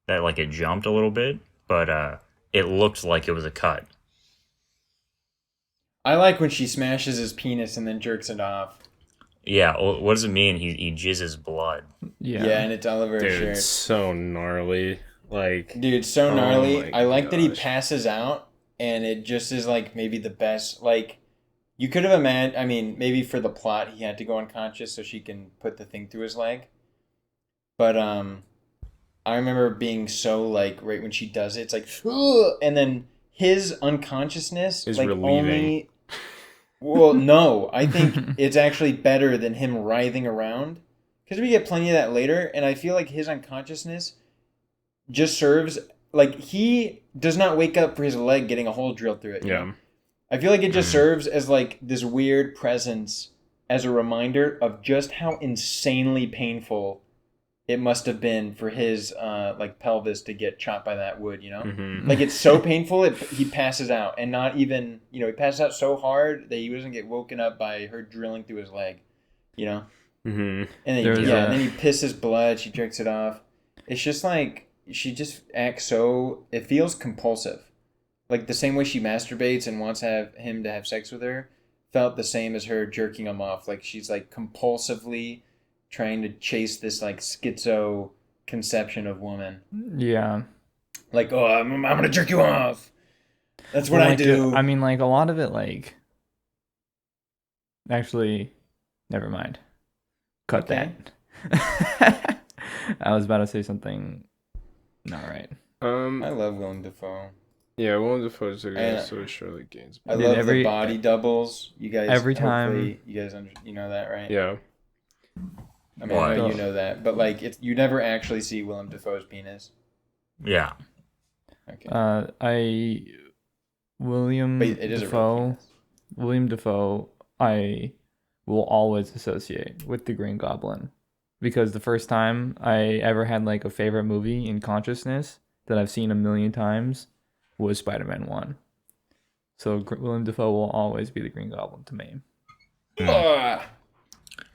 that like it jumped a little bit, but it looked like it was a cut. I like when she smashes his penis and then jerks it off. Yeah, well, what does it mean? He jizzes blood. Yeah. Yeah, and it's all over his Dude, shirt. it's so gnarly. Like, Dude, so Oh gnarly. my I like that he gosh. passes out, and it just is like maybe the best. Like, you could have imagined. I mean, maybe for the plot, he had to go unconscious so she can put the thing through his leg. But I remember being so like right when she does it, it's like, ugh, and then his unconsciousness Is like relieving. only. Well, no, I think it's actually better than him writhing around, because we get plenty of that later, and I feel like his unconsciousness just serves, like, he does not wake up for his leg getting a hole drilled through it. you know? yeah. I feel like it just serves as like this weird presence, as a reminder of just how insanely painful it must have been for his like pelvis to get chopped by that wood, you know? Mhm. Like, it's so painful, he passes out, and not even, you know, he passes out so hard that he doesn't get woken up by her drilling through his leg, you know? Mhm. And then, There's and a- then he pisses blood, she jerks it off. It's just like, she just acts so, it feels compulsive. Like, the same way she masturbates and wants him to have sex with her, felt the same as her jerking him off. Like, she's like compulsively trying to chase this like schizo conception of woman. Yeah. Like, oh, I'm gonna jerk you off. That's what Well, I like, do. I mean, like a lot of it, like. Actually, never mind. Cut Okay. that. I was about to say something. Not right. I love Willem Dafoe. Yeah, one of the photos are And- so Charlotte Gaines. I Dude, love every- the body doubles. You guys, every time- hopefully you guys you know that, right? Yeah. I mean, I know What? you know that, but like, you never actually see Willem Dafoe's penis. Yeah. Okay, William but it is a real Defoe. penis. William Defoe. I will always associate with the Green Goblin. Because the first time I ever had like a favorite movie in consciousness that I've seen a million times was Spider-Man 1. So Willem Dafoe will always be the Green Goblin to me.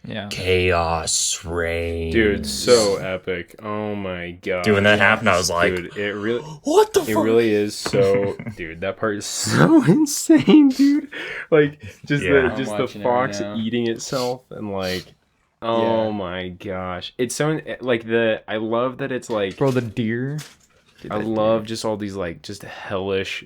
Yeah. Chaos Reigns. Dude, so epic. Oh my god. Dude, when that happened, I was like, dude, it really what the it fuck? really is so dude, that part is so insane, dude. Like just Yeah. the watching it fox right now. eating itself and like oh Yeah. my gosh. It's so like I love that it's like Bro, the deer. Dude, I that love deer. just all these like just hellish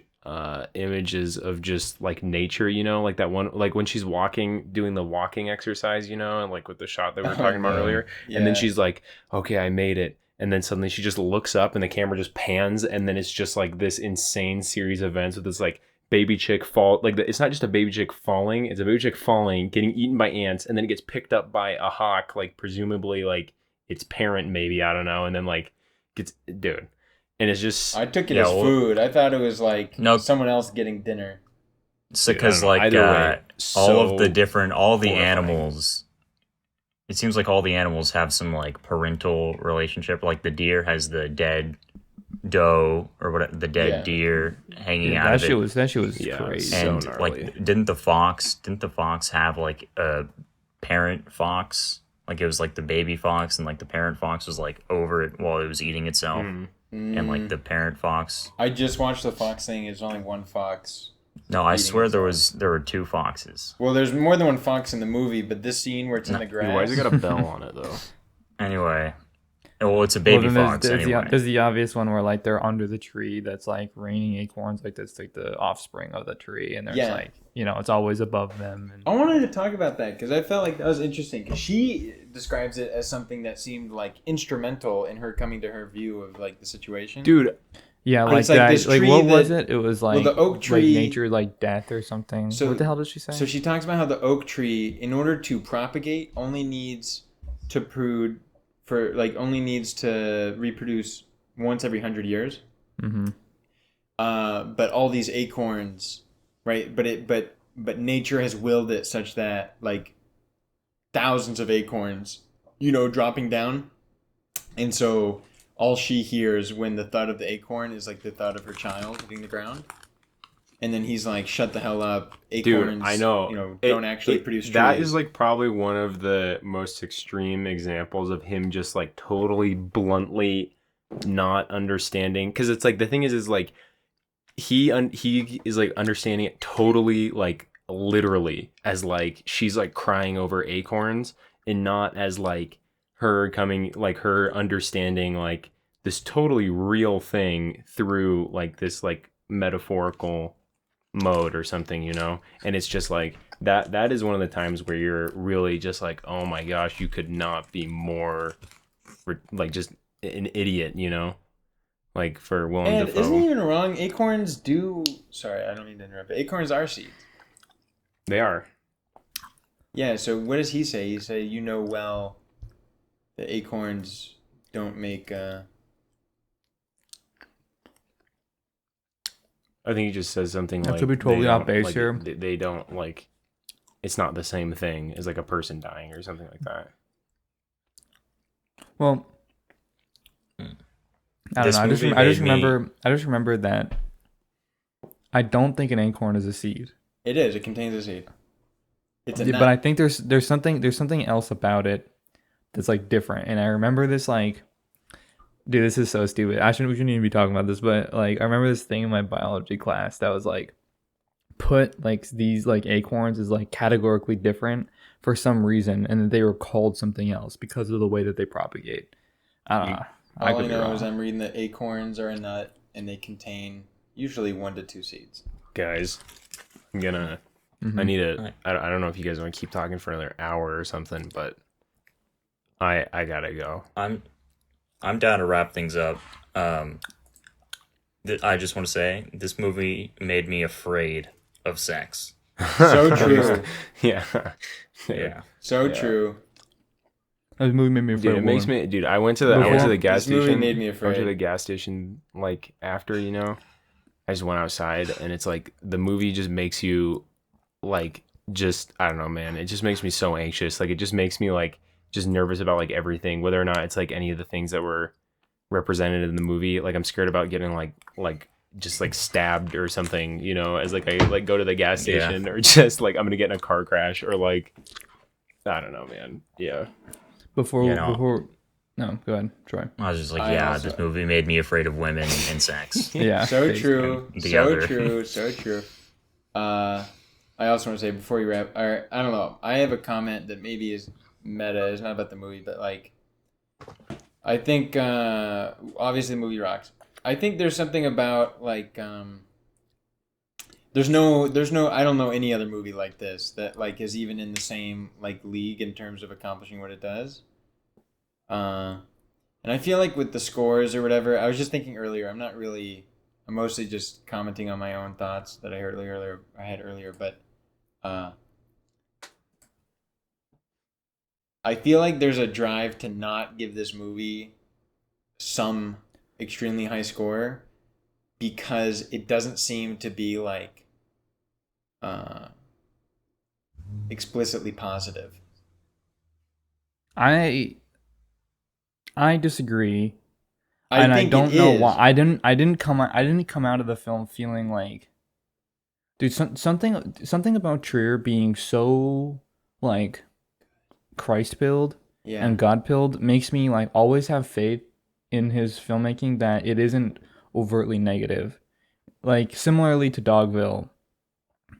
images of just like nature, you know, like that one like when she's doing the walking exercise, you know, and like with the shot that we were talking about earlier, and then Yeah. she's like, okay, I made it, and then suddenly she just looks up and the camera just pans, and then it's just like this insane series of events with this like baby chick it's not just a baby chick falling, it's a baby chick falling, getting eaten by ants, and then it gets picked up by a hawk, like presumably like its parent, maybe, I don't know, and then like gets dude. And it's just I took it Yeah, as well- food. I thought it was like No. someone else getting dinner. So, Dude, I don't because know. like Either way, all of so all the horrifying. animals, it seems like all the animals have some like parental relationship. Like the deer has the dead doe or whatever, the dead Yeah. deer hanging Yeah, out of it. that shit was Yeah, crazy. so And gnarly. like, didn't the fox have like a parent fox? Like it was like the baby fox, and like the parent fox was like over it while it was eating itself, and like the parent fox. I just watched the fox thing. It's only one fox. No, I eating swear itself. there were two foxes. Well, there's more than one fox in the movie, but this scene where it's in the Dude, grass. why has it got a bell on it though? Anyway, well, it's a baby then fox there's anyway. there's the obvious one where like they're under the tree that's like raining acorns, like that's like the offspring of the tree, and there's Yeah. like, you know, it's always above them. And I wanted to talk about that because I felt like that was interesting because she describes it as something that seemed like instrumental in her coming to her view of like the situation. Dude, yeah, But like it's like that. this Like tree what was that- it? It was like the oak tree- like nature, like death or something. So- What the hell did she say? So she talks about how the oak tree, in order to propagate, only needs to reproduce once every 100 years. Mm-hmm. But all these acorns, right? But nature has willed it such that like thousands of acorns, dropping down, and so all she hears when the thud of the acorn is like the thud of her child hitting the ground. And then he's like, "Shut the hell up, acorns!" dude, I know. Don't actually produce trees. That is like probably one of the most extreme examples of him just like totally bluntly not understanding. Because it's like the thing is like he is like understanding it totally like literally as like she's like crying over acorns, and not as like her understanding like this totally real thing through like this like metaphorical mode or something, and it's just like that is one of the times where you're really just like, oh my gosh, you could not be more like just an idiot, like for Willem And Dafoe. isn't he even wrong? Acorns do. Sorry, I don't mean to interrupt. But acorns are seeds. They are. Yeah. So what does he say? He say, well, the acorns don't make. I think he just says something I like could be totally they off don't, base like, here. They don't like it's not the same thing as like a person dying or something like that. Well, I don't This know. movie I just made me- remember. I just remember that. I don't think an acorn is a seed. It is. It contains a seed. It's a Yeah, nut. but I think there's something else about it that's like different. And I remember this like, dude, this is so stupid. We shouldn't even be talking about this, but like I remember this thing in my biology class that was like put like these like acorns as like categorically different for some reason, and that they were called something else because of the way that they propagate. I don't know. All I could be know is wrong. I'm reading that acorns are a nut and they contain usually 1 to 2 seeds. Guys, I'm gonna I need to I don't know if you guys want to keep talking for another hour or something, but I gotta go. I'm down to wrap things up. I just want to say this movie made me afraid of sex. So true. Yeah. Yeah. So true. This movie made me afraid. Dude, it of makes women. me dude, I went to the gas This movie station. made me I went to afraid. the gas station like after, I just went outside, and it's like the movie just makes you like just, I don't know, man. It just makes me so anxious. Like, it just makes me like just nervous about like everything, whether or not it's like any of the things that were represented in the movie. Like, I'm scared about getting like just like stabbed or something, you know, as like I like go to the gas station, or just like I'm gonna get in a car crash, or like, I don't know, man. Yeah. Before You know. before no, go ahead, Troy. I was just like, I yeah, also- this movie made me afraid of women and sex. Yeah. So basically. true. The So other. true. So true. I also want to say before you wrap, or I don't know, I have a comment that maybe is meta. It's not about the movie, but like, I think obviously the movie rocks. I think there's something about like there's no I don't know any other movie like this that like is even in the same like league in terms of accomplishing what it does. And I feel like with the scores or whatever, I was just thinking earlier. I'm mostly just commenting on my own thoughts that I heard earlier. But I feel like there's a drive to not give this movie some extremely high score because it doesn't seem to be like explicitly positive. I disagree. I and think I don't it know is. why. I didn't come out of the film feeling like, dude, something about Trier being so like Christ pilled Yeah. and God pilled makes me like always have faith in his filmmaking that it isn't overtly negative. Like similarly to Dogville,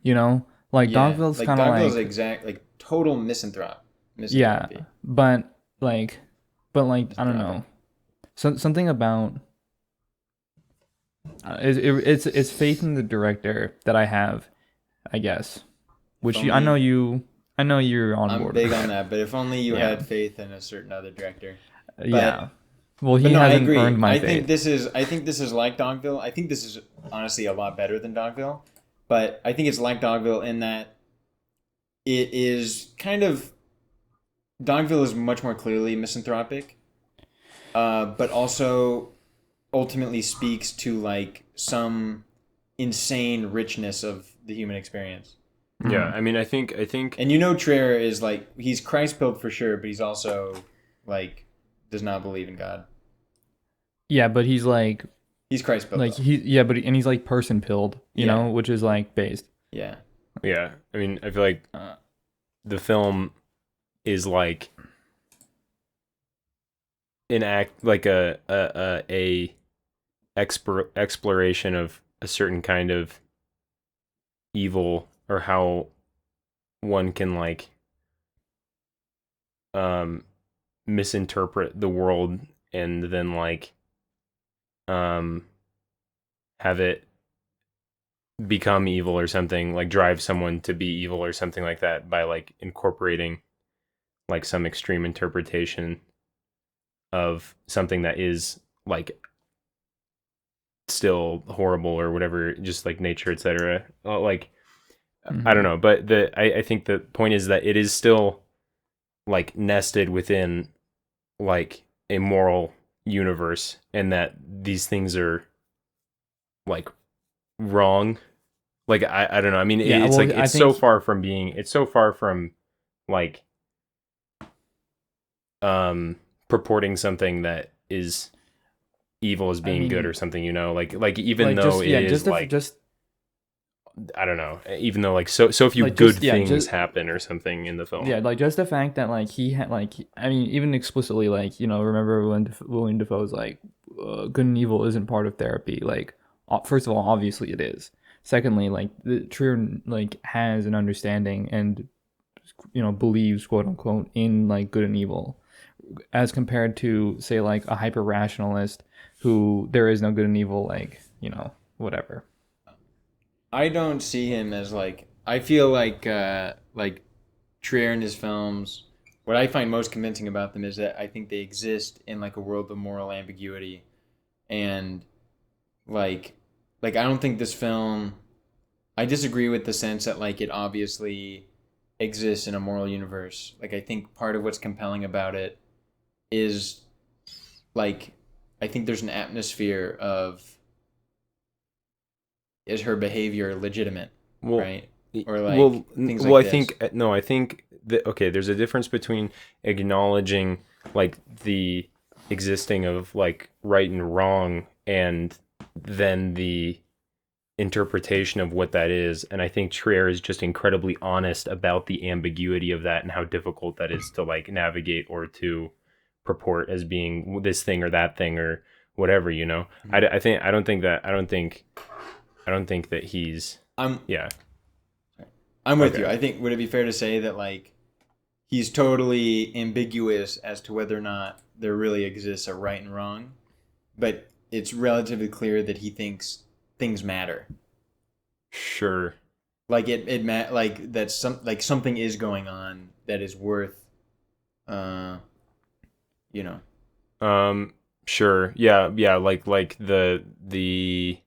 you know, like Dogville's like kind of Dogville's like exact like total yeah, misanthropy. but like I don't know, something about it's faith in the director that I have, I guess, which If I know only- you're on I'm board big with. on that, but if only you Yeah. had faith in a certain other director. Yeah, well, But he no, I hasn't agree. earned my I faith. think this is like Dogville. I think this is honestly a lot better than Dogville, but I think it's like Dogville in that it is kind of Dogville is much more clearly misanthropic, but also ultimately speaks to like some insane richness of the human experience. Yeah. I mean, I think, And you know, Trier is like he's Christ pilled for sure, but he's also like does not believe in God. Yeah, but he's like He's Christ pilled. like though. and he's like person pilled, you Yeah. know, which is like based. Yeah. yeah. I mean, I feel like the film is like an act, like a exploration of a certain kind of evil, or how one can like misinterpret the world and then like have it become evil or something, like drive someone to be evil or something like that by like incorporating like some extreme interpretation of something that is like still horrible or whatever, just like nature, etc. Like I don't know, but I think the point is that it is still like nested within like a moral universe, and that these things are like wrong. Like I don't know. I mean, Yeah, it's well, like I it's so think- far from being. It's so far from like purporting something that is evil as being good mean, or something. You know, like even like, though just, yeah, it is just like just I don't know. Even though like so few like, good just- yeah, things just- happen or something in the film. yeah, like just the fact that like he had like I mean even explicitly like you know remember when William Dafoe's like good and evil isn't part of therapy, like first of all obviously it is. Secondly, like the Trier like has an understanding and you know believes quote unquote in like good and evil, as compared to say like a hyper rationalist who there is no good and evil, like you know whatever. I don't see him as like I feel like Trier and his films. What I find most convincing about them is that I think they exist in like a world of moral ambiguity, and like I don't think this film. I disagree with the sense that like it obviously exists in a moral universe. Like I think part of what's compelling about it is like I think there's an atmosphere of is her behavior legitimate, Well, right? or like well, things well, like I this? think no, I think that okay. There's a difference between acknowledging like the existing of like right and wrong, and then the interpretation of what that is. And I think Trier is just incredibly honest about the ambiguity of that and how difficult that is to like navigate or to purport as being this thing or that thing or whatever. I don't think that he's I'm yeah. I'm with Okay. you. I think would it be fair to say that like he's totally ambiguous as to whether or not there really exists a right and wrong, but it's relatively clear that he thinks things matter. Sure. Like like that something is going on that is worth you know. Sure. Yeah, like the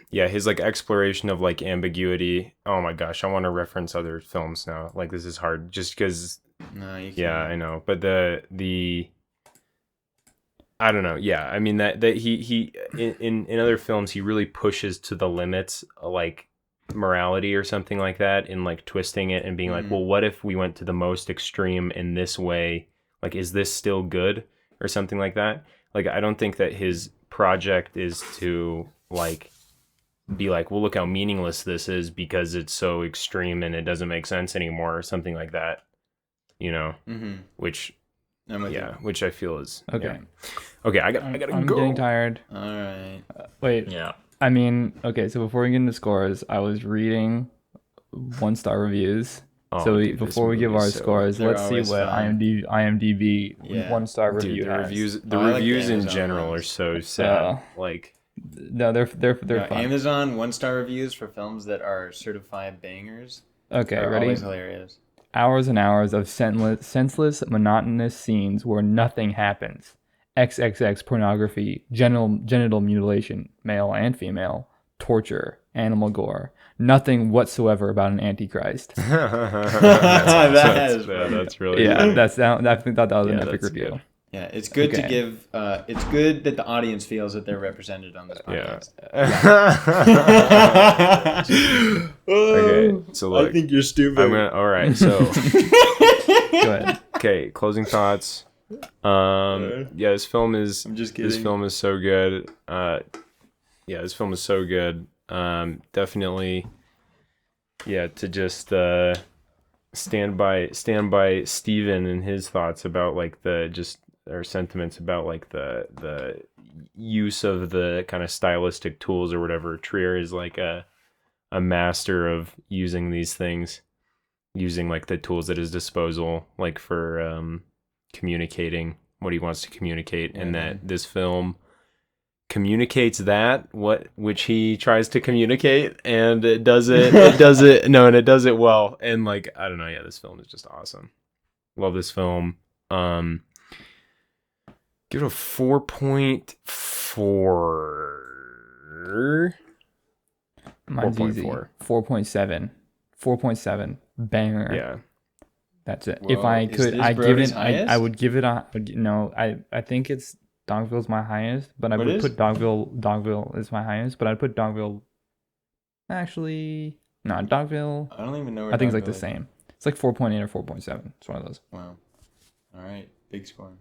yeah, his like exploration of like ambiguity. Oh my gosh, I want to reference other films now. Like this is hard just because No, you can't. yeah, I know. But the I don't know. Yeah, I mean that he in other films he really pushes to the limits like morality or something like that in like twisting it and being like, well, what if we went to the most extreme in this way? Like, is this still good or something like that? Like, I don't think that his project is to like be like, well, look how meaningless this is because it's so extreme and it doesn't make sense anymore or something like that. Which I'm with you. which I feel is Okay. yeah. Okay, I gotta I'm go. getting tired. All right. Wait. Yeah. I mean, okay, so before we get into scores, I was reading 1-star reviews. Oh, So dude, this before we give movie's our so- scores, They're let's see always what fun. IMDb Yeah. 1-star Dude, review the has. reviews I like the in Amazon general ones. are so sad. Like No, they're fun. Amazon 1-star reviews for films that are certified bangers Okay, are ready? always hilarious. Hours and hours of senseless, monotonous scenes where nothing happens. XXX pornography, genital mutilation, male and female, torture, animal gore. Nothing whatsoever about an Antichrist. that's really Yeah, good. I thought that was an Yeah, epic that's review. good. Yeah, it's good to Okay. give. It's good that the audience feels that they're represented on this Yeah. podcast. Okay, so look, I think you're stupid. all right, so Go ahead. okay, closing thoughts. Yeah, this film is I'm just this kidding. film is so good. Yeah, this film is so good. Definitely yeah, to just stand by Steven and his thoughts about like or sentiments about like the use of the kind of stylistic tools or whatever. Trier is like a master of using these things, using like the tools at his disposal, like for communicating what he wants to communicate, and that this film communicates which he tries to communicate, and it does it and it does it well. And like, I don't know, yeah, this film is just awesome. Love this film. Give it a 4.4. Mine's easy. 4.4. 4.7. 4.7. Banger. Yeah. That's it. Whoa, If I is could, this I give Brody's it. highest? I would give it a. No, I think it's Dogville's my highest, but I What would is? put Dogville. Dogville is my highest, but I'd put Dogville. Actually, no, Dogville. I don't even know. Where I think it's like the Dogville is. same. It's like 4.8 or 4.7. It's one of those. Wow. All right, big score.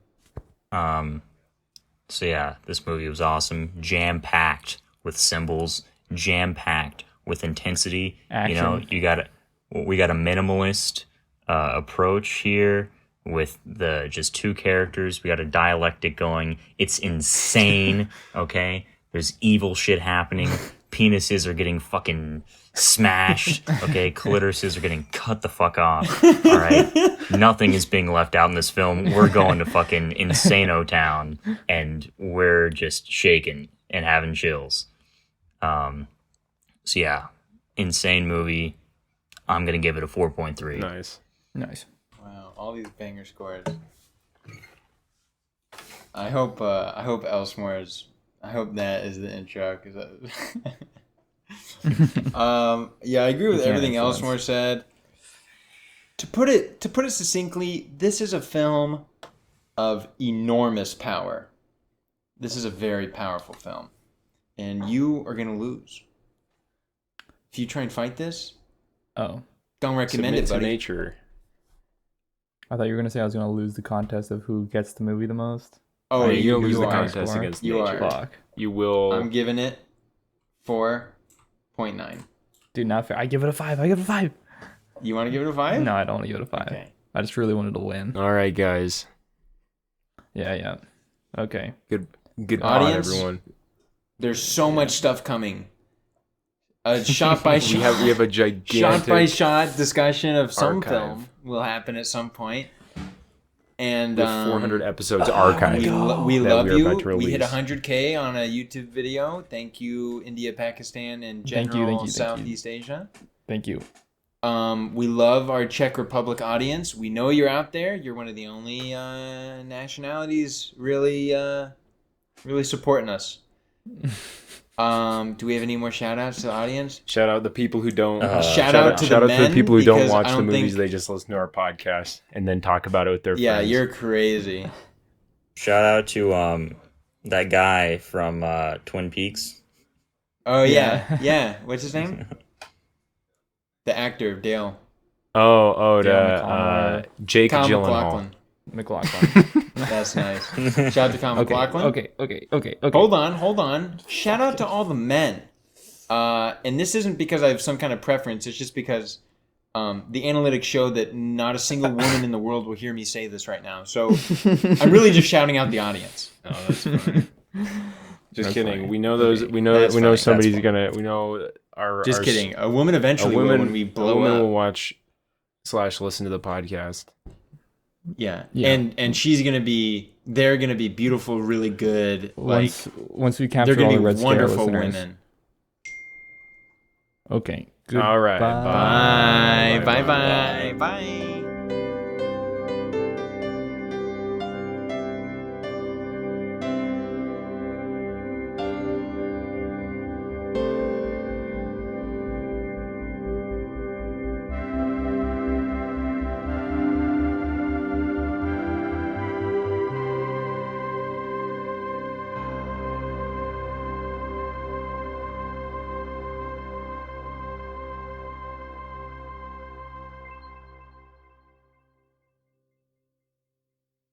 So yeah, this movie was awesome, jam-packed with symbols, jam-packed with intensity. Action. You know, we got a minimalist approach here with the just two characters. We got a dialectic going. It's insane. Okay, there's evil shit happening. Penises are getting fucking smashed. Okay, clitorises are getting cut the fuck off. All right, nothing is being left out in this film. We're going to fucking Insano Town, and we're just shaking and having chills. So yeah, insane movie. I'm gonna give it a 4.3. Nice. Nice. Wow, all these banger scores. I hope Elsmore's. I hope that is the intro because. Yeah, I agree with can't everything influence. Elsmore said. To put it succinctly, this is a film of enormous power. This is a very powerful film, and you are gonna lose. if you try and fight this, Oh, don't recommend Submit it, to buddy. nature. I thought you were gonna say I was gonna lose the contest of who gets the movie the most. Oh, You'll lose the are. contest Score. against You nature. are. Fuck, You will. I'm giving it 4.9. dude, not fair. I give it a 5. I give it a 5. You want to give it a 5? No, I don't want to give it a 5. Okay. I just really wanted to win. All right, guys. Yeah. Okay. Good pod, Audience? everyone. There's so much stuff coming. A shot by We shot. have a gigantic Shot by shot discussion of some archive. film will happen at some point. And with 400 episodes we, archived. we that love we are you. about to We hit release. 100K on a YouTube video. Thank you, India, Pakistan, and Thank you, general thank you. Southeast Asia. Thank you. We love our Czech Republic audience. We know you're out there. You're one of the only nationalities really supporting us. Do we have any more shout outs to the audience? Shout out the people who don't. Shout out to the men, people who don't because watch I the don't movies. think- They just listen to our podcast and then talk about it with their Yeah, friends. you're crazy. Shout out to that guy from Twin Peaks. Oh yeah. What's his name? The actor Dale. Oh, Dale to McConnell. Jake Kyle Gyllenhaal. McLaughlin. That's nice. Shout out to Kyle McLaughlin. Okay. Hold on. Shout out to all the men. And this isn't because I have some kind of preference. It's just because the analytics show that not a single woman in the world will hear me say this right now. So I'm really just shouting out the audience. Oh, that's funny. Just That's kidding. funny. We know those. Okay. We know. That's We know funny. somebody's That's gonna. We know our. Just our kidding. A woman A eventually will woman. when we A blow woman will up. watch / listen to the podcast. Yeah. Yeah. And she's gonna be. They're gonna be beautiful, really good. Like Once we they're capture all gonna the be Red Scare wonderful listeners. women. Okay. All right. Goodbye. Bye. Bye. Bye. Bye.